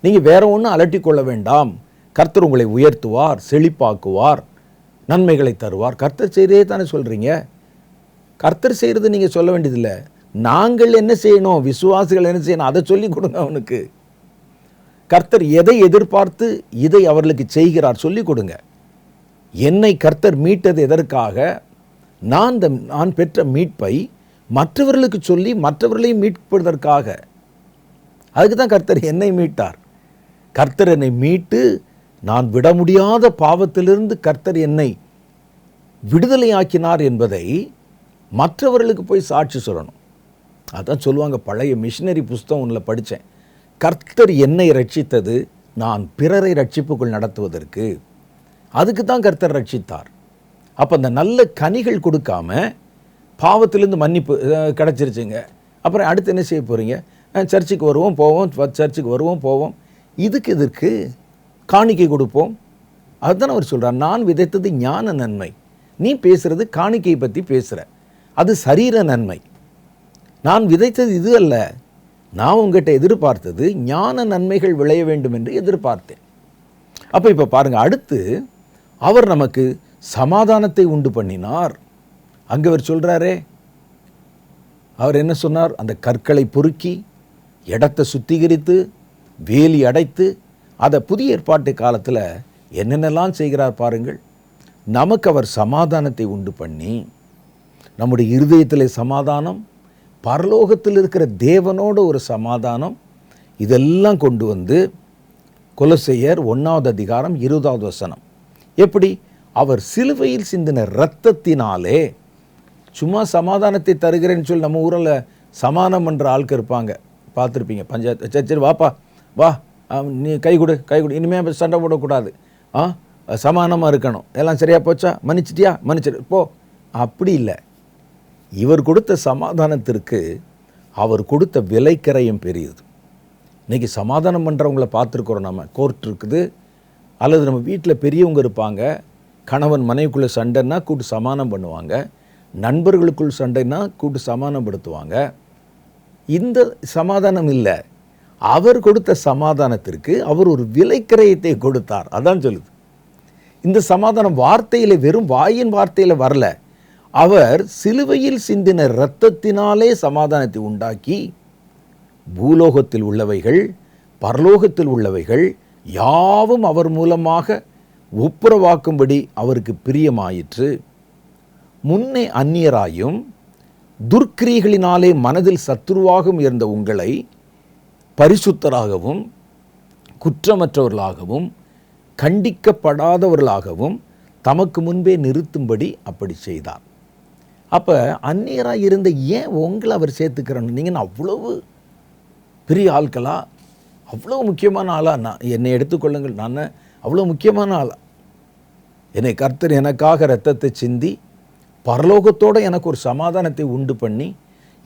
நீங்கள் வேற ஒன்றும் அலட்டி கொள்ள வேண்டாம், கர்த்தர் உங்களை உயர்த்துவார், செழிப்பாக்குவார், நன்மைகளை தருவார். கர்த்தர் செய்கிறதே தானே சொல்கிறீங்க. கர்த்தர் செய்கிறது நீங்கள் சொல்ல வேண்டியதில்லை. நாங்கள் என்ன செய்யணும், விசுவாசிகள் என்ன செய்யணும், அதை சொல்லி கொடுங்க அவனுக்கு. கர்த்தர் எதை எதிர்பார்த்து இதை அவர்களுக்கு செய்கிறார் சொல்லி கொடுங்க. என்னை கர்த்தர் மீட்டது எதற்காக? நான் பெற்ற மீட்பை மற்றவர்களுக்கு சொல்லி மற்றவர்களையும் மீட்பதற்காக. அதுக்கு தான் கர்த்தர் என்னை மீட்டார். கர்த்தர் என்னை மீட்டு நான் விட முடியாத பாவத்திலிருந்து கர்த்தர் என்னை விடுதலையாக்கினார் என்பதை மற்றவர்களுக்கு போய் சாட்சி சொல்லணும். அதான் சொல்லுவாங்க, பழைய மிஷினரி புஸ்தகம் ஒன்றில் படித்தேன், கர்த்தர் என்னை ரட்சித்தது நான் பிறரை ரட்சிப்புக்குள் நடத்துவதற்கு. அதுக்கு தான் கர்த்தர் ரட்சித்தார். அப்போ அந்த நல்ல கனிகள் கொடுக்காம பாவத்திலேருந்து மன்னிப்பு கிடச்சிருச்சுங்க, அப்புறம் அடுத்து என்ன செய்ய போகிறீங்க? சர்ச்சுக்கு வருவோம் போவோம், சர்ச்சுக்கு வருவோம் போவோம், இதற்கு காணிக்கை கொடுப்போம். அதுதான் அவர் சொல்கிறார், நான் விதைத்தது ஞான நன்மை, நீ பேசுகிறது காணிக்கையை பற்றி பேசுகிற, அது சரீர நன்மை. நான் விதைத்தது இது அல்ல, நான் உங்ககிட்ட எதிர்பார்த்தது ஞான நன்மைகள் விளைய வேண்டும் என்று எதிர்பார்த்தேன். அப்போ இப்போ பாருங்கள், அடுத்து அவர் நமக்கு சமாதானத்தை உண்டு பண்ணினார். அங்கே அவர் சொல்கிறாரே, அவர் என்ன சொன்னார்? அந்த கற்களை பொறுக்கி இடத்தை சுத்திகரித்து வேலி அடைத்து அதை புதிய ஏற்பாட்டு காலத்தில் என்னென்னலாம் செய்கிறார் பாருங்கள். நமக்கு அவர் சமாதானத்தை உண்டு பண்ணி, நம்முடைய இருதயத்தில் சமாதானம், பரலோகத்தில் இருக்கிற தேவனோட ஒரு சமாதானம், இதெல்லாம் கொண்டு வந்து கொலோசையர் 1:20 எப்படி? அவர் சிலுவையில் சிந்தின இரத்தத்தினாலே. சும்மா சமாதானத்தை தருகிறேன்னு சொல்லி நம்ம ஊரில் சமாதானம் பண்ணுற ஆட்கள் இருப்பாங்க, பார்த்துருப்பீங்க. பஞ்சாயத்து சரி வாப்பா வா, நீ கை கொடு, இனிமேல் சண்டை போடக்கூடாது, சமாதானமாக இருக்கணும், எல்லாம் சரியாக போச்சா, மன்னிச்சிட்டியா, மன்னிச்சிடு போ. அப்படி இல்லை. இவர் கொடுத்த சமாதானத்திற்கு அவர் கொடுத்த விலைக்கரையும் பெரியது. இன்றைக்கி சமாதானம் பண்ணுறவங்கள பார்த்துருக்குறோம். நம்ம கோர்ட் இருக்குது, அல்லது நம்ம வீட்டில் பெரியவங்க இருப்பாங்க, கணவன் மனைவிக்குள்ளே சண்டைன்னா கூட்டு சமாதானம் பண்ணுவாங்க, நண்பர்களுக்குள் சண்டைன்னா கூட்டு சமாதானப்படுத்துவாங்க. இந்த சமாதானம் இல்லை. அவர் கொடுத்த சமாதானத்திற்கு அவர் ஒரு விலைக்கிரயத்தை கொடுத்தார். அதான் சொல்லுது. இந்த சமாதானம் வார்த்தையில், வெறும் வாயின் வார்த்தையில் வரல. அவர் சிலுவையில் சிந்தின இரத்தத்தினாலே சமாதானத்தை உண்டாக்கி, பூலோகத்தில் உள்ளவைகள் பரலோகத்தில் உள்ளவைகள் யாவும் அவர் மூலமாக ஒப்புரவாக்கும்படி அவருக்கு பிரியமாயிற்று. முன்னே அந்நியராயும் துர்க்கிரியைகளினாலே மனதில் சத்துருவாகவும் இருந்த உங்களை பரிசுத்தராகவும் குற்றமற்றவர்களாகவும் கண்டிக்கப்படாதவர்களாகவும் தமக்கு முன்பே நிறுத்தும்படி அப்படி செய்தார். அப்போ அந்நியராக இருந்த ஏன் உங்களை அவர் சேர்த்துக்கிறன்னு? நீங்கள் அவ்வளவு பெரிய ஆட்களா, அவ்வளோ முக்கியமான ஆளா? என்னை எடுத்துக்கொள்ளுங்கள், நான் அவ்வளோ முக்கியமான ஆளா? என்னை கர்த்தர் எனக்காக இரத்தத்தை சிந்தி பரலோகத்தோடு எனக்கு ஒரு சமாதானத்தை உண்டு பண்ணி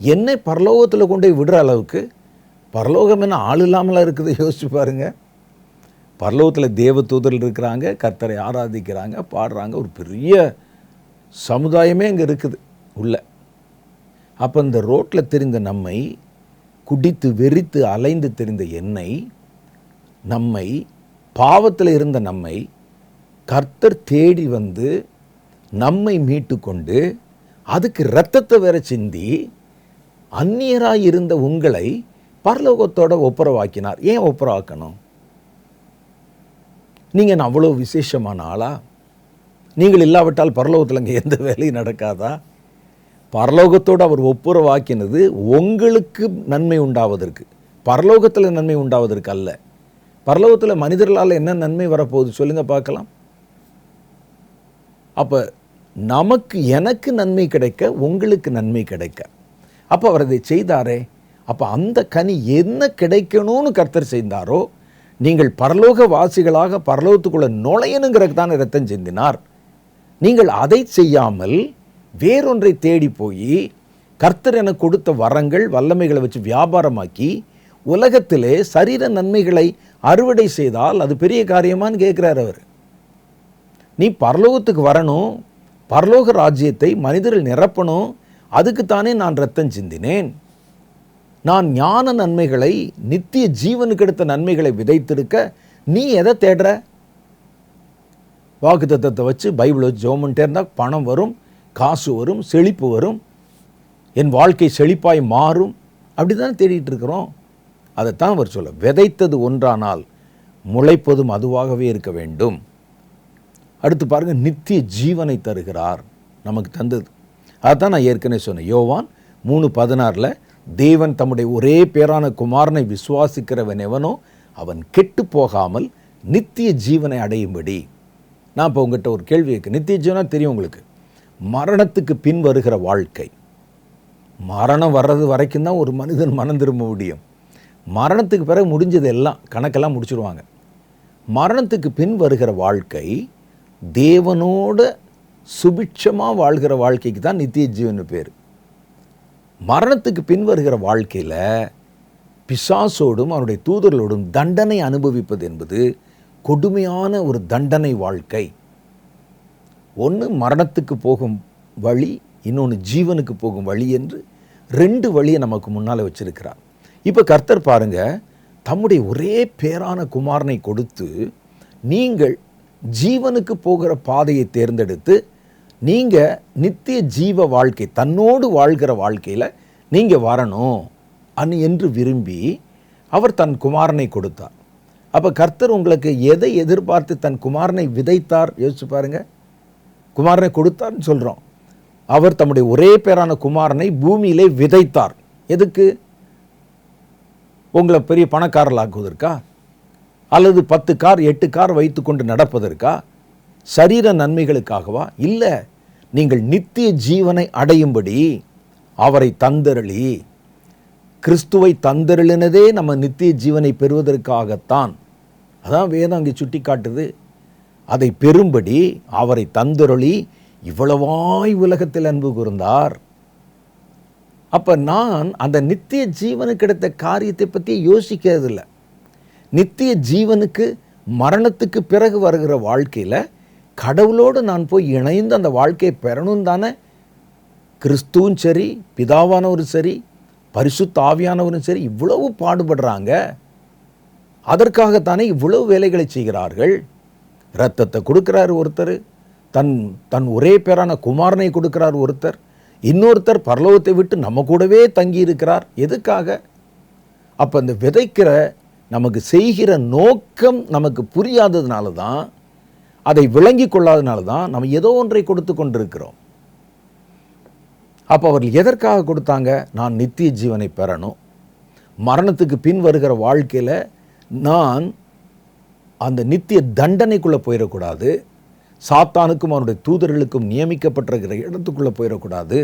என்னை பரலோகத்தில் கொண்டு போய் விடுற அளவுக்கு, பரலோகம் என்ன ஆள் இல்லாமலாம் இருக்குது? யோசிச்சு பாருங்க. பரலோகத்தில் தேவ தூதர்கள் இருக்கிறாங்க, கர்த்தரை ஆராதிக்கிறாங்க, பாடுறாங்க, ஒரு பெரிய சமுதாயமே இங்கே இருக்குது உள்ள. அப்போ இந்த ரோட்டில் தெரிந்த நம்மை, குடித்து வெறித்து அலைந்து தெரிந்த என்னை, நம்மை பாவத்தில் இருந்த நம்மை கர்த்தர் தேடி வந்து நம்மை மீட்டு கொண்டு அதுக்கு இரத்தத்தை வேற சிந்தி அந்நியராய் இருந்த உங்களை பரலோகத்தோட ஒப்புரவாக்கினார். ஏன் ஒப்புரவாக்கணும்? நீங்கள் அவ்வளோ விசேஷமான ஆளா? நீங்கள் இல்லாவிட்டால் பரலோகத்தில் அங்கே எந்த வேலையும் நடக்காதா? பரலோகத்தோடு அவர் ஒப்புரவாக்கினது உங்களுக்கு நன்மை உண்டாவதற்கு, பரலோகத்தில் நன்மை உண்டாவதற்கு அல்ல. பரலோகத்தில் மனிதர்களால் என்ன நன்மை வரப்போகுது சொல்லுங்க பார்க்கலாம். அப்போ எனக்கு நன்மை கிடைக்க, உங்களுக்கு நன்மை கிடைக்க, அப்போ அவர் அதை செய்தாரே. அப்போ அந்த கனி என்ன கிடைக்கணும்னு கர்த்தர் செய்தாரோ, நீங்கள் பரலோக வாசிகளாக பரலோகத்துக்குள்ள நுழையணுங்கிறதுக்கு தான் இரத்தம் சிந்தினார். நீங்கள் அதை செய்யாமல் வேறொன்றை தேடி போய் கர்த்தர் எனக்கு கொடுத்த வரங்கள் வல்லமைகளை வச்சு வியாபாரமாக்கி உலகத்திலே சரீர நன்மைகளை அறுவடை செய்தால் அது பெரிய காரியமான்னு கேட்குறார் அவர். நீ பரலோகத்துக்கு வரணும், பரலோக ராஜ்யத்தை மனிதர்கள் நிரப்பணும், அதுக்குத்தானே நான் இரத்தம் சிந்தினேன். நான் ஞான நன்மைகளை, நித்திய ஜீவனுக்கு எடுத்த நன்மைகளை விதைத்திருக்க நீ எதை தேடுற? வாக்கு தத்தத்தை வச்சு பைபிளை வச்சு ஜெபம் பண்ணிட்டே இருந்தால் பணம் வரும், காசு வரும், செழிப்பு வரும், என் வாழ்க்கை செழிப்பாய் மாறும், அப்படி தான் தேடிட்டு இருக்கிறோம். அதைத்தான் அவர் சொல்ல, விதைத்தது ஒன்றானால் முளைப்பதும் அதுவாகவே இருக்க வேண்டும். அடுத்து பாருங்க, நித்திய ஜீவனை தருகிறார் நமக்கு தந்தது. அதைத்தான் நான் ஏற்கனவே சொன்னேன். யோவான் 3:16 தேவன் தம்முடைய ஒரே பேரான குமாரனை விசுவாசிக்கிறவன் எவனோ அவன் கெட்டு போகாமல் நித்திய ஜீவனை அடையும்படி. நான் இப்போ உங்கள்கிட்ட ஒரு கேள்வி இருக்கு. நித்திய ஜீவனா தெரியும் உங்களுக்கு, மரணத்துக்கு பின் வருகிற வாழ்க்கை. மரணம் வர்றது வரைக்கும் தான் ஒரு மனிதன் மனம் திரும்ப முடியும். மரணத்துக்கு பிறகு முடிஞ்சது எல்லாம் கணக்கெல்லாம் முடிச்சுடுவாங்க. மரணத்துக்கு பின் வருகிற வாழ்க்கை தேவனோட சுபிட்சமாக வாழ்கிற வாழ்க்கைக்கு தான் நித்திய ஜீவன் பேர். மரணத்துக்கு பின் வருகிற வாழ்க்கையில் பிசாசோடும் அவனுடைய தூதர்களோடும் தண்டனை அனுபவிப்பது என்பது கொடுமையான ஒரு தண்டனை வாழ்க்கை. ஒன்று மரணத்துக்கு போகும் வழி, இன்னொன்று ஜீவனுக்கு போகும் வழி என்று 2 வழியை நமக்கு முன்னால் வச்சிருக்கிறார். இப்போ கர்த்தர் பாருங்க, தம்முடைய ஒரே பேரான குமாரனை கொடுத்து நீங்கள் ஜீவனுக்கு போகிற பாதையை தேர்ந்தெடுத்து நீங்கள் நித்திய ஜீவ வாழ்க்கை, தன்னோடு வாழ்கிற வாழ்க்கையில் நீங்கள் வரணும் என்று விரும்பி அவர் தன் குமாரனை கொடுத்தார். அப்போ கர்த்தர் உங்களுக்கு எதை எதிர்பார்த்து தன் குமாரனை விதைத்தார் யோசிச்சு பாருங்க. குமாரனை கொடுத்தார்னு சொல்கிறோம். அவர் தம்முடைய ஒரே பேரான குமாரனை பூமியிலே விதைத்தார். எதுக்கு? உங்களை பெரிய பணக்காரர்களாக்குவதற்கா? அல்லது 10 கார் 8 கார் வைத்து கொண்டு நடப்பதற்கா? சரீர நன்மைகளுக்காகவா? இல்லை, நீங்கள் நித்திய ஜீவனை அடையும்படி அவரை தந்தருளி. கிறிஸ்துவை தந்தருளினதே நம்ம நித்திய ஜீவனை பெறுவதற்காகத்தான். அதான் வேதம் அங்கே சுட்டி காட்டுது. அதை பெறும்படி அவரை தந்தருளி இவ்வளவாய் உலகத்தில் அன்பு கூர்ந்தார். அப்போ நான் அந்த நித்திய ஜீவனுக்கு கிடைத்த காரியத்தை பற்றி யோசிக்கிறது இல்லை. நித்திய ஜீவனுக்கு மரணத்துக்கு பிறகு வருகிற வாழ்க்கையில் கடவுளோடு நான் போய் இணைந்து அந்த வாழ்க்கையை பெறணும் தானே கிறிஸ்துவும் சரி, பிதாவானவரும் சரி, பரிசுத்த ஆவியானவரும் சரி இவ்வளவு பாடுபடுறாங்க. அதற்காகத்தானே இவ்வளவு வேலைகளை செய்கிறார்கள். இரத்தத்தை கொடுக்கிறார் ஒருத்தர், தன் ஒரே பேரான குமாரனை கொடுக்கிறார் ஒருத்தர், இன்னொருத்தர் பரலோகத்தை விட்டு நம்ம கூடவே தங்கி இருக்கிறார். எதுக்காக? அப்போ அந்த விதைக்கிற நமக்கு செய்கிற நோக்கம் நமக்கு புரியாததுனால தான், அதை விளங்கி கொள்ளாதனால தான் நம்ம ஏதோ ஒன்றை கொடுத்து கொண்டிருக்கிறோம். அப்போ அவர்கள் எதற்காக கொடுத்தாங்க? நான் நித்திய ஜீவனை பெறணும், மரணத்துக்கு பின் வருகிற வாழ்க்கையில் நான் அந்த நித்திய தண்டனைக்குள்ளே போயிடக்கூடாது, சாத்தானுக்கும் அவனுடைய தூதர்களுக்கும் நியமிக்கப்பட்டிருக்கிற இடத்துக்குள்ளே போயிடக்கூடாது,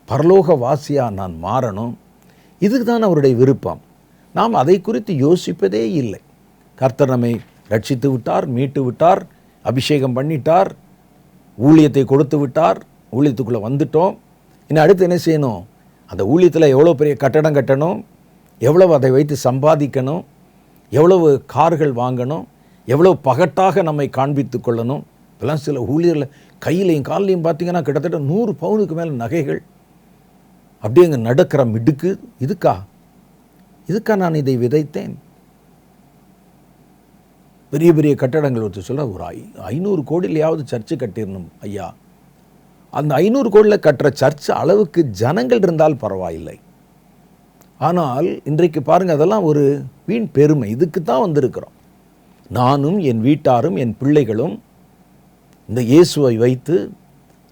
பரலோக வாசியாக நான் மாறணும். இதுக்கு தான் அவருடைய விருப்பம். நாம் அதை குறித்து யோசிப்பதே இல்லை. கர்த்தர் நம்மை ரட்சித்து விட்டார், மீட்டு விட்டார், அபிஷேகம் பண்ணிட்டார், ஊழியத்தை கொடுத்து விட்டார், ஊழியத்துக்குள்ளே வந்துட்டோம். இன்னும் அடுத்து என்ன செய்யணும்? அந்த ஊழியத்தில் எவ்வளோ பெரிய கட்டடம் கட்டணும், எவ்வளவு அதை வைத்து சம்பாதிக்கணும், எவ்வளவு கார்கள் வாங்கணும், எவ்வளோ பகட்டாக நம்மை காண்பித்து கொள்ளணும். இப்போலாம் சில ஊழியரில் கையிலையும் காலையும் பார்த்தீங்கன்னா கிட்டத்தட்ட 100 பவுனுக்கு மேலே நகைகள், அப்படியே அங்கே நடக்கிற மிடுக்கு. இதுக்கா நான் இதை விதைத்தேன்? பெரிய பெரிய கட்டடங்கள் ஒருத்தர் சொல்ல, ஒரு 500 கோடியிலையாவது சர்ச்சு கட்டிடணும் ஐயா. அந்த 500 கோடியில் கட்டுற சர்ச் அளவுக்கு ஜனங்கள் இருந்தால் பரவாயில்லை. ஆனால் இன்றைக்கு பாருங்கள், அதெல்லாம் ஒரு வீண் பெருமை. இதுக்கு தான் வந்திருக்கிறோம். நானும் என் வீட்டாரும் என் பிள்ளைகளும் இந்த இயேசுவை வைத்து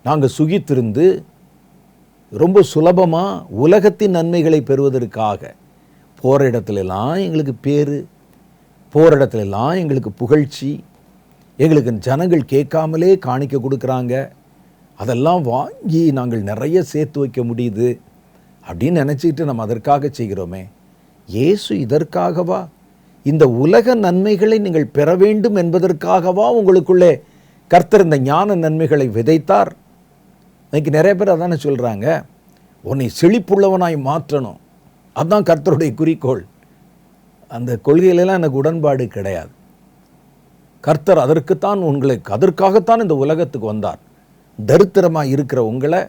நாங்கள் சுகித்திருந்து ரொம்ப சுலபமாக உலகத்தின் நன்மைகளை பெறுவதற்காக போகிற இடத்துலலாம் எங்களுக்கு பேர், போகிற இடத்துலலாம் எங்களுக்கு புகழ்ச்சி, எங்களுக்கு ஜனங்கள் கேட்காமலே காணிக்க கொடுக்குறாங்க, அதெல்லாம் வாங்கி நாங்கள் நிறைய சேர்த்து வைக்க முடியுது அப்படின்னு நினச்சிக்கிட்டு நம்ம அதற்காக செய்கிறோமே. இயேசு இதற்காகவா? இந்த உலக நன்மைகளை நீங்கள் பெற வேண்டும் என்பதற்காகவா உங்களுக்குள்ளே கர்த்தர் இந்த ஞான நன்மைகளை விதைத்தார்? இன்னைக்கு நிறைய பேர் அதானே சொல்கிறாங்க, உன்னை செழிப்புள்ளவனாய் மாற்றணும், அதுதான் கர்த்தருடைய குறிக்கோள். அந்த கொள்கையிலெல்லாம் எனக்கு உடன்பாடு கிடையாது. கர்த்தர் அதற்காகத்தான் இந்த உலகத்துக்கு வந்தார். தரித்திரமாக இருக்கிற உங்களை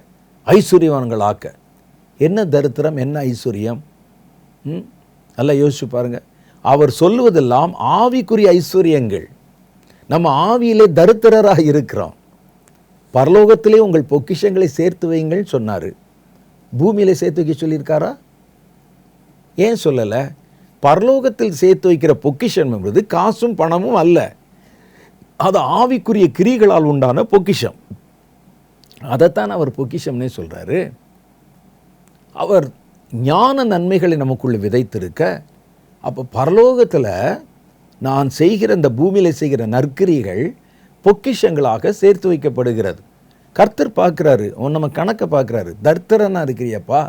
ஐஸ்வர்யவான்களாக்க. என்ன தரித்திரம், என்ன ஐஸ்வர்யம்? நல்லா யோசிச்சு பாருங்க. அவர் சொல்லுவதெல்லாம் ஆவிக்குரிய ஐஸ்வர்யங்கள். நம்ம ஆவியிலே தரித்திரராக இருக்கிறோம். பரலோகத்திலே உங்கள் பொக்கிஷங்களை சேர்த்து வைங்கள் சொன்னார். பூமியிலே சேர்த்து வைக்க சொல்லியிருக்காரா? ஏன் சொல்லலை? பரலோகத்தில் சேர்த்து வைக்கிற பொக்கிஷம் என்பது காசும் பணமும் அல்ல, அது ஆவிக்குரிய கிரிகளால் உண்டான பொக்கிஷம். அதைத்தான் அவர் பொக்கிஷம்னே சொல்கிறாரு. அவர் ஞான நன்மைகளை நமக்குள்ள விதைத்திருக்க, அப்போ பரலோகத்தில் நான் செய்கிற இந்த பூமியில் செய்கிற நற்கிரிகள் பொக்கிஷங்களாக சேர்த்து வைக்கப்படுகிறது. கர்த்தர் பார்க்குறாரு, நம்ம கணக்கை பார்க்குறாரு. தரித்திரனா இருக்கிறியப்பா,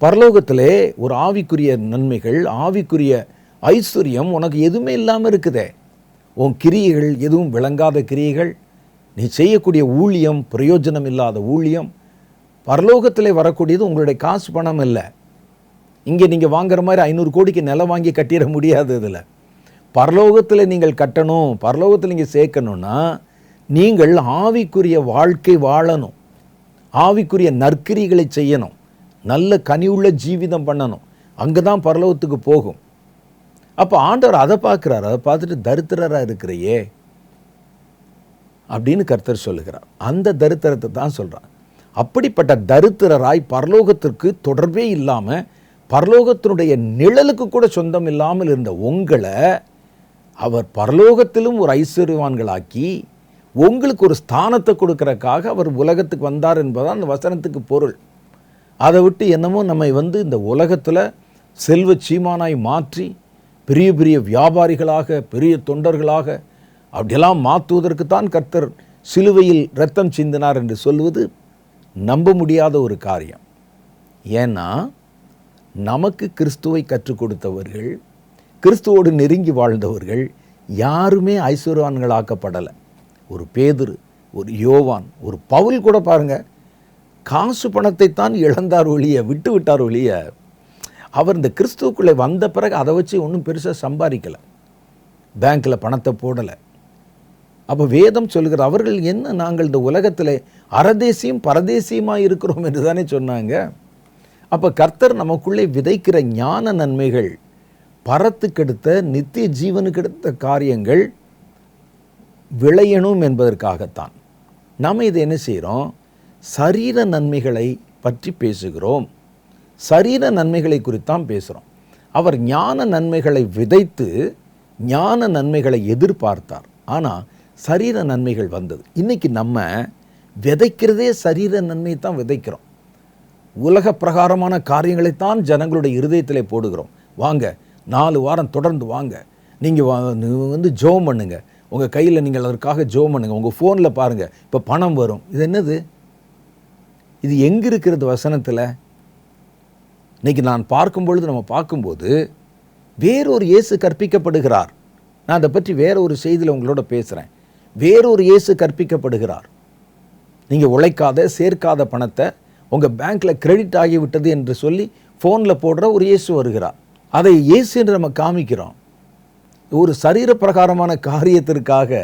பரலோகத்திலே ஒரு ஆவிக்குரிய நன்மைகள், ஆவிக்குரிய ஐஸ்வர்யம் உனக்கு எதுவுமே இல்லாமல் இருக்குதே. உன் கிரியைகள் எதுவும் விளங்காத கிரியைகள், நீ செய்யக்கூடிய ஊழியம் பிரயோஜனம் இல்லாத ஊழியம். பரலோகத்திலே வரக்கூடியது உங்களுடைய காசு பணம் இல்லை. இங்கே நீங்கள் வாங்குற மாதிரி 500 கோடிக்கு நிலம் வாங்கி கட்டிட முடியாது. இதில் பரலோகத்தில் நீங்கள் கட்டணும், பரலோகத்தில் நீங்கள் சேர்க்கணும்னா நீங்கள் ஆவிக்குரிய வாழ்க்கை வாழணும், ஆவிக்குரிய நற்கிரிகளை செய்யணும், நல்ல கனிவுள்ள ஜீவிதம் பண்ணணும். அங்கே தான் பரலோகத்துக்கு போகும். அப்போ ஆண்டவர் அதை பார்க்குறாரு. அதை பார்த்துட்டு தரித்திரராக இருக்கிறையே அப்படின்னு கர்த்தர் சொல்லுகிறார். அந்த தரித்திரத்தை தான் சொல்கிறார். அப்படிப்பட்ட தரித்திரராய் பரலோகத்திற்கு தொடர்பே இல்லாமல், பரலோகத்தினுடைய நிழலுக்கு கூட சொந்தம் இல்லாமல் இருந்த உங்களை அவர் பரலோகத்திலும் ஒரு ஐஸ்வர்யவான்களாக்கி உங்களுக்கு ஒரு ஸ்தானத்தை கொடுக்கறக்காக அவர் உலகத்துக்கு வந்தார் என்பதான் அந்த வசனத்துக்கு பொருள். அதை விட்டு என்னமோ நம்மை இந்த உலகத்தில் செல்வ சீமானாய் மாற்றி பெரிய பெரிய வியாபாரிகளாக, பெரிய தொண்டர்களாக அப்படியெல்லாம் மாற்றுவதற்குத்தான் கர்த்தர் சிலுவையில் இரத்தம் சிந்தினார் என்று சொல்வது நம்ப முடியாத ஒரு காரியம். ஏன்னா நமக்கு கிறிஸ்துவை கற்றுக் கொடுத்தவர்கள், கிறிஸ்துவோடு நெருங்கி வாழ்ந்தவர்கள் யாருமே ஐஸ்வர்யவான்களாக்கப்படலை. ஒரு பேதுரு, ஒரு யோவான், ஒரு பவுல் கூட பாருங்க, காசு பணத்தை தான் இழந்தார் ஒழிய, விட்டு விட்டார் ஒழிய, அவர் இந்த கிறிஸ்துவுக்குள்ளே வந்த பிறகு அதை வச்சு ஒன்றும் பெருசாக சம்பாதிக்கலை, பேங்க்கில் பணத்தை போடலை. அப்போ வேதம் சொல்கிற அவர்கள் என்ன, நாங்கள் இந்த உலகத்தில் அரதேசியும் பரதேசியுமாக இருக்கிறோம் என்று தானே சொன்னாங்க. அப்போ கர்த்தர் நமக்குள்ளே விதைக்கிற ஞான நன்மைகள், பரத்துக்கெடுத்த நித்திய ஜீவனுக்கெடுத்த காரியங்கள் விளையணும் என்பதற்காகத்தான். நாம் இதை என்ன செய்கிறோம்? சரீர நன்மைகளை பற்றி பேசுகிறோம். சரீர நன்மைகளை குறித்தான் பேசுகிறோம். அவர் ஞான நன்மைகளை விதைத்து ஞான நன்மைகளை எதிர்பார்த்தார். ஆனால் சரீர நன்மைகள் வந்தது. இன்றைக்கி நம்ம விதைக்கிறதே சரீர நன்மை தான் விதைக்கிறோம். உலக பிரகாரமான காரியங்களைத்தான் ஜனங்களுடைய இருதயத்திலே போடுகிறோம். வாங்க 4 வாரம் தொடர்ந்து வாங்க, நீங்கள் ஜெபம் பண்ணுங்க, உங்கள் கையில் நீங்கள் அதற்காக ஜெபம் பண்ணுங்க, உங்கள் ஃபோனில் பாருங்கள், இப்போ பணம் வரும். இது என்னது? இது எங்கே இருக்கிறது வசனத்தில்? இன்றைக்கி நான் பார்க்கும் பொழுது, நம்ம பார்க்கும்போது வேறொரு இயேசு கற்பிக்கப்படுகிறார். நான் அதை பற்றி வேற ஒரு செய்தியில் உங்களோட பேசுகிறேன். வேறொரு இயேசு கற்பிக்கப்படுகிறார். நீங்கள் உழைக்காத சேர்க்காத பணத்தை உங்கள் பேங்க்கில் கிரெடிட் ஆகிவிட்டது என்று சொல்லி ஃபோனில் போடுற ஒரு இயேசு வருகிறார். அதை இயேசு என்று நம்ம காமிக்கிறோம். ஒரு சரீர பிரகாரமான காரியத்திற்காக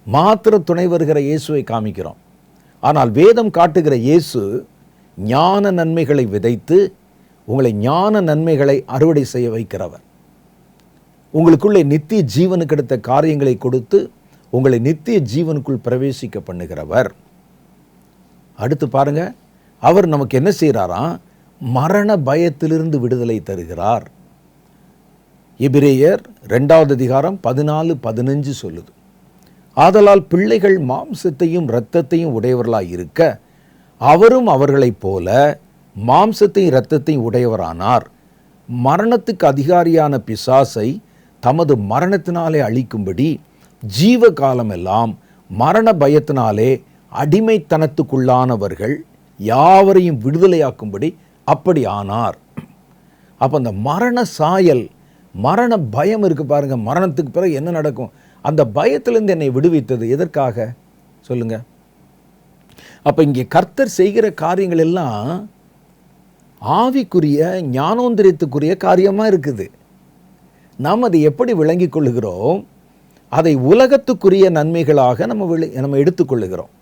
மாத்திர துணை வருகிற இயேசுவை காமிக்கிறோம். ஆனால் வேதம் காட்டுகிற இயேசு ஞான நன்மைகளை விதைத்து உங்களை ஞான நன்மைகளை அறுவடை செய்ய வைக்கிறவர். உங்களுக்குள்ளே நித்திய ஜீவனுக்கு அடுத்த காரியங்களை கொடுத்து உங்களை நித்திய ஜீவனுக்குள் பிரவேசிக்க பண்ணுகிறவர். அடுத்து பாருங்க, அவர் நமக்கு என்ன செய்கிறாராம்? மரண பயத்திலிருந்து விடுதலை தருகிறார். எபிரேயர் 2வது அதிகாரம் 14-15 சொல்லுது, ஆதலால் பிள்ளைகள் மாம்சத்தையும் இரத்தத்தையும் உடையவர்களாய் இருக்க அவரும் அவர்களைப் போல மாம்சத்தையும் இரத்தத்தையும் உடையவரானார். மரணத்துக்கு அதிகாரியான பிசாசை தமது மரணத்தினாலே அழிக்கும்படி ஜீவ காலமெல்லாம் மரண பயத்தினாலே அடிமைத்தனத்துக்குள்ளானவர்கள் யாவரையும் விடுதலையாக்கும்படி அப்படி ஆனார். அப்போ அந்த மரண சாயல், மரண பயம் இருக்கு பாருங்க, மரணத்துக்கு பிறகு என்ன நடக்கும், அந்த பயத்திலிருந்து என்னை விடுவித்தது எதற்காக சொல்லுங்க? அப்போ இங்கே கர்த்தர் செய்கிற காரியங்கள் எல்லாம் ஆவிக்குரிய ஞானோந்திரியத்துக்குரிய காரியமாக இருக்குது. நாம் அதை எப்படி விளங்கி கொள்ளுகிறோம்? அதை உலகத்துக்குரிய நன்மைகளாக நம்ம எடுத்துக்கொள்ளுகிறோம்,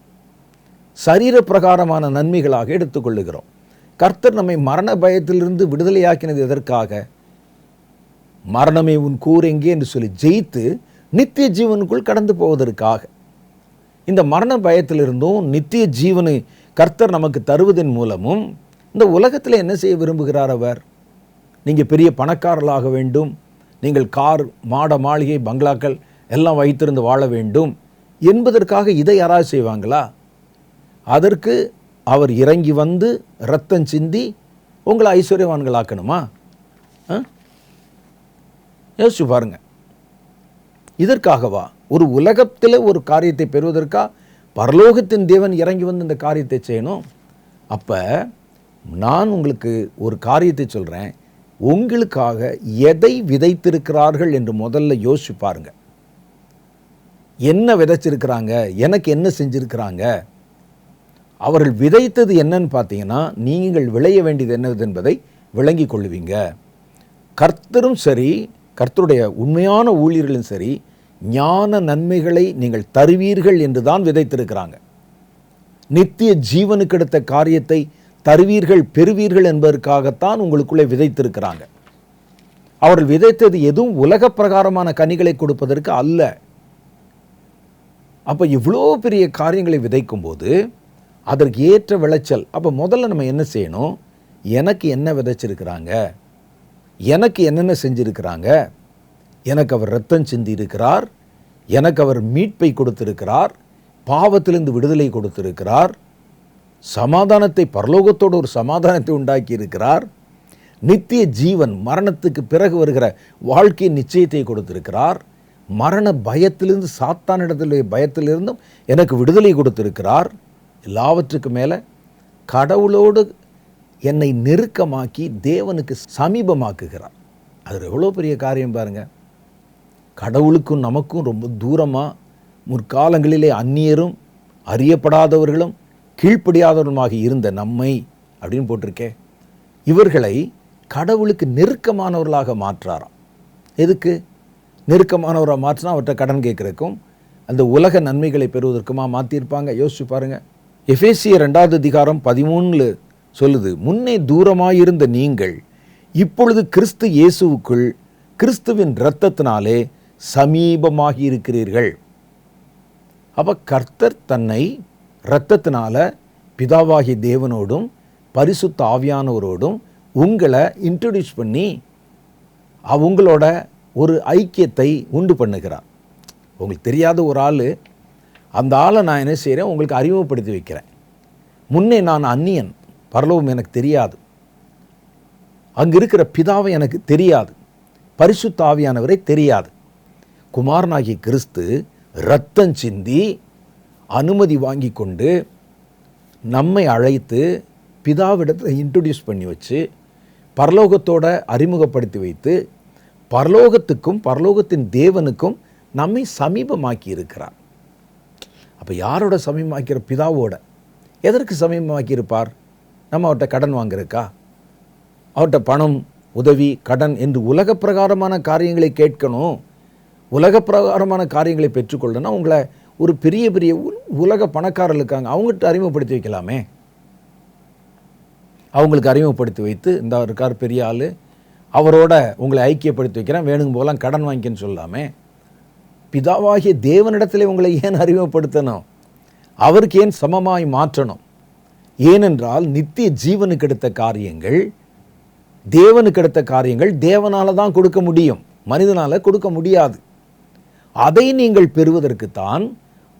சரீர பிரகாரமான நன்மைகளாக எடுத்துக்கொள்ளுகிறோம். கர்த்தர் நம்மை மரண பயத்திலிருந்து விடுதலையாக்கினது எதற்காக? மரணமே உன் கூர் எங்கே என்று சொல்லி ஜெயித்து நித்திய ஜீவனுக்குள் கடந்து போவதற்காக. இந்த மரண பயத்திலிருந்தும் நித்திய ஜீவனை கர்த்தர் நமக்கு தருவதன் மூலமும் இந்த உலகத்தில் என்ன செய்ய விரும்புகிறார் அவர்? நீங்கள் பெரிய பணக்காரர்களாக வேண்டும், நீங்கள் கார், மாட மாளிகை, பங்களாக்கள் எல்லாம் வைத்திருந்து வாழ வேண்டும் என்பதற்காக இதை யாராவது செய்வாங்களா? அதற்கு அவர் இறங்கி வந்து இரத்தம் சிந்தி உங்களை ஐஸ்வர்யவான்களாக்கணுமா? யோசிச்சு பாருங்க. இதற்காகவா? ஒரு உலகத்தில் ஒரு காரியத்தை பெறுவதற்கா பரலோகத்தின் தேவன் இறங்கி வந்து இந்த காரியத்தை செய்யணும்? அப்போ நான் உங்களுக்கு ஒரு காரியத்தை சொல்கிறேன், உங்களுக்காக எதை விதைத்திருக்கிறார்கள் என்று முதல்ல யோசிச்சு பாருங்க. என்ன விதைச்சிருக்கிறாங்க, எனக்கு என்ன செஞ்சிருக்கிறாங்க? அவர்கள் விதைத்தது என்னன்னு பார்த்தீங்கன்னா, நீங்கள் விளைய வேண்டியது என்னது என்பதை விளங்கி கொள்ளுவீங்க. கர்த்தரும் சரி, கர்த்தருடைய உண்மையான ஊழியர்களும் சரி, ஞான நன்மைகளை நீங்கள் தருவீர்கள் என்று தான் விதைத்திருக்கிறாங்க. நித்திய ஜீவனுக்கு அடுத்த காரியத்தை தருவீர்கள், பெறுவீர்கள் என்பதற்காகத்தான் உங்களுக்குள்ளே விதைத்திருக்கிறாங்க. அவர்கள் விதைத்தது எதுவும் உலக பிரகாரமான கனிகளை கொடுப்பதற்கு அல்ல. அப்போ இவ்வளோ பெரிய காரியங்களை விதைக்கும் போது அதற்கு ஏற்ற விளைச்சல். அப்போ முதல்ல நம்ம என்ன செய்யணும்? எனக்கு என்ன விதைச்சிருக்கிறாங்க, எனக்கு என்னென்ன செஞ்சிருக்கிறாங்க, எனக்கு அவர் இரத்தம் சிந்தி இருக்கிறார், எனக்கு அவர் மீட்பை கொடுத்திருக்கிறார், பாவத்திலிருந்து விடுதலை கொடுத்திருக்கிறார், சமாதானத்தை, பரலோகத்தோடு ஒரு சமாதானத்தை உண்டாக்கி இருக்கிறார், நித்திய ஜீவன், மரணத்துக்கு பிறகு வருகிற வாழ்க்கையின் நிச்சயத்தை கொடுத்திருக்கிறார், மரண பயத்திலிருந்து, சாத்தானிடத்திலுடைய பயத்திலிருந்தும் எனக்கு விடுதலை கொடுத்திருக்கிறார். எல்லாவற்றுக்கு மேலே கடவுளோடு என்னை நெருக்கமாக்கி தேவனுக்கு சமீபமாக்குகிறார். அது எவ்வளோ பெரிய காரியம் பாருங்கள். கடவுளுக்கும் நமக்கும் ரொம்ப தூரமாக, முற்காலங்களிலே அந்நியரும் அறியப்படாதவர்களும் கீழ்ப்படியாதவருமாக இருந்த நம்மை அப்படின்னு போட்டிருக்கே, இவர்களை கடவுளுக்கு நெருக்கமானவர்களாக மாற்றாராம். எதுக்கு நெருக்கமானவராக மாற்றினா? அவர்கிட்ட கடன் கேட்குறதுக்கும் அந்த உலக நன்மைகளை பெறுவதற்குமா மாற்றியிருப்பாங்க? யோசிச்சு பாருங்கள். எபேசியர் 2வது அதிகாரம் 13 சொல்லுது, முன்னே தூரமாயிருந்த நீங்கள் இப்பொழுது கிறிஸ்து இயேசுவுக்குள் கிறிஸ்துவின் இரத்தத்தினாலே சமீபமாகி இருக்கிறீர்கள். அப்போ கர்த்தர் தன்னை இரத்தத்தினால பிதாவாகிய தேவனோடும் பரிசுத்த ஆவியானவரோடும் உங்களை இன்ட்ரடியூஸ் பண்ணி அவங்களோட ஒரு ஐக்கியத்தை உண்டு பண்ணுகிறார். உங்களுக்கு தெரியாத ஒரு ஆள், அந்த ஆளை நான் என்ன செய்கிறேன், உங்களுக்கு அறிமுகப்படுத்தி வைக்கிறேன். முன்னே நான் அந்நியன், பரலோகம் எனக்கு தெரியாது, அங்கே இருக்கிற பிதாவை எனக்கு தெரியாது, பரிசுத்த ஆவியானவரை தெரியாது. குமாரனாகிய கிறிஸ்து இரத்தம் சிந்தி அனுமதி வாங்கி கொண்டு நம்மை அழைத்து பிதாவிடத்தில் இன்ட்ரடியூஸ் பண்ணி வச்சு பரலோகத்தோட அறிமுகப்படுத்தி வைத்து பரலோகத்துக்கும் பரலோகத்தின் தேவனுக்கும் நம்மை சமீபமாக்கி இருக்கிறார். அப்போ யாரோட சமீபமாக்கிற? பிதாவோட. எதற்கு சமீபமாக்கி இருப்பார்? நம்ம அவர்கிட்ட கடன் வாங்குறதுக்கா? அவர்கிட்ட பணம், உதவி, கடன் என்று உலக பிரகாரமான காரியங்களை கேட்கணும், உலக பிரகாரமான காரியங்களை பெற்றுக்கொள்ளணும். உங்களை ஒரு பெரிய பெரிய உலக பணக்காரர்கள் இருக்காங்க, அவங்ககிட்ட அறிமுகப்படுத்தி வைக்கலாமே. அவங்களுக்கு அறிமுகப்படுத்தி வைத்து, இந்த இருக்கார் பெரிய ஆள், அவரோட உங்களை ஐக்கியப்படுத்தி வைக்கிறேன், வேணுங்க போலாம் கடன் வாங்கிக்கன்னு சொல்லாமே. பிதாவாகிய தேவனிடத்திலே உங்களை ஏன் அறிமுகப்படுத்தணும்? அவருக்கு ஏன் சமமாய் மாற்றணும்? ஏனென்றால் நித்திய ஜீவனுக்கு எடுத்த காரியங்கள், தேவனுக்கு எடுத்த காரியங்கள் தேவனால தான் கொடுக்க முடியும், மனிதனால கொடுக்க முடியாது. அதை நீங்கள் பெறுவதற்குத்தான்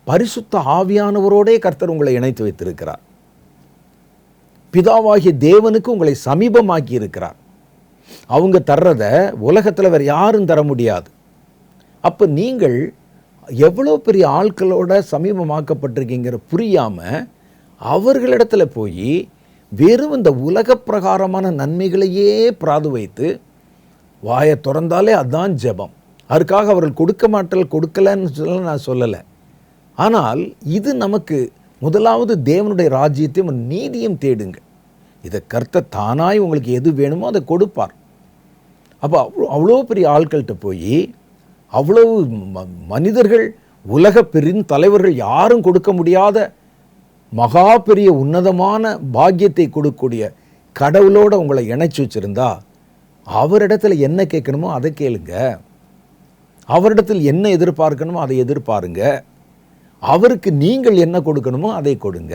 பரிசுத்த ஆவியானவரோடே கர்த்தர் உங்களை இணைத்து வைத்திருக்கிறார். பிதாவாகிய தேவனுக்கு உங்களை சமீபமாக்கி இருக்கிறார். அவங்க தர்றத உலகத்தில் வேறு யாரும் தர முடியாது. அப்போ நீங்கள் எவ்வளோ பெரிய ஆட்களோட சமீபமாக்கப்பட்டிருக்கீங்கிற புரியாமல் அவர்களிடத்துல போய் வெறும் இந்த உலக பிரகாரமான நன்மைகளையே பிராது வைத்து வாயை திறந்தாலே அதுதான் ஜெபம். அதுக்காக அவர்கள் கொடுக்க மாட்டல் கொடுக்கலன்னு சொல்ல நான் சொல்லலை. ஆனால் இது நமக்கு முதலாவது தேவனுடைய ராஜ்யத்தையும் நீதியும் தேடுங்க. இதை கர்த்தர் தானாய் உங்களுக்கு எது வேணுமோ அதை கொடுப்பார். அப்போ அவ்வளோ பெரிய ஆட்கள்கிட்ட போய் அவ்வளவு மனிதர்கள் உலக பெரிய தலைவர்கள் யாரும் கொடுக்க முடியாத மகா பெரிய உன்னதமான பாக்கியத்தை கொடுக்கக்கூடிய கடவுளோட உங்களை இணைச்சி வச்சிருந்தா அவரிடத்துல என்ன கேட்கணுமோ அதை கேளுங்க. அவரிடத்தில் என்ன எதிர்பார்க்கணுமோ அதை எதிர்பாருங்க. அவருக்கு நீங்கள் என்ன கொடுக்கணுமோ அதை கொடுங்க.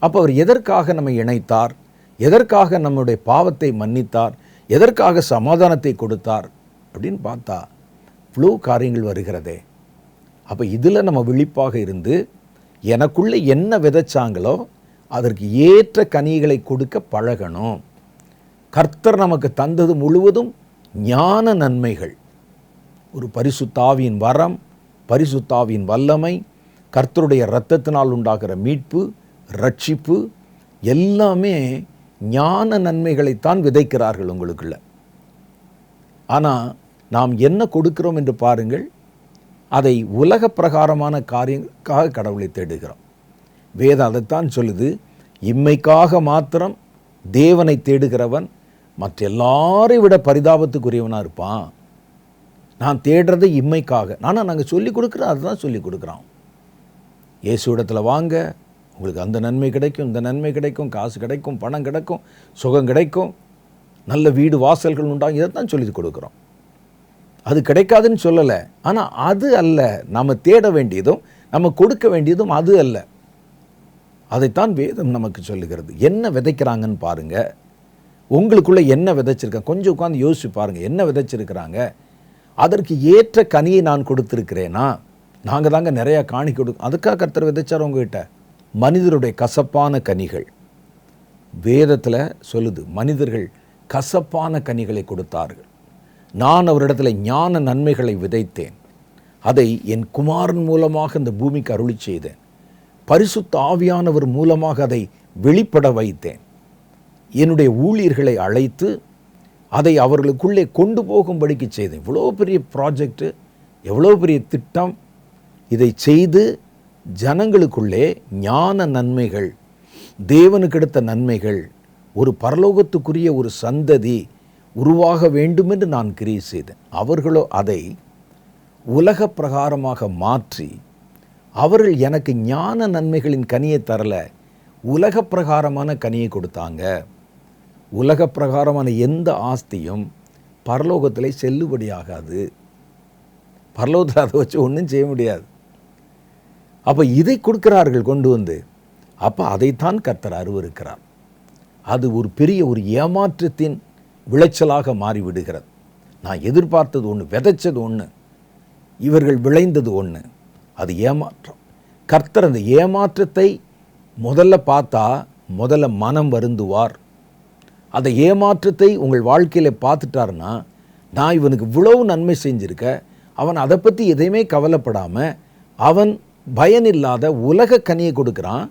அப்போ அவர் எதற்காக நம்மை இணைத்தார், எதற்காக நம்முடைய பாவத்தை மன்னித்தார், எதற்காக சமாதானத்தை கொடுத்தார் அப்படின்னு பார்த்தா இவ்வளோ காரியங்கள் வருகிறதே. அப்போ இதில் நம்ம விழிப்பாக இருந்து எனக்குள்ளே என்ன விதைச்சாங்களோ அதற்கு ஏற்ற கனிகளை கொடுக்க பழகணும். கர்த்தர் நமக்கு தந்தது முழுவதும் ஞான நன்மைகள். ஒரு பரிசுத்தாவியின் வரம், பரிசுத்தாவியின் வல்லமை, கர்த்தருடைய இரத்தத்தினால் உண்டாகிற மீட்பு, ரட்சிப்பு எல்லாமே ஞான நன்மைகளைத்தான் விதைக்கிறார்கள் உங்களுக்குள்ள. ஆனால் நாம் என்ன கொடுக்கிறோம் என்று பாருங்கள். அதை உலக பிரகாரமான காரியங்களுக்காக கடவுளை தேடுகிறோம். வேதம் அதைத்தான் சொல்லுது, இம்மைக்காக மாத்திரம் தேவனை தேடுகிறவன் மற்ற எல்லாரையும் விட பரிதாபத்துக்குரியவனாக இருப்பான். நான் தேடுறது இம்மைக்காக. நாங்கள் சொல்லிக் கொடுக்குறோம், அதுதான் சொல்லிக் கொடுக்குறோம். இயேசு இடத்துல வாங்க, உங்களுக்கு அந்த நன்மை கிடைக்கும், இந்த நன்மை கிடைக்கும், காசு கிடைக்கும், பணம் கிடைக்கும், சுகம் கிடைக்கும், நல்ல வீடு வாசல்கள் உண்டாகும், இதைத்தான் சொல்லி கொடுக்குறோம். அது கிடைக்காதுன்னு சொல்லலை. ஆனால் அது அல்ல நம்ம தேட வேண்டியதும் நம்ம கொடுக்க வேண்டியதும் அது அல்ல. அதைத்தான் வேதம் நமக்கு சொல்லுகிறது. என்ன விதைக்கிறாங்கன்னு பாருங்கள். உங்களுக்குள்ளே என்ன விதைச்சிருக்காங்க கொஞ்சம் உட்காந்து யோசிச்சு பாருங்கள். என்ன விதைச்சிருக்கிறாங்க, அதற்கு ஏற்ற கனியை நான் கொடுத்துருக்கிறேனா? நாங்கள் தாங்க நிறையா காணி அதுக்காக கர்த்தர் விதைச்சார் உங்ககிட்ட. மனிதருடைய கசப்பான கனிகள் வேதத்தில் சொல்லுது, மனிதர்கள் கசப்பான கனிகளை கொடுத்தார்கள். நான் அவரிடத்துல ஞான நன்மைகளை விதைத்தேன், அதை என் குமாரன் மூலமாக இந்த பூமிக்கு அருளி செய்தேன், பரிசுத்த ஆவியானவர் மூலமாக அதை வெளிப்பட வைத்தேன், என்னுடைய ஊழியர்களை அழைத்து அதை அவர்களுக்குள்ளே கொண்டு போகும்படிக்கு செய்தேன். இவ்வளோ பெரிய ப்ராஜெக்டு, எவ்வளோ பெரிய திட்டம். இதை செய்து ஜனங்களுக்குள்ளே ஞான நன்மைகள், தேவனுக்கு எடுத்த நன்மைகள், ஒரு பரலோகத்துக்குரிய ஒரு சந்ததி உருவாக வேண்டும் என்று நான் கிரியை செய்தேன். அவர்களோ அதை உலக பிரகாரமாக மாற்றி அவர்கள் எனக்கு ஞான நன்மைகளின் கனியை தரல, உலக பிரகாரமான கனியை கொடுத்தாங்க. உலக பிரகாரமான எந்த ஆஸ்தியும் பரலோகத்தில் செல்லுபடியாகாது. பரலோகத்தில் அதை வச்சு ஒன்றும் செய்ய முடியாது. அப்போ இதை கொடுக்கிறார்கள் கொண்டு வந்து. அப்போ அதைத்தான் கர்த்தர் அருவருக்கிறார். அது ஒரு பெரிய ஒரு ஏமாற்றத்தின் விளைச்சலாக மாறிவிடுகிறது. நான் எதிர்பார்த்தது ஒன்று, விதைச்சது ஒன்று, இவர்கள் விளைந்தது ஒன்று. அது ஏமாற்றம். கர்த்தர் அந்த ஏமாற்றத்தை முதல்ல பார்த்தா முதல்ல மனம் வருந்துவார். அந்த ஏமாற்றத்தை உங்கள் வாழ்க்கையில் பார்த்துட்டாருன்னா, நான் இவனுக்கு இவ்வளவு நன்மை செஞ்சுருக்க, அவன் அதை பற்றி எதையுமே கவலைப்படாமல் அவன் பயனில்லாத உலக கனியை கொடுக்குறான்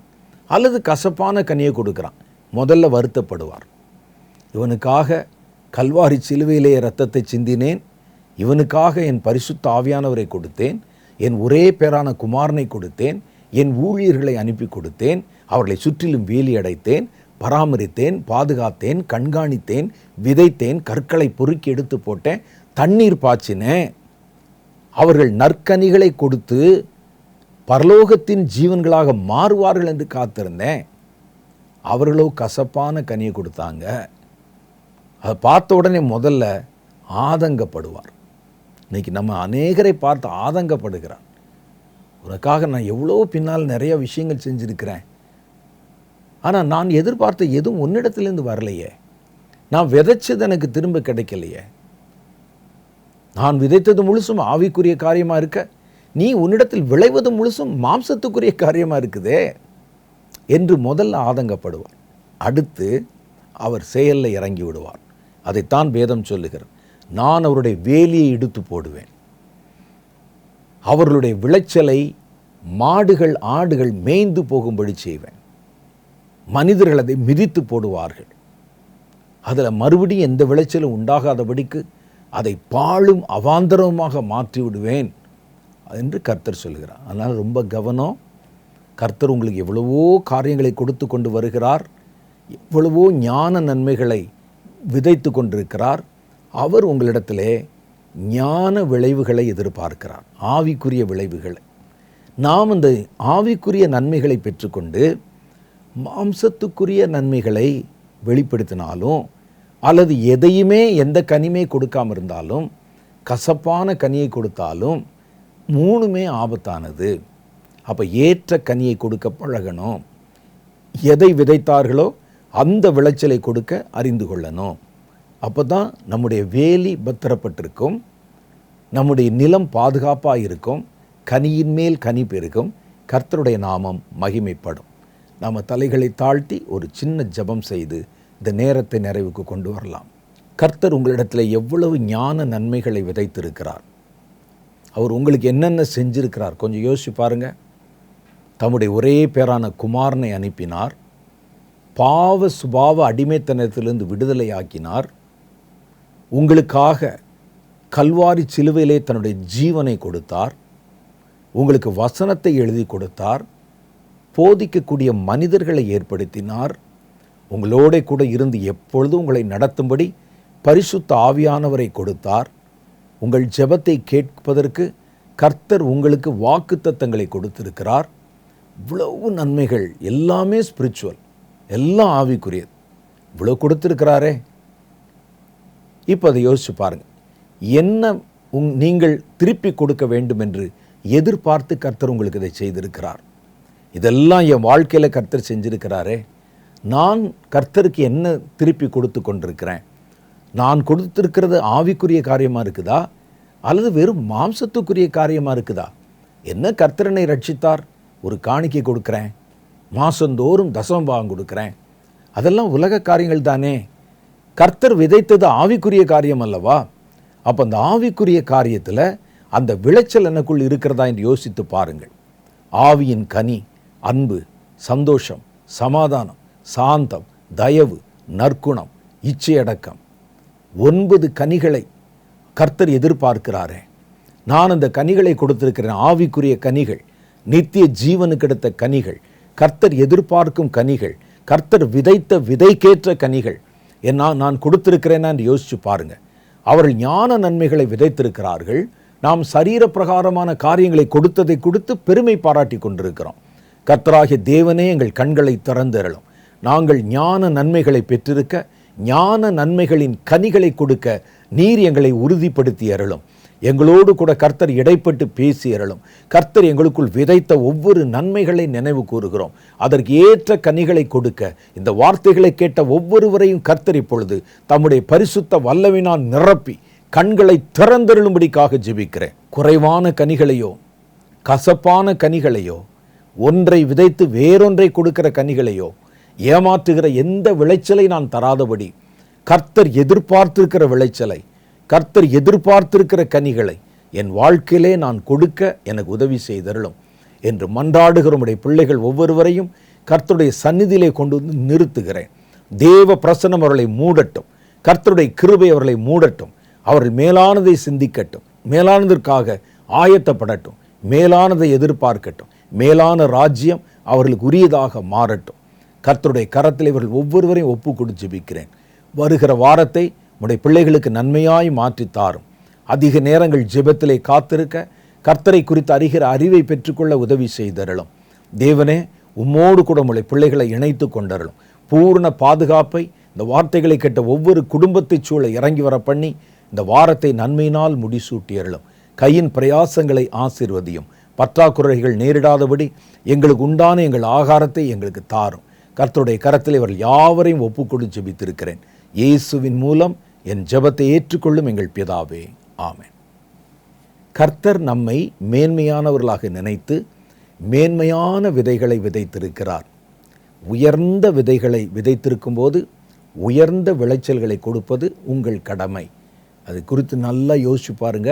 அல்லது கசப்பான கனியை கொடுக்குறான், முதல்ல வருத்தப்படுவார். இவனுக்காக கல்வாரி சிலுவையிலே இரத்தத்தை சிந்தினேன், இவனுக்காக என் பரிசுத்த ஆவியானவரை கொடுத்தேன், என் ஒரே பேரான குமாரனை கொடுத்தேன், என் ஊழியர்களை அனுப்பி கொடுத்தேன், அவர்களை சுற்றிலும் வேலி அடைத்தேன், பராமரித்தேன், பாதுகாத்தேன், கண்காணித்தேன், விதைத்தேன், கற்களை பொறுக்கி எடுத்து போட்டேன், தண்ணீர் பாய்ச்சினேன். அவர்கள் நற்கனிகளை கொடுத்து பரலோகத்தின் ஜீவன்களாக மாறுவார்கள் என்று காத்திருந்தேன். அவர்களோ கசப்பான கனியை கொடுத்தாங்க. அதை பார்த்த உடனே முதல்ல ஆதங்கப்படுவார். இன்றைக்கி நம்ம அநேகரை பார்த்து ஆதங்கப்படுகிறார். உனக்காக நான் எவ்வளோ பின்னால் நிறைய விஷயங்கள் செஞ்சுருக்கிறேன், ஆனால் நான் எதிர்பார்த்த எதுவும் உன்னிடத்துலேருந்து வரலையே, நான் விதைச்சது எனக்கு திரும்ப கிடைக்கலையே, நான் விதைத்தது முழுசும் ஆவிக்குரிய காரியமாக இருக்க, நீ உன்னிடத்தில் விளைவது முழுசும் மாம்சத்துக்குரிய காரியமாக இருக்குதே என்று முதல்ல ஆதங்கப்படுவார். அடுத்து அவர் செயலில் இறங்கி விடுவார். அதைத்தான் வேதம் சொல்லுகிறார், நான் அவருடைய வேலியை இடித்து போடுவேன், அவர்களுடைய விளைச்சலை மாடுகள் ஆடுகள் மேய்ந்து போகும்படி செய்வேன், மனிதர்கள் அதை மிதித்து போடுவார்கள், அதில் மறுபடியும் எந்த விளைச்சலும் உண்டாகாதபடிக்கு அதை பாழும் அவாந்தரமாக மாற்றி விடுவேன் என்று கர்த்தர் சொல்கிறார். அதனால் ரொம்ப கவனம். கர்த்தர் உங்களுக்கு எவ்வளவோ காரியங்களை கொடுத்து கொண்டு வருகிறார், எவ்வளவோ ஞான நன்மைகளை விதைத்து கொண்டிருக்கிறார். அவர் உங்களிடத்திலே ஞான விளைவுகளை எதிர்பார்க்கிறார், ஆவிக்குரிய விளைவுகளை. நாம் அந்த ஆவிக்குரிய நன்மைகளை பெற்றுக்கொண்டு மாம்சத்துக்குரிய நன்மைகளை வெளிப்படுத்தினாலும், அல்லது எதையுமே எந்த கனிமே கொடுக்காமல் இருந்தாலும், கசப்பான கனியை கொடுத்தாலும், மூணுமே ஆபத்தானது. அப்போ ஏற்ற கனியை கொடுக்க பழகணும். எதை விதைத்தார்களோ அந்த விளைச்சலை கொடுக்க அறிந்து கொள்ளணும். அப்போ தான் நம்முடைய வேலி பத்திரப்பட்டிருக்கும், நம்முடைய நிலம் பாதுகாப்பாக இருக்கும், கனியின் மேல் கனி பெருகும், கர்த்தருடைய நாமம் மகிமைப்படும். நாம் தலைகளை தாழ்த்தி ஒரு சின்ன ஜெபம் செய்து இந்த நேரத்தை நிறைவுக்கு கொண்டு வரலாம். கர்த்தர் உங்களிடத்தில் எவ்வளவு ஞான நன்மைகளை விதைத்திருக்கிறார், அவர் உங்களுக்கு என்னென்ன செஞ்சிருக்கிறார் கொஞ்சம் யோசிச்சு பாருங்க. தம்முடைய ஒரே பேரான குமாரனை அனுப்பினார், பாவ சுபாவ அடிமைத்தனத்திலிருந்து விடுதலை ஆக்கினார், உங்களுக்காக கல்வாரி சிலுவையிலே தன்னுடைய ஜீவனை கொடுத்தார், உங்களுக்கு வசனத்தை எழுதி கொடுத்தார், போதிக்கக்கூடிய மனிதர்களை ஏற்படுத்தினார், உங்களோட கூட இருந்து எப்பொழுதும் உங்களை நடத்தும்படி பரிசுத்த ஆவியானவரை கொடுத்தார், உங்கள் ஜெபத்தை கேட்பதற்கு கர்த்தர் உங்களுக்கு வாக்குத்தத்தங்களை கொடுத்திருக்கிறார். இவ்வளவு நன்மைகள் எல்லாமே ஸ்பிரிச்சுவல், எல்லாம் ஆவிக்குரியது. இவ்வளோ கொடுத்திருக்கிறாரே. இப்போ அதை யோசிச்சு பாருங்கள், என்ன நீங்கள் திருப்பி கொடுக்க வேண்டும் என்று எதிர்பார்த்து கர்த்தர் உங்களுக்கு இதை செய்திருக்கிறார். இதெல்லாம் என் வாழ்க்கையில் கர்த்தர் செஞ்சிருக்கிறாரே, நான் கர்த்தருக்கு என்ன திருப்பி கொடுத்து கொண்டிருக்கிறேன்? நான் கொடுத்திருக்கிறது ஆவிக்குரிய காரியமாக இருக்குதா, அல்லது வெறும் மாம்சத்துக்குரிய காரியமாக இருக்குதா? என்ன கர்த்தரனை ரட்சித்தார், ஒரு காணிக்கை கொடுக்குறேன், மாதந்தோறும் தசமபாகம் கொடுக்குறேன், அதெல்லாம் உலக காரியங்கள் தானே. கர்த்தர் விதைத்தது ஆவிக்குரிய காரியம் அல்லவா? அப்போ அந்த ஆவிக்குரிய காரியத்தில் அந்த விளைச்சல் எனக்குள் இருக்கிறதா என்று யோசித்து பாருங்கள். ஆவியின் கனி அன்பு, சந்தோஷம், சமாதானம், சாந்தம், தயவு, நற்குணம், இச்சையடக்கம், 9 கனிகளை கர்த்தர் எதிர்பார்க்கிறாரே. நான் அந்த கனிகளை கொடுத்திருக்கிறேன், ஆவிக்குரிய கனிகள், நித்திய ஜீவனுக்கு எடுத்த கனிகள், கர்த்தர் எதிர்பார்க்கும் கனிகள், கர்த்தர் விதைத்த விதைக்கேற்ற கனிகள் நான் கொடுத்திருக்கிறேன்னா என்று யோசிச்சு பாருங்க. அவர்கள் ஞான நன்மைகளை விதைத்திருக்கிறார்கள், நாம் சரீர பிரகாரமான காரியங்களை கொடுத்ததை கொடுத்து பெருமை பாராட்டி கொண்டிருக்கிறோம். கர்த்தராகிய தேவனே எங்கள் கண்களை திறந்தருளும், நாங்கள் ஞான நன்மைகளை பெற்றிருக்க, ஞான நன்மைகளின் கனிகளை கொடுக்க நீர் எங்களை உறுதிப்படுத்தி அருளும். எங்களோடு கூட கர்த்தர் இடைப்பட்டு பேசி அருளும். கர்த்தர் எங்களுக்குள் விதைத்த ஒவ்வொரு நன்மைகளை நினைவு கூறுகிறோம், அதற்கு ஏற்ற கனிகளை கொடுக்க இந்த வார்த்தைகளை கேட்ட ஒவ்வொருவரையும் கர்த்தர் இப்பொழுது தம்முடைய பரிசுத்த வல்லவினால் நிரப்பி கண்களை திறந்தருளும்படிக்காக ஜெபிக்கிறேன். குறைவான கனிகளையோ கசப்பான கனிகளையோ, ஒன்றை விதைத்து வேறொன்றை கொடுக்கிற கனிகளையோ, ஏமாற்றுகிற எந்த விளைச்சலை நான் தராதபடி கர்த்தர் எதிர்பார்த்திருக்கிற விளைச்சலை, கர்த்தர் எதிர்பார்த்திருக்கிற கனிகளை என் வாழ்க்கையிலே நான் கொடுக்க எனக்கு உதவி செய்தருளும் என்று மன்றாடுகிற உம்முடைய பிள்ளைகள் ஒவ்வொருவரையும் கர்த்தருடைய சந்நிதியிலே கொண்டு வந்து நிறுத்துகிறேன். தேவ பிரசன்னம் அவர்களை மூடட்டும், கர்த்தருடைய கிருபை அவர்களை மூடட்டும், அவர்கள் மேலானதை சிந்திக்கட்டும், மேலானதற்காக ஆயத்தப்படட்டும், மேலானதை எதிர்பார்க்கட்டும், மேலான ராஜ்யம் அவர்களுக்கு உரியதாக மாறட்டும். கர்த்தருடைய கரத்தில் இவர்கள் ஒவ்வொருவரையும் ஒப்பு கொடுத்து ஜெபிக்கிறேன். வருகிற வாரத்தை உம்முடைய பிள்ளைகளுக்கு நன்மையாய் மாற்றித்தாரும். அதிக நேரங்கள் ஜெபத்திலே காத்திருக்க, கர்த்தரை குறித்து அறிகிற அறிவை பெற்றுக்கொள்ள உதவி செய்தருளும். தேவனே, உம்மோடு கூட உம்முடைய பிள்ளைகளை இணைத்து கொண்டருளும். பூர்ண பாதுகாப்பை இந்த வார்த்தைகளை கேட்ட ஒவ்வொரு குடும்பத்தை சூழ இறங்கி வர பண்ணி இந்த வாரத்தை நன்மையினால் முடிசூட்டி அருளும். கையின் பிரயாசங்களை ஆசீர்வதியும். பற்றாக்குறைகள் நேரிடாதபடி எங்களுக்கு உண்டான எங்கள் ஆகாரத்தை எங்களுக்கு தாரும். கர்த்தருடைய கரத்தில் இவர்கள் யாவரையும் ஒப்புக்கொடு ஜெபித்திருக்கிறேன். இயேசுவின் மூலம் என் ஜெபத்தை ஏற்றுக்கொள்ளும் எங்கள் பிதாவே, ஆமென். கர்த்தர் நம்மை மேன்மையானவர்களாக நினைத்து மேன்மையான விதைகளை விதைத்திருக்கிறார். உயர்ந்த விதைகளை விதைத்திருக்கும் போது உயர்ந்த விளைச்சல்களை கொடுப்பது உங்கள் கடமை. அது குறித்து நல்லா யோசிச்சு பாருங்க.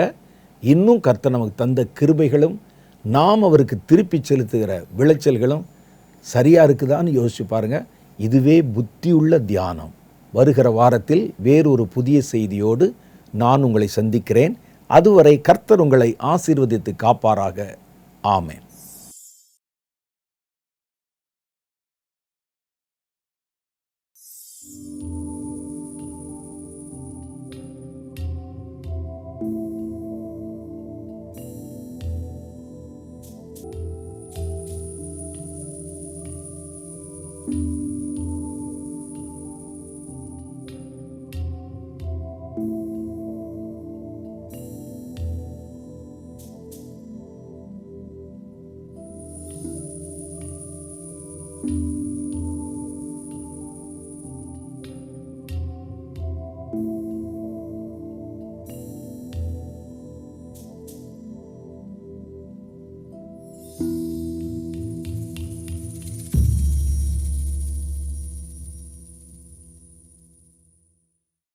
இன்னும் கர்த்தர் நமக்கு தந்த கிருபைகளும் நாம் அவருக்கு திருப்பி செலுத்துகிற விளைச்சல்களும் சரியா இருக்குதான்னு யோசிச்சு பாருங்க. இதுவே புத்தியுள்ள தியானம். வருகிற வாரத்தில் வேறொரு புதிய செய்தியோடு நான் உங்களை சந்திக்கிறேன். அதுவரை கர்த்தர் உங்களை ஆசீர்வதித்து காப்பாராக. ஆமென்.